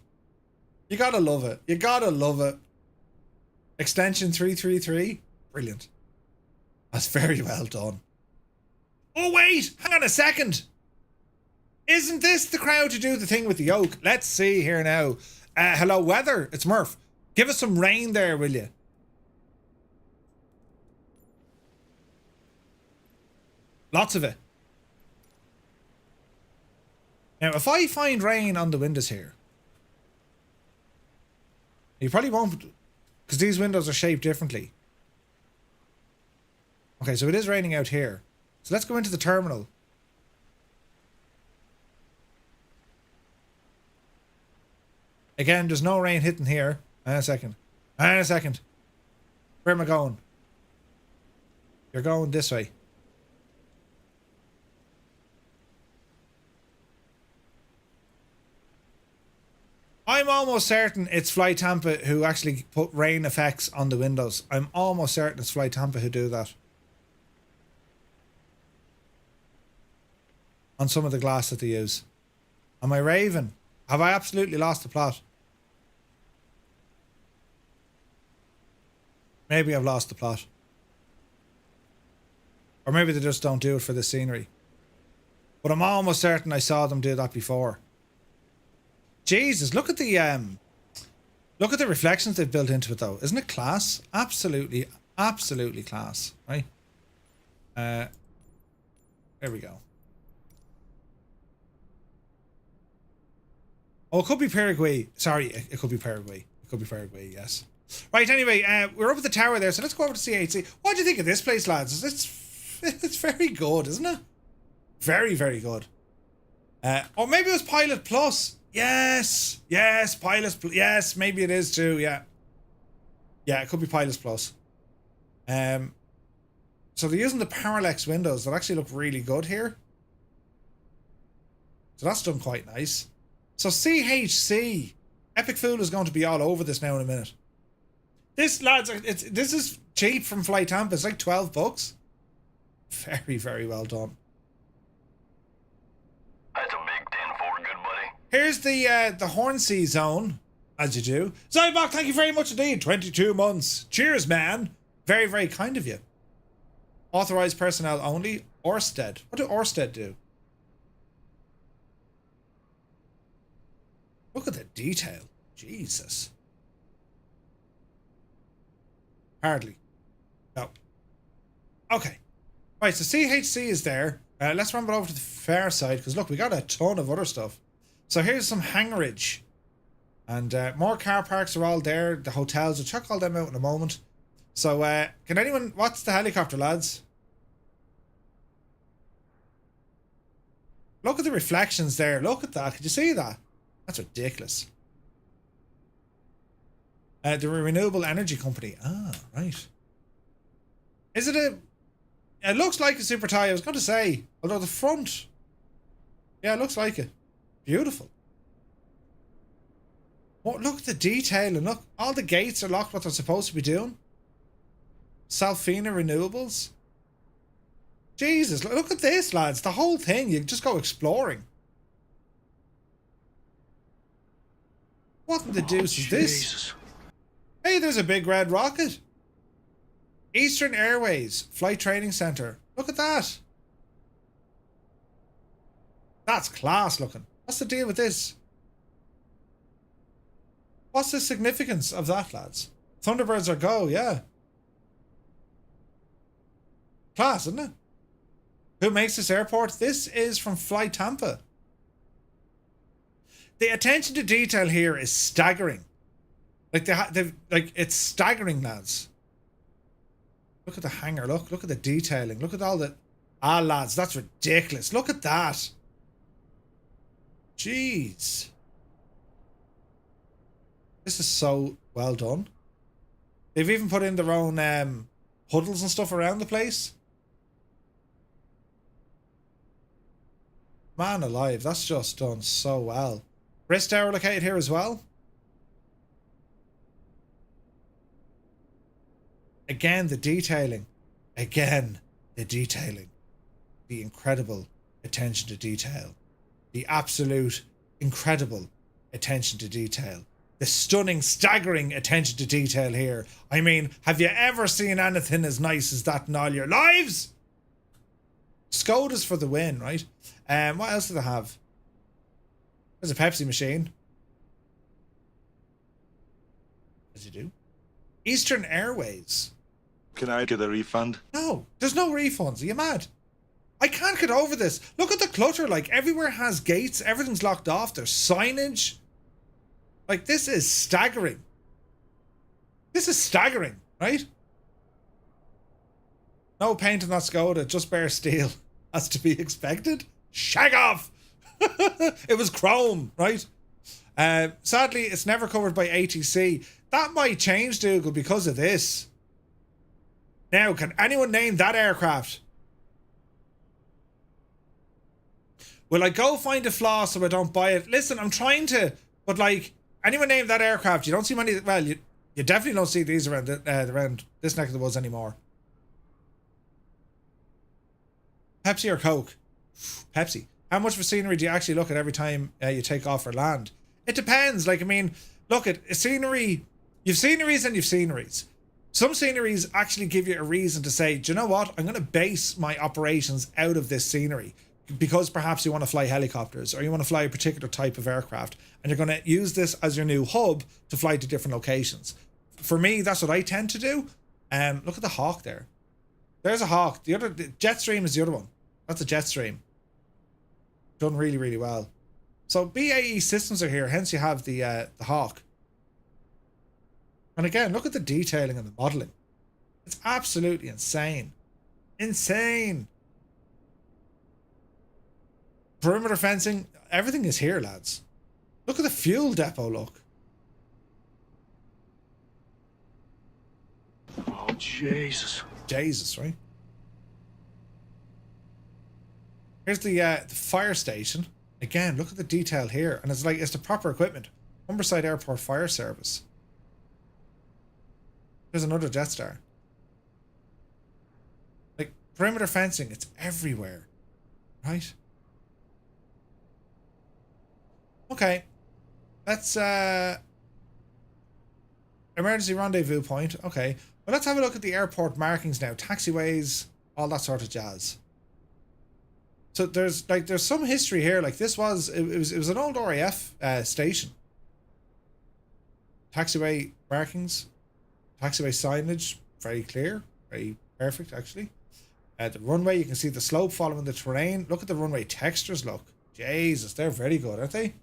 You gotta love it. You gotta love it. Extension 333. Brilliant. That's very well done. Oh, wait! Hang on a second! Isn't this the crowd to do the thing with the yoke? Let's see here now. Hello, weather. It's Murph. Give us some rain there, will you? Lots of it. Now, if I find rain on the windows here, you probably won't, because these windows are shaped differently. Okay, so it is raining out here. So let's go into the terminal. Again, there's no rain hitting here. Hang on a second. Hang on a second. Where am I going? You're going this way. I'm almost certain it's Fly Tampa who actually put rain effects on the windows. I'm almost certain it's Fly Tampa who do that. On some of the glass that they use. Am I raving? Have I absolutely lost the plot? Maybe I've lost the plot. Or maybe they just don't do it for the scenery. But I'm almost certain I saw them do that before. Jesus, look at the reflections they've built into it though. Isn't it class? Absolutely, absolutely class, right? There we go. Oh, it could be Paraguay. Sorry, it could be Paraguay. It could be Paraguay, yes. Right, anyway, we're up at the tower there, so let's go over to CHC. What do you think of this place, lads? It's very good, isn't it? Very, very good. Or maybe it was Pilot Plus. Yes, yes, Pilot Plus. Yes, maybe it is too, yeah. Yeah, it could be Pilot Plus. So they're using the parallax windows that actually look really good here. So that's done quite nice. So CHC, Epic Fool is going to be all over this now in a minute. This, lads, this is cheap from Fly Tampa. It's like $12. Very, very well done. That's a big 10-4, good buddy. Here's the Hornsea zone, as you do. Zybok, thank you very much indeed. 22 months. Cheers, man. Very, very kind of you. Authorized personnel only. Orsted. What do Orsted do? Look at the detail. Jesus. Hardly. No. Okay. Right, so CHC is there. Let's run it over to the far side, because look, we got a ton of other stuff. So here's some hangarage. And more car parks are all there. The hotels, we'll check all them out in a moment. So, can anyone... What's the helicopter, lads? Look at the reflections there. Look at that. Could you see that? That's ridiculous. The renewable energy company. Ah, right. Is it a... It looks like a Super Thai, I was going to say. Although the front... Yeah, it looks like it. Beautiful. What? Look at the detail and look. All the gates are locked what they're supposed to be doing. Salfina Renewables. Jesus, look at this, lads. The whole thing. You just go exploring. What in the deuce is this? Hey, there's a big red rocket. Eastern Airways Flight Training Center. Look at that. That's class looking. What's the deal with this? What's the significance of that, lads? Thunderbirds are go, yeah. Class, isn't it? Who makes this airport? This is from Fly Tampa. The attention to detail here is staggering. Like like it's staggering, lads. Look at the hangar. Look at the detailing. Look at all the... Ah, lads, that's ridiculous. Look at that. Jeez. This is so well done. They've even put in their own huddles and stuff around the place. Man alive, that's just done so well. Wrist tower located here as well. Again, the detailing. Again, the detailing. The incredible attention to detail. The absolute incredible attention to detail. The stunning, staggering attention to detail here. I mean, have you ever seen anything as nice as that in all your lives? Skoda's for the win, right? What else do they have? There's a Pepsi machine. As you do. Eastern Airways. Can I get a refund? No, there's no refunds. Are you mad? I can't get over this. Look at the clutter. Like, everywhere has gates. Everything's locked off. There's signage. Like, this is staggering. This is staggering, right? No paint on that Skoda, just bare steel. As to be expected. Shag off! It was chrome, right? Sadly, it's never covered by ATC. That might change, Dougal, because of this. Now, can anyone name that aircraft? Will I go find a flaw so I don't buy it? Listen, I'm trying to, but like, anyone name that aircraft? You don't see many. Well, you definitely don't see these around around this neck of the woods anymore. Pepsi or Coke? Pepsi. How much for scenery do you actually look at every time you take off or land? It depends. Like, I mean, look at scenery. You've sceneries and you've sceneries. Some sceneries actually give you a reason to say, do you know what? I'm going to base my operations out of this scenery because perhaps you want to fly helicopters or you want to fly a particular type of aircraft and you're going to use this as your new hub to fly to different locations. For me, that's what I tend to do. Look at the Hawk there. There's a Hawk. The Jetstream is the other one. That's a Jetstream. Done really, really well. So BAE systems are here, hence you have the Hawk. And again, look at the detailing and the modelling. It's absolutely insane. Insane. Perimeter fencing, everything is here, lads. Look at the fuel depot, look. Oh, Jesus. Jesus, right? Here's the fire station. Again, look at the detail here. And it's like, it's the proper equipment. Humberside Airport Fire Service. There's another Jetstar. Like, perimeter fencing, it's everywhere. Right? Okay. Let's, emergency rendezvous point. Okay. Well, let's have a look at the airport markings now. Taxiways, all that sort of jazz. So there's some history here. Like this was it was an old RAF station. Taxiway markings, taxiway signage, very clear, very perfect actually. The runway, you can see the slope following the terrain. Look at the runway textures. Look, Jesus, they're very good, aren't they?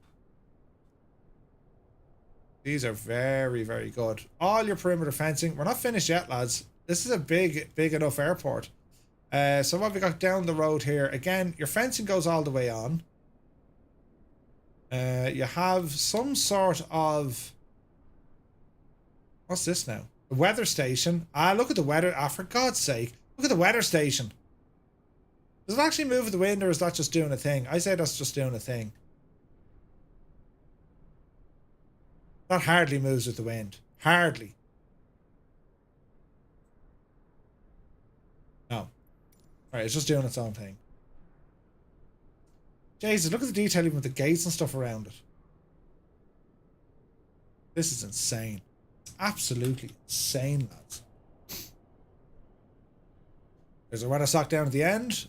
These are very, very good. All your perimeter fencing. We're not finished yet, lads. This is a big enough airport. So what we got down the road here, again, your fencing goes all the way on. You have some sort of, what's this now? The weather station. Look at the weather. For God's sake, look at the weather station. Does it actually move with the wind, or is that just doing a thing? I say that's just doing a thing. That hardly moves with the wind. Hardly. No. Alright, it's just doing its own thing. Jesus, look at the detail even with the gates and stuff around it. This is insane. It's absolutely insane, lads. There's a weather sock down at the end.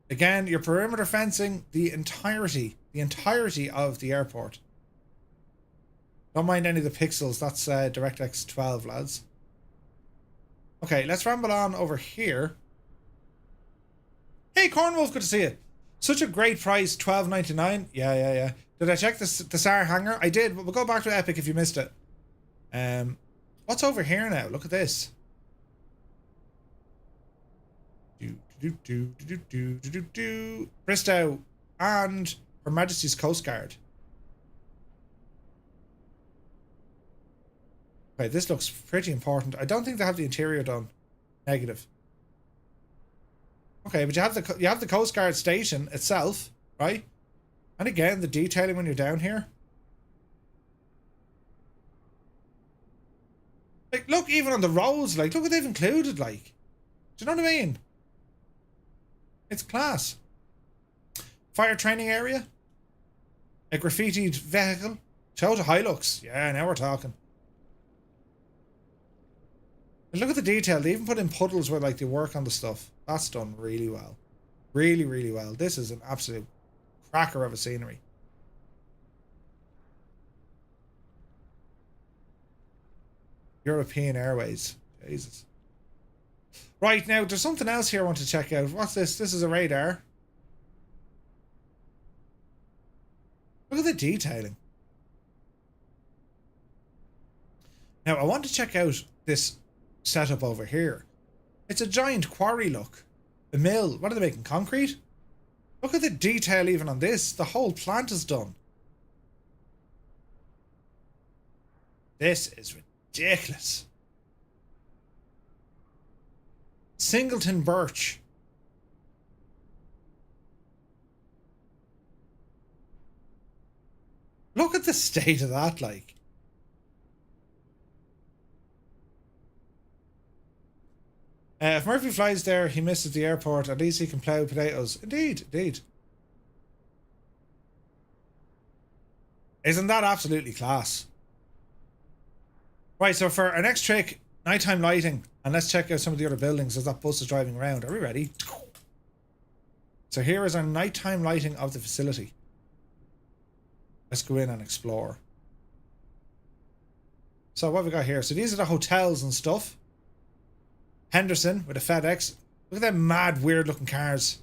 Again, your perimeter fencing, the entirety of the airport. Don't mind any of the pixels, that's DirectX 12, lads. Okay, let's ramble on over here. Hey, Cornwolf, good to see you. Such a great price, $12.99. Yeah. Did I check the SAR hangar? I did, but we'll go back to Epic if you missed it. What's over here now? Look at this. Bristow and Her Majesty's Coast Guard. Okay, this looks pretty important. I don't think they have the interior done. Negative. Okay, but you have the Coast Guard station itself, right? And again, the detailing when you're down here. Like, look, even on the roads, like, look what they've included, like. Do you know what I mean? It's class. Fire training area. A graffitied vehicle. Show to Hilux. Yeah, now we're talking. And look at the detail. They even put in puddles where like they work on the stuff. That's done really well. Really, really well. This is an absolute cracker of a scenery. European Airways. Jesus. Right, now there's something else here I want to check out. What's this? This is a radar. Look at the detailing. Now I want to check out this setup over here. It's a giant quarry, look. A mill. What are they making? Concrete? Look at the detail even on this. The whole plant is done. This is ridiculous. Singleton birch. Look at the state of that, like. If Murphy flies there, he misses the airport. At least he can plough potatoes. Indeed, indeed. Isn't that absolutely class? Right, so for our next trick, nighttime lighting. And let's check out some of the other buildings as that bus is driving around. Are we ready? So here is our nighttime lighting of the facility. Let's go in and explore. So what have we got here? So these are the hotels and stuff. Henderson with a FedEx. Look at them mad, weird looking cars.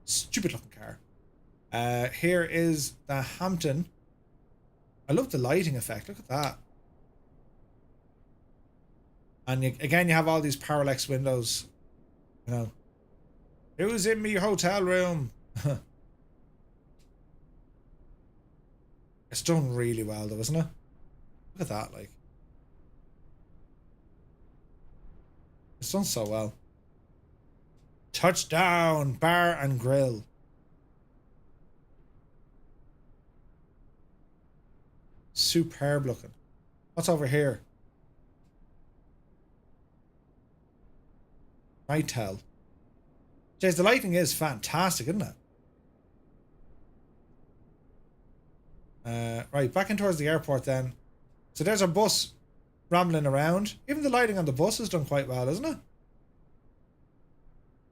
Stupid looking car. Here is the Hampton. I love the lighting effect. Look at that. And again, you have all these parallax windows. You know. Who's in me hotel room? It's done really well though, isn't it? Look at that, like. It's done so well. Touchdown, bar and grill. Superb looking. What's over here? Nightel. Jeez, the lighting is fantastic, isn't it? Right, back in towards the airport then. So there's our bus rambling around. Even the lighting on the bus is done quite well, isn't it?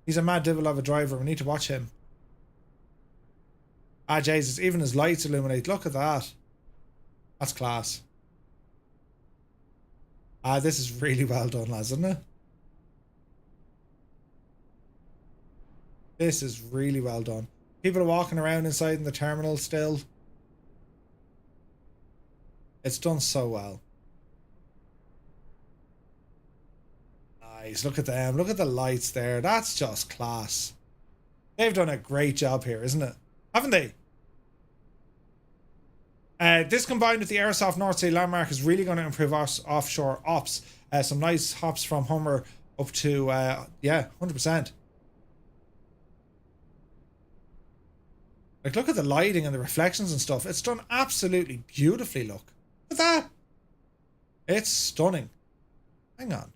He's a mad devil of a driver. We need to watch him. Ah, Jesus, even his lights illuminate. Look at that. That's class. Ah, this is really well done, lads, isn't it? This is really well done. People are walking around inside in the terminal still. It's done so well. Nice. Look at them. Look at the lights there. That's just class. They've done a great job here, isn't it? Haven't they? This combined with the Airsoft North Sea landmark is really going to improve offshore ops. Some nice hops from Hummer up to, yeah, 100%. Like, look at the lighting and the reflections and stuff. It's done absolutely beautifully, look. Look at that. It's stunning. Hang on.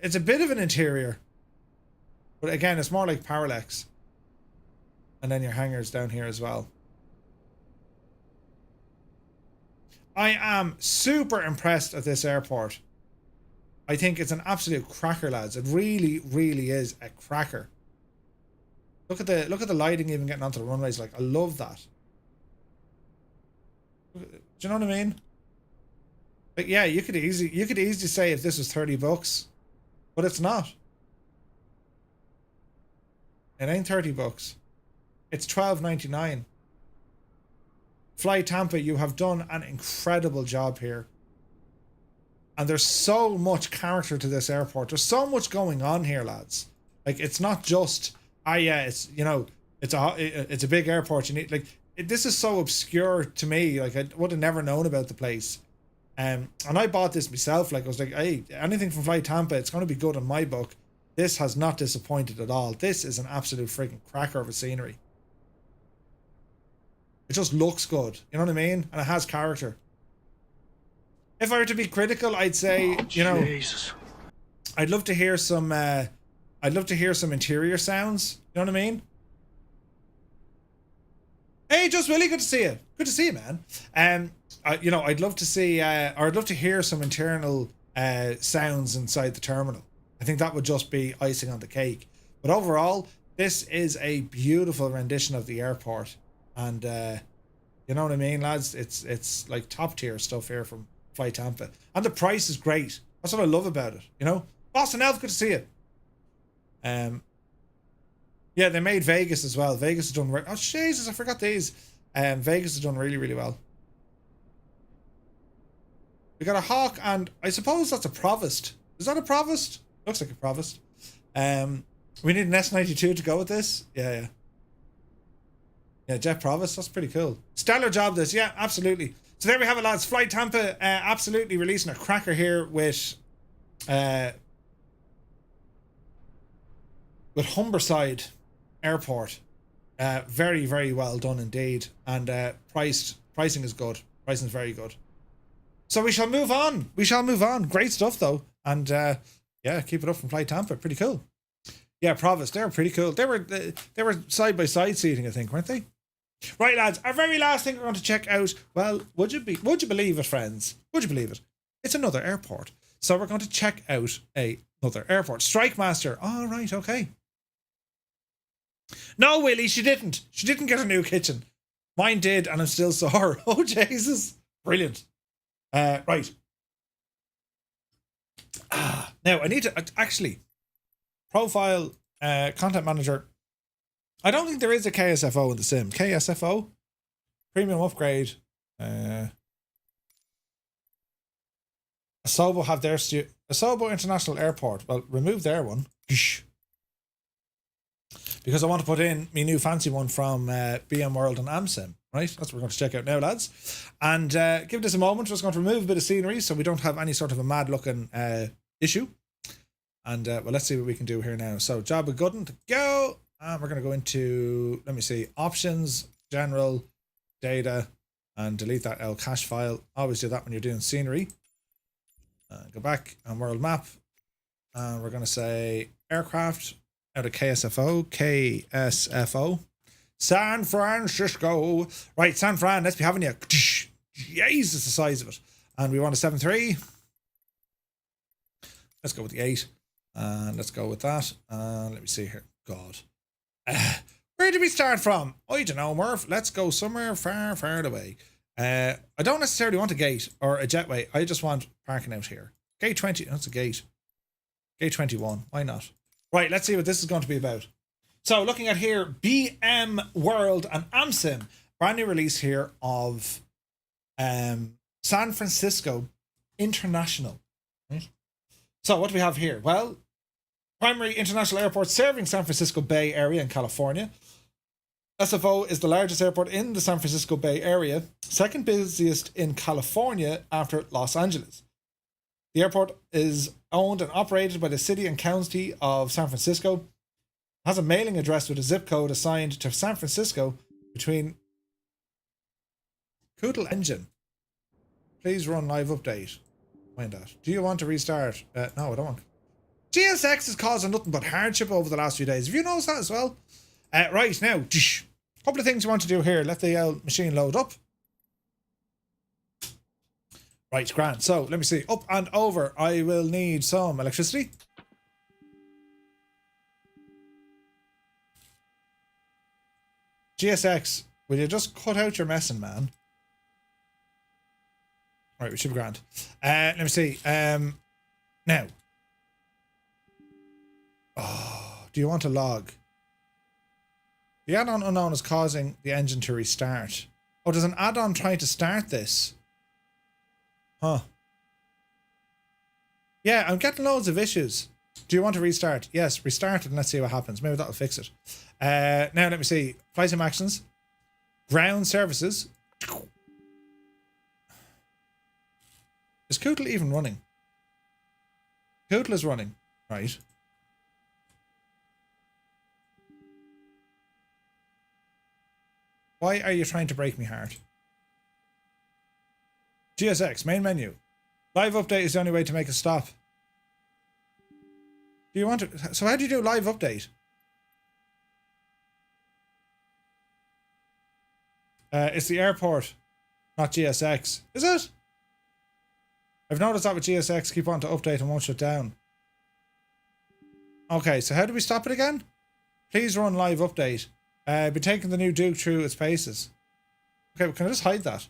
It's a bit of an interior. But again, it's more like Parallax. And then your hangars down here as well. I am super impressed at this airport. I think it's an absolute cracker, lads. It really, really is a cracker. Look at the lighting even getting onto the runways. Like, I love that. Do you know what I mean? Like, yeah, you could easily say if this was $30, but it's not. It ain't $30. It's $12.99. Fly Tampa, you have done an incredible job here. And there's so much character to this airport. There's so much going on here, lads. Like, it's not just, yeah, it's, you know, it's a big airport. You need, like, this is so obscure to me. Like, I would have never known about the place. And I bought this myself. Like, I was like, hey, anything from Fly Tampa, it's going to be good in my book. This has not disappointed at all. This is an absolute freaking cracker of a scenery. It just looks good. You know what I mean? And it has character. If I were to be critical, I'd say, you know, Jesus. I'd love to hear some interior sounds. You know what I mean? Hey, Just Willie, good to see you. Good to see you, man. You know, I'd love to see, or I'd love to hear some internal sounds inside the terminal. I think that would just be icing on the cake. But overall, this is a beautiful rendition of the airport, and you know what I mean, lads? It's like top tier stuff here from Fly Tampa, and the price is great. That's what I love about it. You know, Boston Elf, good to see you. Yeah, they made Vegas as well. Vegas has done. Oh Jesus, I forgot these. Vegas has done really, really well. We got a Hawk, and I suppose that's a Provost. Is that a Provost? Looks like a Provost. We need an S92 to go with this. Yeah. Yeah, Jet Provost. That's pretty cool. Stellar job, this. Yeah, absolutely. So there we have it, lads. Fly Tampa absolutely releasing a cracker here with Humberside Airport. Very, very well done indeed. And pricing is good. Pricing is very good. So we shall move on. Great stuff though. And yeah, keep it up from Fly Tampa. Pretty cool. Yeah, Provost, they were pretty cool. They were side by side seating, I think, weren't they? Right, lads, our very last thing we're going to check out. Well, would you believe it, friends? Would you believe it? It's another airport. So we're going to check out another airport. Strike Master. All right, okay. No, Willie, she didn't. She didn't get a new kitchen. Mine did, and I'm still sore. Oh, Jesus. Brilliant. Right. Now, I need to actually profile content manager. I don't think there is a KSFO in the sim. KSFO? Premium upgrade. Asobo have their Asobo International Airport. Well, remove their one. Because I want to put in my new fancy one from BM World and AmSim. Right? That's what we're going to check out now, lads. And give this a moment. We're just going to remove a bit of scenery so we don't have any sort of a mad looking issue. And well, let's see what we can do here now. So job of good to go. And we're going to go into, let me see, options, general, data, and delete that L cache file. Always do that when you're doing scenery. Go back and world map. And we're going to say aircraft out of KSFO. KSFO. San Francisco. Right, San Fran, let's be having you. Jesus, the size of it. And we want a 7.3. Let's go with the 8. And let's go with that. Let me see here. God. Where did we start from? I don't know, Murph. Let's go somewhere far, far away. I don't necessarily want a gate or a jetway. I just want parking out here. Gate 20. That's a gate. Gate 21. Why not? Right, let's see what this is going to be about. So, looking at here, BM World and AMSIM. Brand new release here of San Francisco International. Right? So, what do we have here? Well, primary international airport serving San Francisco Bay Area in California. SFO is the largest airport in the San Francisco Bay Area, second busiest in California after Los Angeles. The airport is owned and operated by the city and county of San Francisco, has a mailing address with a zip code assigned to San Francisco between Coodle Engine. Please run live update. Find that. Do you want to restart? No, I don't want. GSX is causing nothing but hardship over the last few days. Have you noticed that as well? Right, now, a couple of things you want to do here. Let the machine load up. Right, grand. So, let me see. Up and over. I will need some electricity. GSX, will you just cut out your messing, man? Right, we should be grand. Let me see. Now. Oh, do you want a log? The add-on unknown is causing the engine to restart. Oh, there's an add-on trying to start this. Huh. Yeah, I'm getting loads of issues. Do you want to restart? Yes, restart it and let's see what happens. Maybe that'll fix it. Now, let me see. FlightSim actions. Ground services. Is Kootle even running? Kootle is running. Right. Why are you trying to break me heart? GSX, main menu. Live update is the only way to make a stop. Do you want to... So how do you do live update? It's the airport, not GSX. Is it? I've noticed that with GSX, keep on to update and won't shut down. Okay, so how do we stop it again? Please run live update. Be taking the new Duke through its paces. Okay, well, can I just hide that?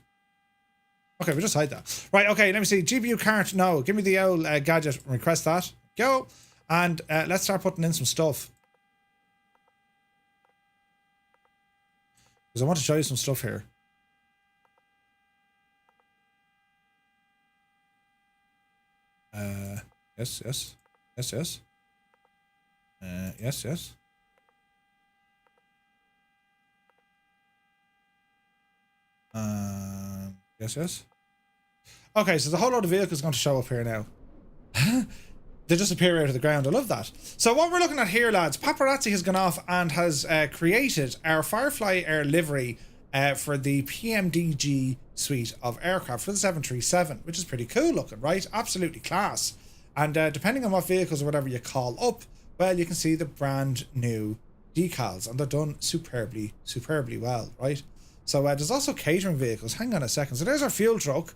Okay, we'll just hide that. Right, okay, let me see. GPU cart, no. Give me the old gadget. Request that. Go. And let's start putting in some stuff. Because I want to show you some stuff here. Yes. Yes, yes. Yes. Yes. Okay, so the whole lot of vehicles are going to show up here now. They just appear out of the ground. I love that. So what we're looking at here, lads, Paparazzi has gone off and has created our FireFly Air livery for the PMDG suite of aircraft for the 737, which is pretty cool looking, right? Absolutely class. And depending on what vehicles or whatever you call up, well, you can see the brand new decals, and they're done superbly well, right? So there's also catering vehicles. Hang on a second. So there's our fuel truck.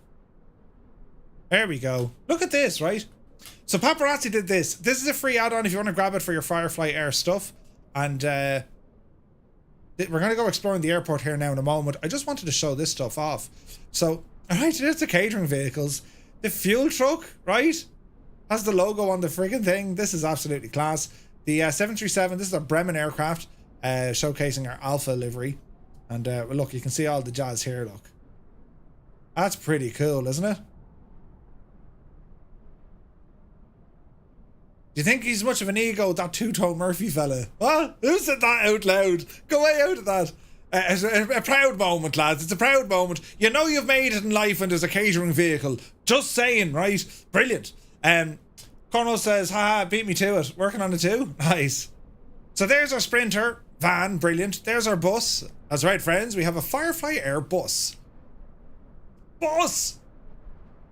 There we go. Look at this, right? So Paparazzi did this. This is a free add-on if you want to grab it for your FireFly Air stuff. And we're going to go exploring the airport here now in a moment. I just wanted to show this stuff off. So, alright, there's the catering vehicles. The fuel truck, right, has the logo on the friggin' thing. This is absolutely class. The 737, this is a Bremen aircraft, showcasing our Alpha livery. And look, you can see all the jazz here, look. That's pretty cool, isn't it? Do you think he's much of an ego, that two-tone Murphy fella? What? Who said that out loud? Go way out of that. It's a proud moment, lads. It's a proud moment. You know you've made it in life when there's a catering vehicle. Just saying, right? Brilliant. Cornwall says, haha, beat me to it. Working on it too? Nice. So there's our Sprinter van, brilliant. There's our bus. That's right, friends. We have a FireFly Air bus. Bus!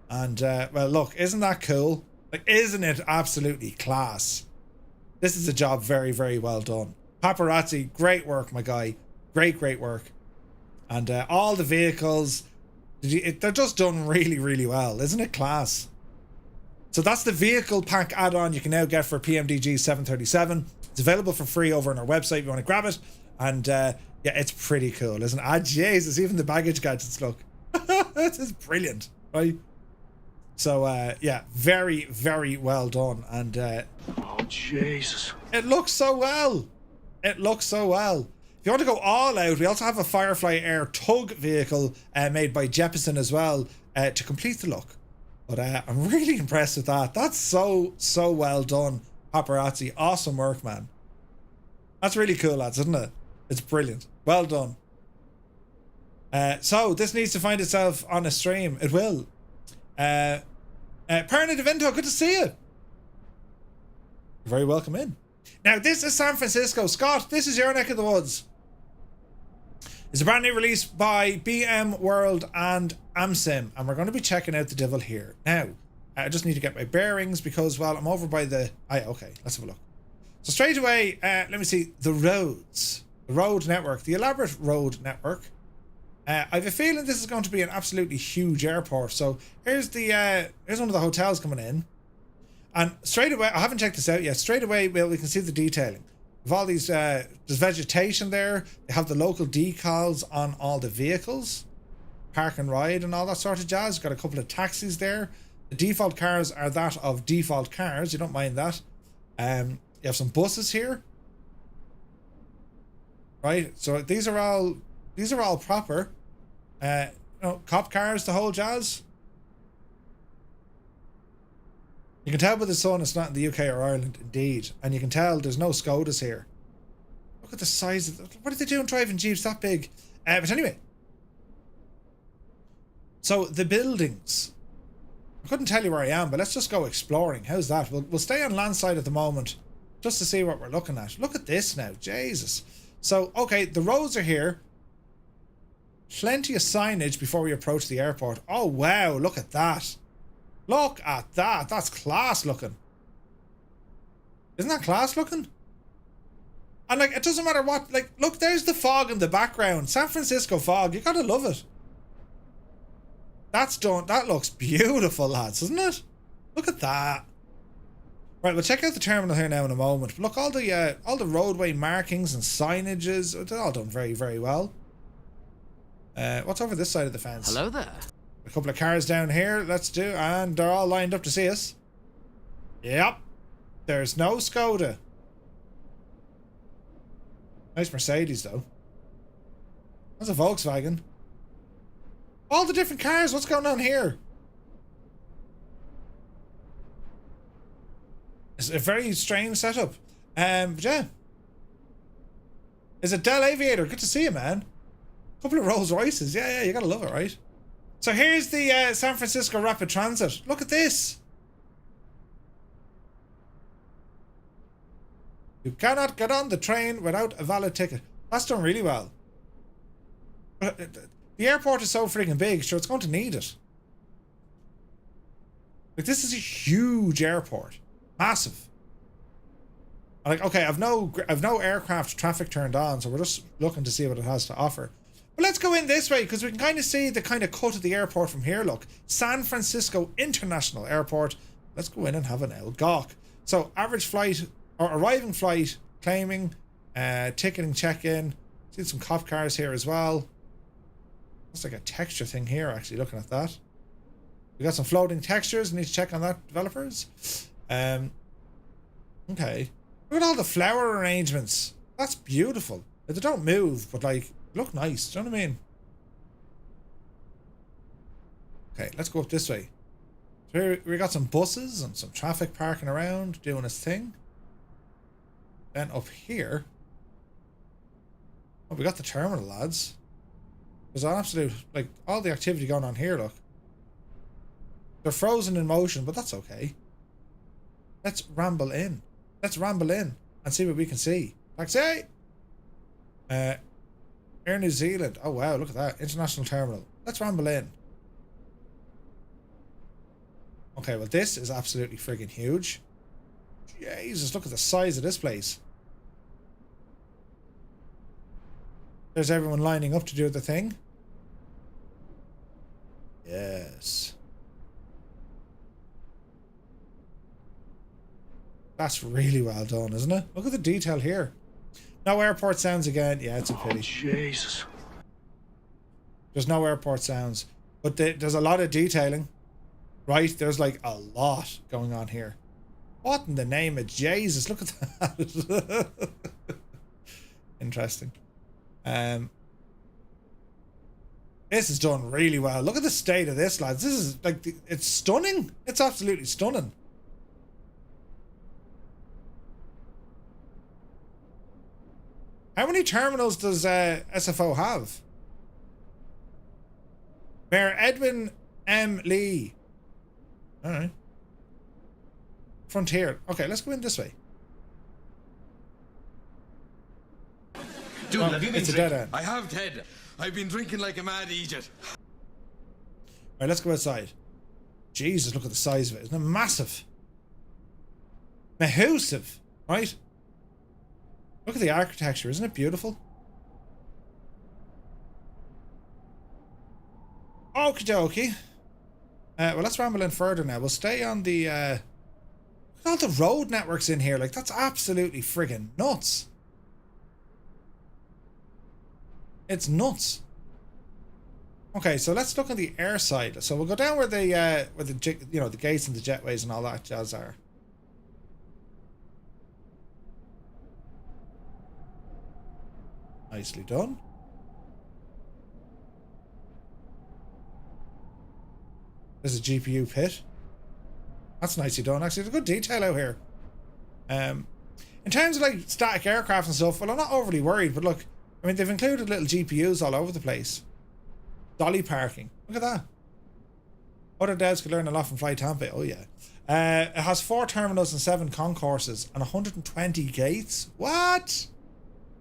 And, well, look, isn't that cool? Like, isn't it absolutely class? This is a job very, very well done. Paparazzi, great work, my guy. Great, great work. And all the vehicles, they're just done really, really well. Isn't it class? So that's the vehicle pack add-on you can now get for PMDG 737. It's available for free over on our website if you want to grab it. And yeah, it's pretty cool, isn't it? Ah, Jesus, even the baggage gadgets look. This is brilliant, right? So yeah, very, very well done. And Oh, Jesus. it looks so well. It looks so well. If you want to go all out, we also have a FireFly Air tug vehicle made by Jeppesen as well to complete the look. But I'm really impressed with that. That's so well done, Paparazzi. Awesome work, man. That's really cool, lads, isn't it? It's brilliant. Well done. So this needs to find itself on a stream. It will. Perna Devento, good to see you. You're very welcome in. Now, this is San Francisco. Scott, this is your neck of the woods. It's a brand new release by BM World and AmSim, and we're going to be checking out the devil here. Now, I just need to get my bearings because, well, I'm over by the... Oh, yeah, okay, let's have a look. So straight away, let me see. The roads. The road network. The elaborate road network. I have a feeling this is going to be an absolutely huge airport. So here's the here's one of the hotels coming in. And straight away, I haven't checked this out yet. Straight away, well, we can see the detailing. With all these, there's vegetation there. They have the local decals on all the vehicles. Park and ride and all that sort of jazz. Got a couple of taxis there. The default cars are that of default cars. You don't mind that. You have some buses here. Right? So these are all proper. You know, cop cars, the whole jazz. You can tell by the sun it's not in the UK or Ireland, indeed. And you can tell there's no Skodas here. Look at the size of what are they doing driving Jeeps that big? But anyway. So the buildings. I couldn't tell you where I am, but let's just go exploring. How's that? We'll stay on landside at the moment just to see what we're looking at. Look at this now. Jesus. So, okay, the roads are here. Plenty of signage before we approach the airport. Oh, wow. Look at that. Look at that. That's class looking. Isn't that class looking? And like, it doesn't matter what, like, look, there's the fog in the background. San Francisco fog. You gotta love it. That's done. That looks beautiful, lads, doesn't it? Look at that. Right, we'll check out the terminal here now in a moment. But look, all the roadway markings and signages, they're all done very, very well. What's over this side of the fence? Hello there. A couple of cars down here, and they're all lined up to see us. Yep. There's no Skoda. Nice Mercedes, though. That's a Volkswagen. All the different cars, what's going on here? It's a very strange setup. But yeah. Is it Dell Aviator? Good to see you, man. A couple of Rolls Royces. Yeah, you gotta love it, right? So here's the San Francisco Rapid Transit. Look at this. You cannot get on the train without a valid ticket. That's done really well. But the airport is so freaking big, sure, it's going to need it. Like, this is a huge airport. Massive. Like, okay, I've no aircraft traffic turned on, so we're just looking to see what it has to offer. But let's go in this way, because we can kind of see the kind of cut of the airport from here, look. San Francisco International Airport. Let's go in and have an old gawk. So, average flight, or arriving flight, claiming, ticketing check-in. See some cop cars here as well. Looks like a texture thing here, actually, looking at that. We got some floating textures. Need to check on that, developers. Okay. Look at all the flower arrangements. That's beautiful. They don't move, but like, look nice. Do you know what I mean? Okay, let's go up this way. So here we got some buses and some traffic parking around, doing its thing. Then up here, oh, we got the terminal, lads. There's an absolute, like, all the activity going on here, look. They're frozen in motion, but that's okay. Let's ramble in. Let's ramble in and see what we can see. Taxi! Air New Zealand. Oh wow, look at that. International terminal. Let's ramble in. Okay, well this is absolutely friggin' huge. Jesus, look at the size of this place. There's everyone lining up to do the thing. Yes. That's really well done, isn't it? Look at the detail here. No airport sounds again. Yeah, it's a pity. Oh, Jesus. There's no airport sounds. But there's a lot of detailing. Right? There's like a lot going on here. What in the name of Jesus? Look at that. Interesting. This is done really well. Look at the state of this, lads. This is like, it's stunning. It's absolutely stunning. How many terminals does SFO have? Mayor Edwin M. Lee. Alright. Frontier. Okay, let's go in this way. Dude, have you been it's a dead end. I have, Ted. I've been drinking like a mad idiot. Alright, let's go outside. Jesus, look at the size of it. Isn't it massive? Mahusive, right? Look at the architecture. Isn't it beautiful? Okie dokie. Well, let's ramble in further now. We'll stay on the... look at all the road networks in here. Like, that's absolutely friggin' nuts. It's nuts. Okay, so let's look on the air side. So we'll go down where the you know, the gates and the jetways and all that jazz are. Nicely done. There's a GPU pit. That's nicely done. Actually, there's a good detail out here. In terms of like static aircraft and stuff, well, I'm not overly worried, but look, I mean, they've included little GPUs all over the place. Dolly parking. Look at that. Other devs could learn a lot from Fly Tampa. Oh yeah. It has 4 terminals and 7 concourses and 120 gates. What?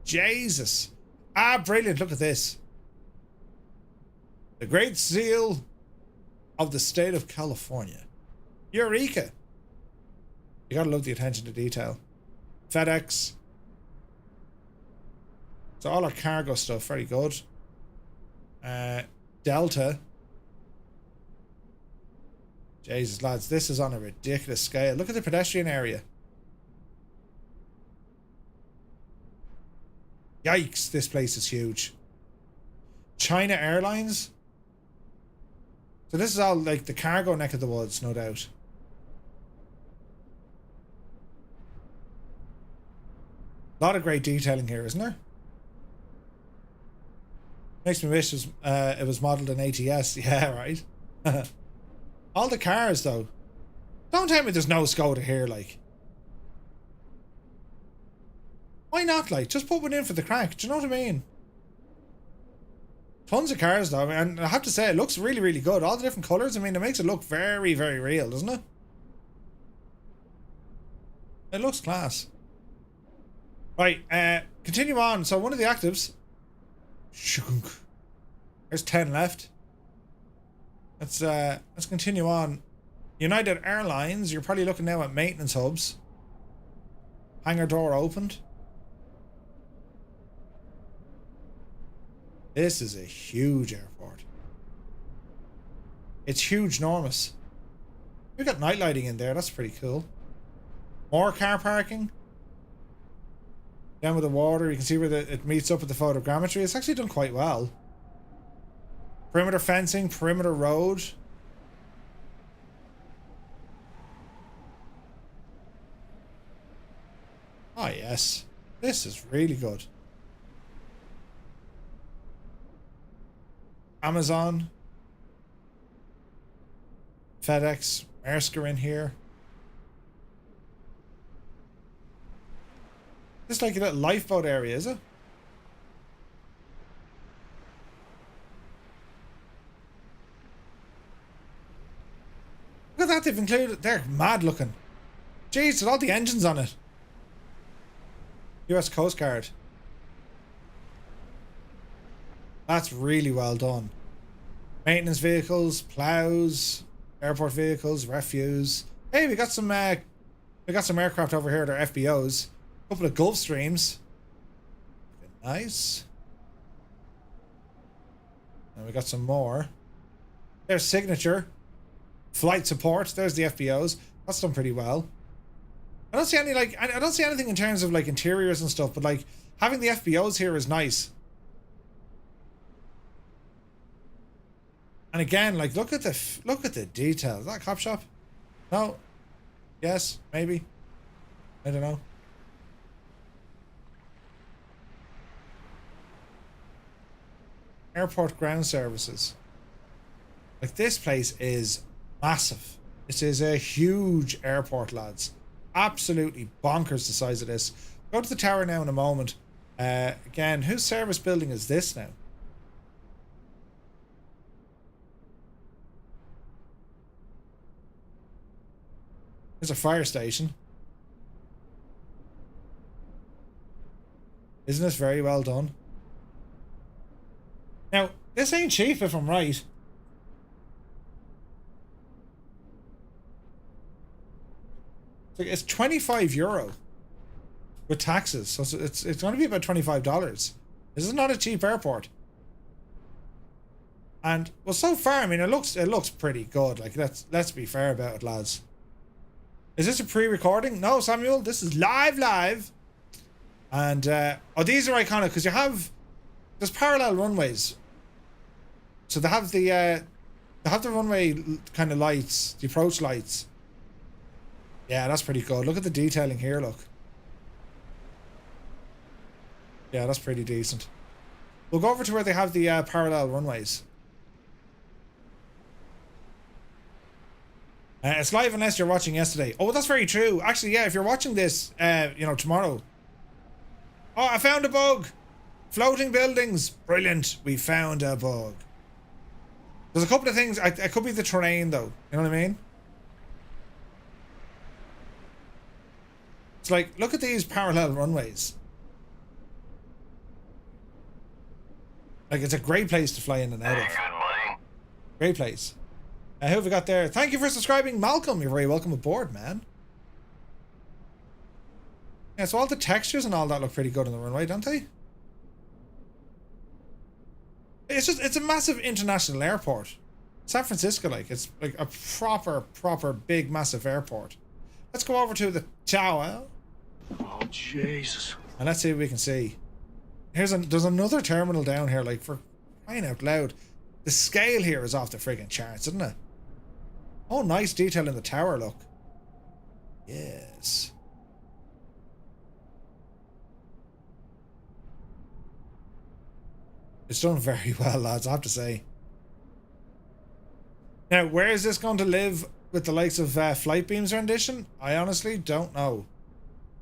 Jesus. Ah, brilliant. Look at this. The Great Seal of the State of California. Eureka. You gotta love the attention to detail. FedEx. So all our cargo stuff, very good. Delta. Jesus, lads, this is on a ridiculous scale. Look at the pedestrian area. Yikes, this place is huge. China Airlines. So this is all like the cargo neck of the woods, no doubt. A lot of great detailing here, isn't there? Makes me wish it was modelled in ATS. Yeah, right. All the cars, though. Don't tell me there's no Skoda here, like. Why not, like? Just put one in for the crack. Do you know what I mean? Tons of cars, though. And I have to say, it looks really, really good. All the different colours, I mean, it makes it look very, very real, doesn't it? It looks class. Right, continue on. So one of the actives... Shunk. There's 10 left. Let's continue on. United Airlines, you're probably looking now at maintenance hubs. Hangar door opened. This is a huge airport. It's huge, enormous. We've got night lighting in there, that's pretty cool. More car parking. Down with the water, you can see where it meets up with the photogrammetry. It's actually done quite well. Perimeter fencing, perimeter road. Oh yes, this is really good. Amazon, FedEx, Maersk are in here. This is like a little lifeboat area, is it? Look at that, they've included, they're mad looking. Jeez, with all the engines on it. US Coast Guard. That's really well done. Maintenance vehicles, plows, airport vehicles, refuse. Hey, we got some aircraft over here. They're FBOs. A couple of Gulfstreams. Nice. And we got some more. There's Signature. Flight Support. There's the FBOs. That's done pretty well. I don't see any I don't see anything in terms of like interiors and stuff, but like having the FBOs here is nice. And again, like look at the detail. Is that a cop shop? No. Yes, maybe. I don't know. Airport ground services. Like this place is massive. This is a huge airport, lads. Absolutely bonkers the size of this. Go to the tower now in a moment. Again, whose service building is this now? There's a fire station. Isn't this very well done? Now, this ain't cheap if I'm right. It's €25 with taxes, so it's going to be about $25. This is not a cheap airport. And well, so far, I mean, it looks pretty good. Like let's be fair about it, lads. Is this a pre-recording? No, Samuel, this is live. And oh, these are iconic because there's parallel runways. So they have the runway kind of lights, the approach lights. Yeah, that's pretty good. Look at the detailing here, look. Yeah, that's pretty decent. We'll go over to where they have the parallel runways. It's live unless you're watching yesterday. Oh, that's very true. Actually, yeah, if you're watching this, tomorrow. Oh, I found a bug. Floating buildings. Brilliant. We found a bug. There's a couple of things. It could be the terrain, though. You know what I mean? It's like, look at these parallel runways. Like, it's a great place to fly in and out of. Good, buddy. Great place. Who have we got there? Thank you for subscribing, Malcolm. You're very welcome aboard, man. Yeah, so all the textures and all that look pretty good on the runway, don't they? It's a massive international airport. San Francisco, like, it's like a proper big, massive airport. Let's go over to the tower. Oh, Jesus. And let's see what we can see. There's another terminal down here, like, for crying out loud. The scale here is off the friggin' charts, isn't it? Oh, nice detail in the tower, look. Yes. It's done very well, lads, I have to say. Now, where is this going to live with the likes of Flight Beam's rendition? I honestly don't know.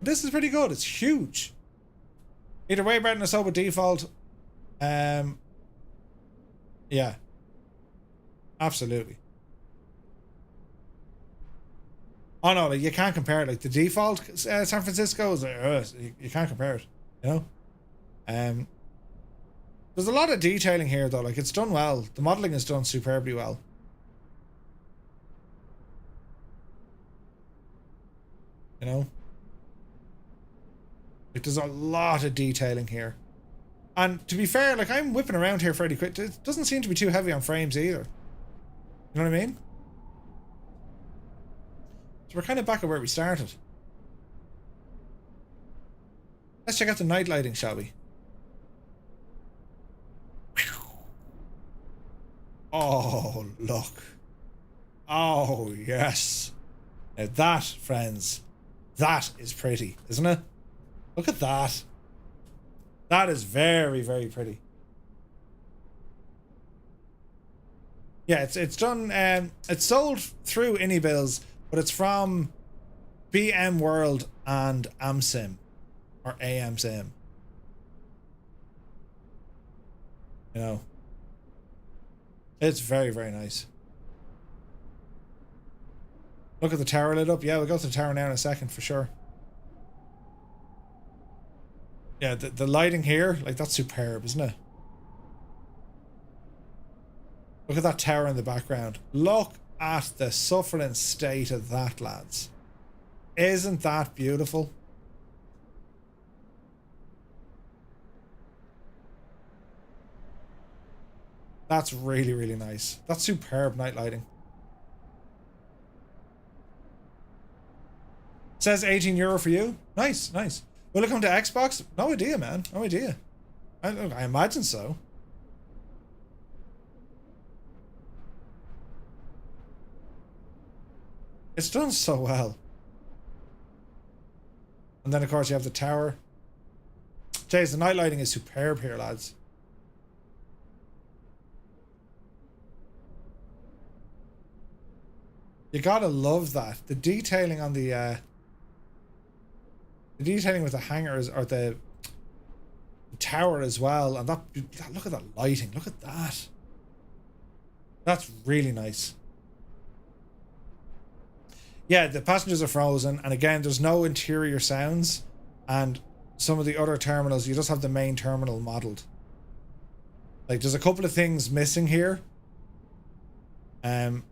This is pretty good. It's huge. Either way, better than a Soba default. Yeah. Absolutely. Oh no, like, you can't compare it. Like the default San Francisco is you can't compare it. You know. There's a lot of detailing here though. Like it's done well. The modeling is done superbly well. You know. Like there's a lot of detailing here. And to be fair, like I'm whipping around here fairly quick. It doesn't seem to be too heavy on frames either. You know what I mean? So we're kind of back at where we started. Let's check out the night lighting, shall we? Oh, look. Oh, yes. Now that, friends, that is pretty, isn't it? Look at that. That is very, very pretty. Yeah, it's done. It's sold through Anybills, but it's from BM World and AmSim, or AmSim. You know, it's very, very nice. Look at the tower lit up. Yeah, we'll go to the tower now in a second for sure. Yeah, the lighting here, like, that's superb, isn't it? Look at that tower in the background. Look at the suffering state of that, lads. Isn't that beautiful? That's really, really nice. That's superb night lighting. Says €18 for you. Nice, nice. Will it come to Xbox? No idea, man. No idea. I imagine so. It's done so well. And then, of course, you have the tower. Jeez, the night lighting is superb here, lads. You gotta love that. The detailing on the detailing with the hangars, or the tower as well, and that, look at that lighting. Look at that. That's really nice. Yeah, the passengers are frozen, and again, there's no interior sounds, and some of the other terminals, you just have the main terminal modeled. Like, there's a couple of things missing here. You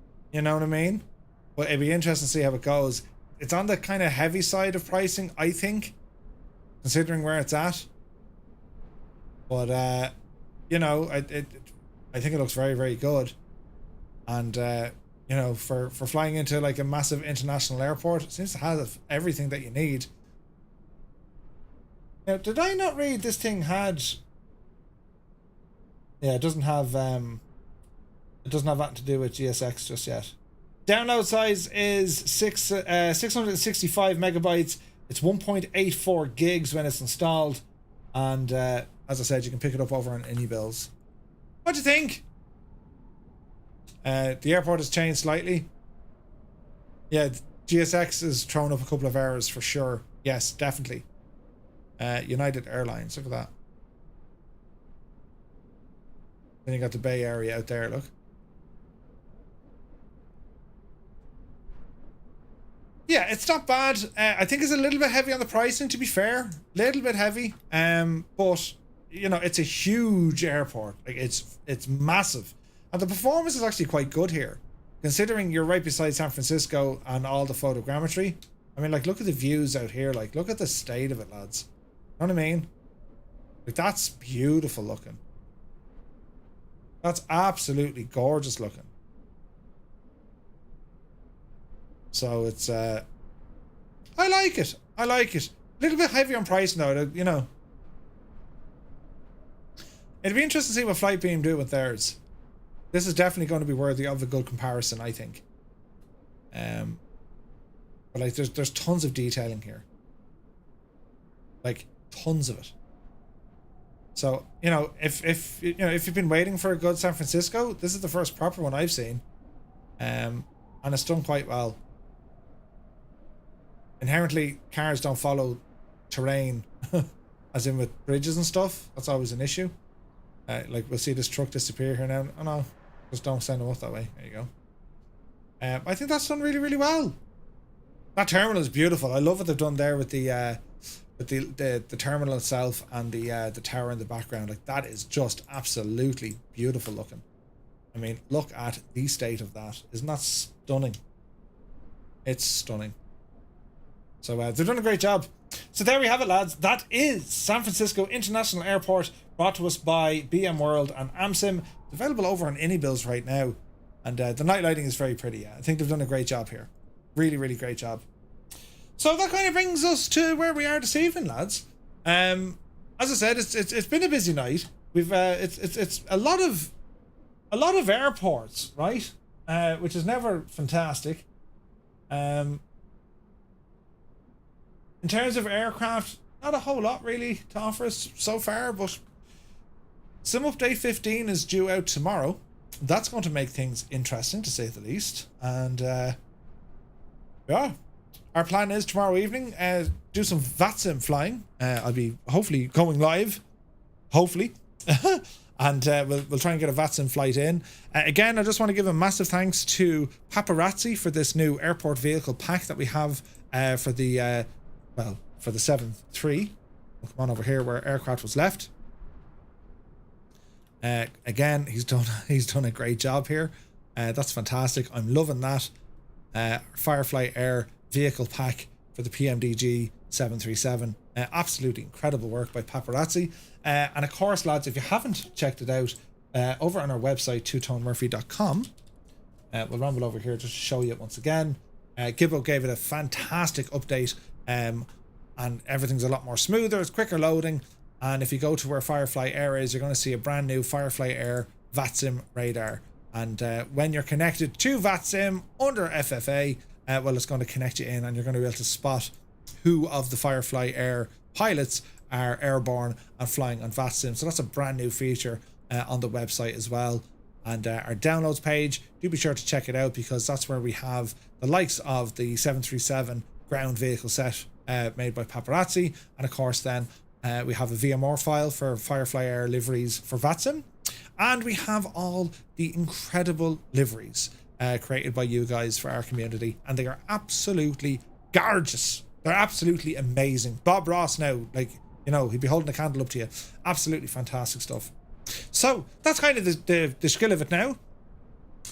know what I mean? But it'd be interesting to see how it goes. It's on the kind of heavy side of pricing, I think, considering where it's at. But you know, I think it looks very, very good. And you know, for flying into like a massive international airport, it seems to have everything that you need. Now, did I not read this thing had? Yeah, it doesn't have anything to do with GSX just yet. Download size is 665 megabytes. It's 1.84 gigs when it's installed, and as I said, you can pick it up over on AnyBills. What do you think? The airport has changed slightly. Yeah, GSX has thrown up a couple of errors for sure. Yes, definitely. United Airlines, look at that. Then you got the Bay Area out there, look. Yeah, it's not bad. I think it's a little bit heavy on the pricing, to be fair. Little bit heavy. But you know, it's a huge airport. Like, it's massive. And the performance is actually quite good here, considering you're right beside San Francisco and all the photogrammetry. I mean, like, look at the views out here. Like, look at the state of it, lads. You know what I mean? Like, that's beautiful looking. That's absolutely gorgeous looking. So it's I like it. I like it. A little bit heavy on price now, you know. It'd be interesting to see what Flightbeam do with theirs. This is definitely going to be worthy of a good comparison, I think. But like, there's tons of detailing here. Like, tons of it. So, you know, if you've been waiting for a good San Francisco, this is the first proper one I've seen. And it's done quite well. Inherently, cars don't follow terrain, as in with bridges and stuff. That's always an issue. Like, we'll see this truck disappear here now. Oh no, just don't send them up that way. There you go. I think that's done really, really well. That terminal is beautiful. I love what they've done there with the terminal itself and the tower in the background. Like, that is just absolutely beautiful looking. I mean, look at the state of that. Isn't that stunning? It's stunning. So they've done a great job. So there we have it, lads. That is San Francisco International Airport, brought to us by BM World and AmSim. It's available over on AnyBills right now. And the night lighting is very pretty. Yeah. I think they've done a great job here. Really, really great job. So that kind of brings us to where we are this evening, lads. As I said, it's been a busy night. We've it's a lot of airports, right? Which is never fantastic. In terms of aircraft, not a whole lot really to offer us so far, but Sim Update 15 is due out tomorrow. That's going to make things interesting, to say the least. And yeah, our plan is tomorrow evening do some Vatsim flying. I'll be hopefully going live, hopefully. and we'll try and get a Vatsim flight in. Again, I just want to give a massive thanks to Paparazzi for this new airport vehicle pack that we have for the 7-3. We'll come on over here where aircraft was left. Again, he's done a great job here. That's fantastic. I'm loving that. FireFly Air vehicle pack for the PMDG 737. Absolutely incredible work by Paparazzi. And of course, lads, if you haven't checked it out, over on our website, twotonemurphy.com, we'll rumble over here just to show you it once again. Gibbo gave it a fantastic update, and everything's a lot more smoother. It's quicker loading. And if you go to where FireFly Air is, you're going to see a brand new FireFly Air Vatsim radar. And when you're connected to Vatsim under FFA, well, it's going to connect you in, and you're going to be able to spot who of the FireFly Air pilots are airborne and flying on Vatsim. So that's a brand new feature on the website as well. And our downloads page, do be sure to check it out, because that's where we have the likes of the 737 ground vehicle set made by Paparazzi. And of course then we have a VMR file for FireFly Air liveries for Vatsim. And we have all the incredible liveries created by you guys for our community. And they are absolutely gorgeous. They're absolutely amazing. Bob Ross now, like, you know, he'd be holding a candle up to you. Absolutely fantastic stuff. So that's kind of the skill of it now.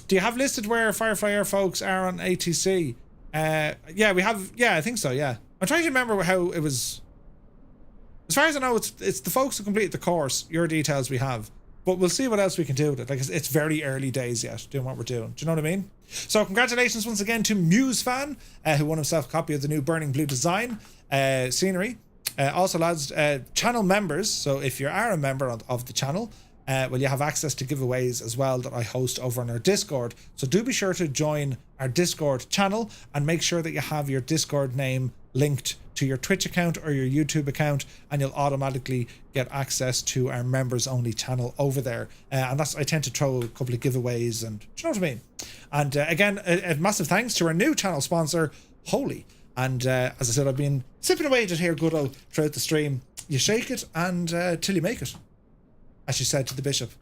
Do you have listed where FireFly Air folks are on ATC? Yeah, we have. Yeah, I think so. Yeah, I'm trying to remember how it was. As far as I know, it's the folks who complete the course. Your details we have, but we'll see what else we can do with it. Like, it's very early days yet doing what we're doing. Do you know what I mean? So congratulations once again to MuseFan, who won himself a copy of the new Burning Blue design scenery. Also, lads, channel members. So if you are a member of the channel, well, you have access to giveaways as well that I host over on our Discord. So do be sure to join our Discord channel and make sure that you have your Discord name linked to your Twitch account or your YouTube account, and you'll automatically get access to our members only channel over there. And that's, I tend to throw a couple of giveaways, and do you know what I mean? And again, a massive thanks to our new channel sponsor, Holy. And as I said, I've been sipping away at it here, good throughout the stream. You shake it and till you make it, as she said to the bishop.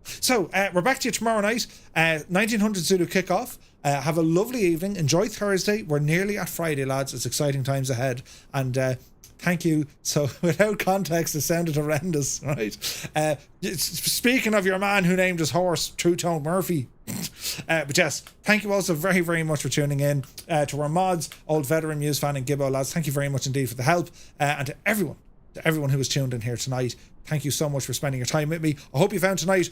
So we're back to you tomorrow night, 1900 Zulu kickoff. Have a lovely evening. Enjoy Thursday. We're nearly at Friday, lads. It's exciting times ahead. And thank you. So without context, it sounded horrendous, right? Speaking of your man who named his horse True Tone Murphy. But yes, thank you also very, very much for tuning in. To our mods, Old Veteran, MuseFan and Gibbo, lads, thank you very much indeed for the help. And to everyone who was tuned in here tonight, thank you so much for spending your time with me. I hope you found tonight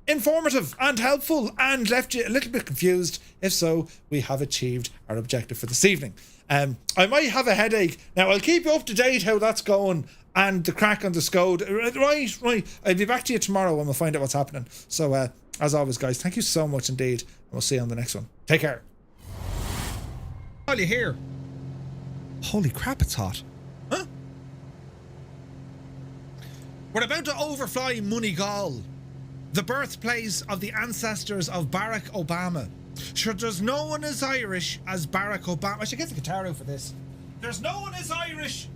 informative and helpful and left you a little bit confused. If so, we have achieved our objective for this evening. I might have a headache. Now, I'll keep you up to date how that's going and the crack on the Scode. Right. I'll be back to you tomorrow when we'll find out what's happening. So, as always, guys, thank you so much indeed. And we'll see you on the next one. Take care. While you're here. Holy crap, it's hot. Huh? We're about to overfly Moneygall, the birthplace of the ancestors of Barack Obama. Sure, there's no one as Irish as Barack Obama. I should get the guitar out for this. There's no one as Irish,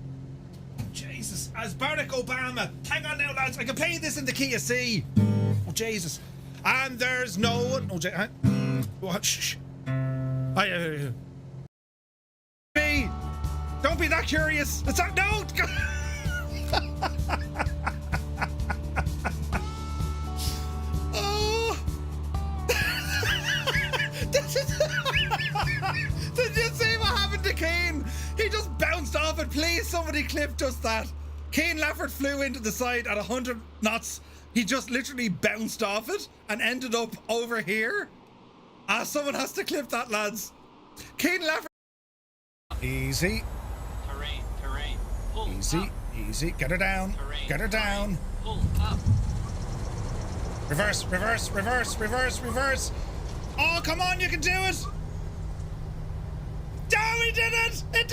Jesus, as Barack Obama. Hang on now, lads. I can play this in the key of C. Oh, Jesus. And there's no one. Oh, what? Shh. Don't be that curious. It's not. No. Did you see what happened to Kane? He just bounced off it. Please, somebody clip just that. Kane Lafford flew into the side at 100 knots. He just literally bounced off it and ended up over here. Someone has to clip that, lads. Kane Lafford. Easy. Terrain. Pull easy, up. Easy. Get her down. Terrain. Get her down. Pull up. Reverse. Oh, come on, you can do it. Oh, we did it!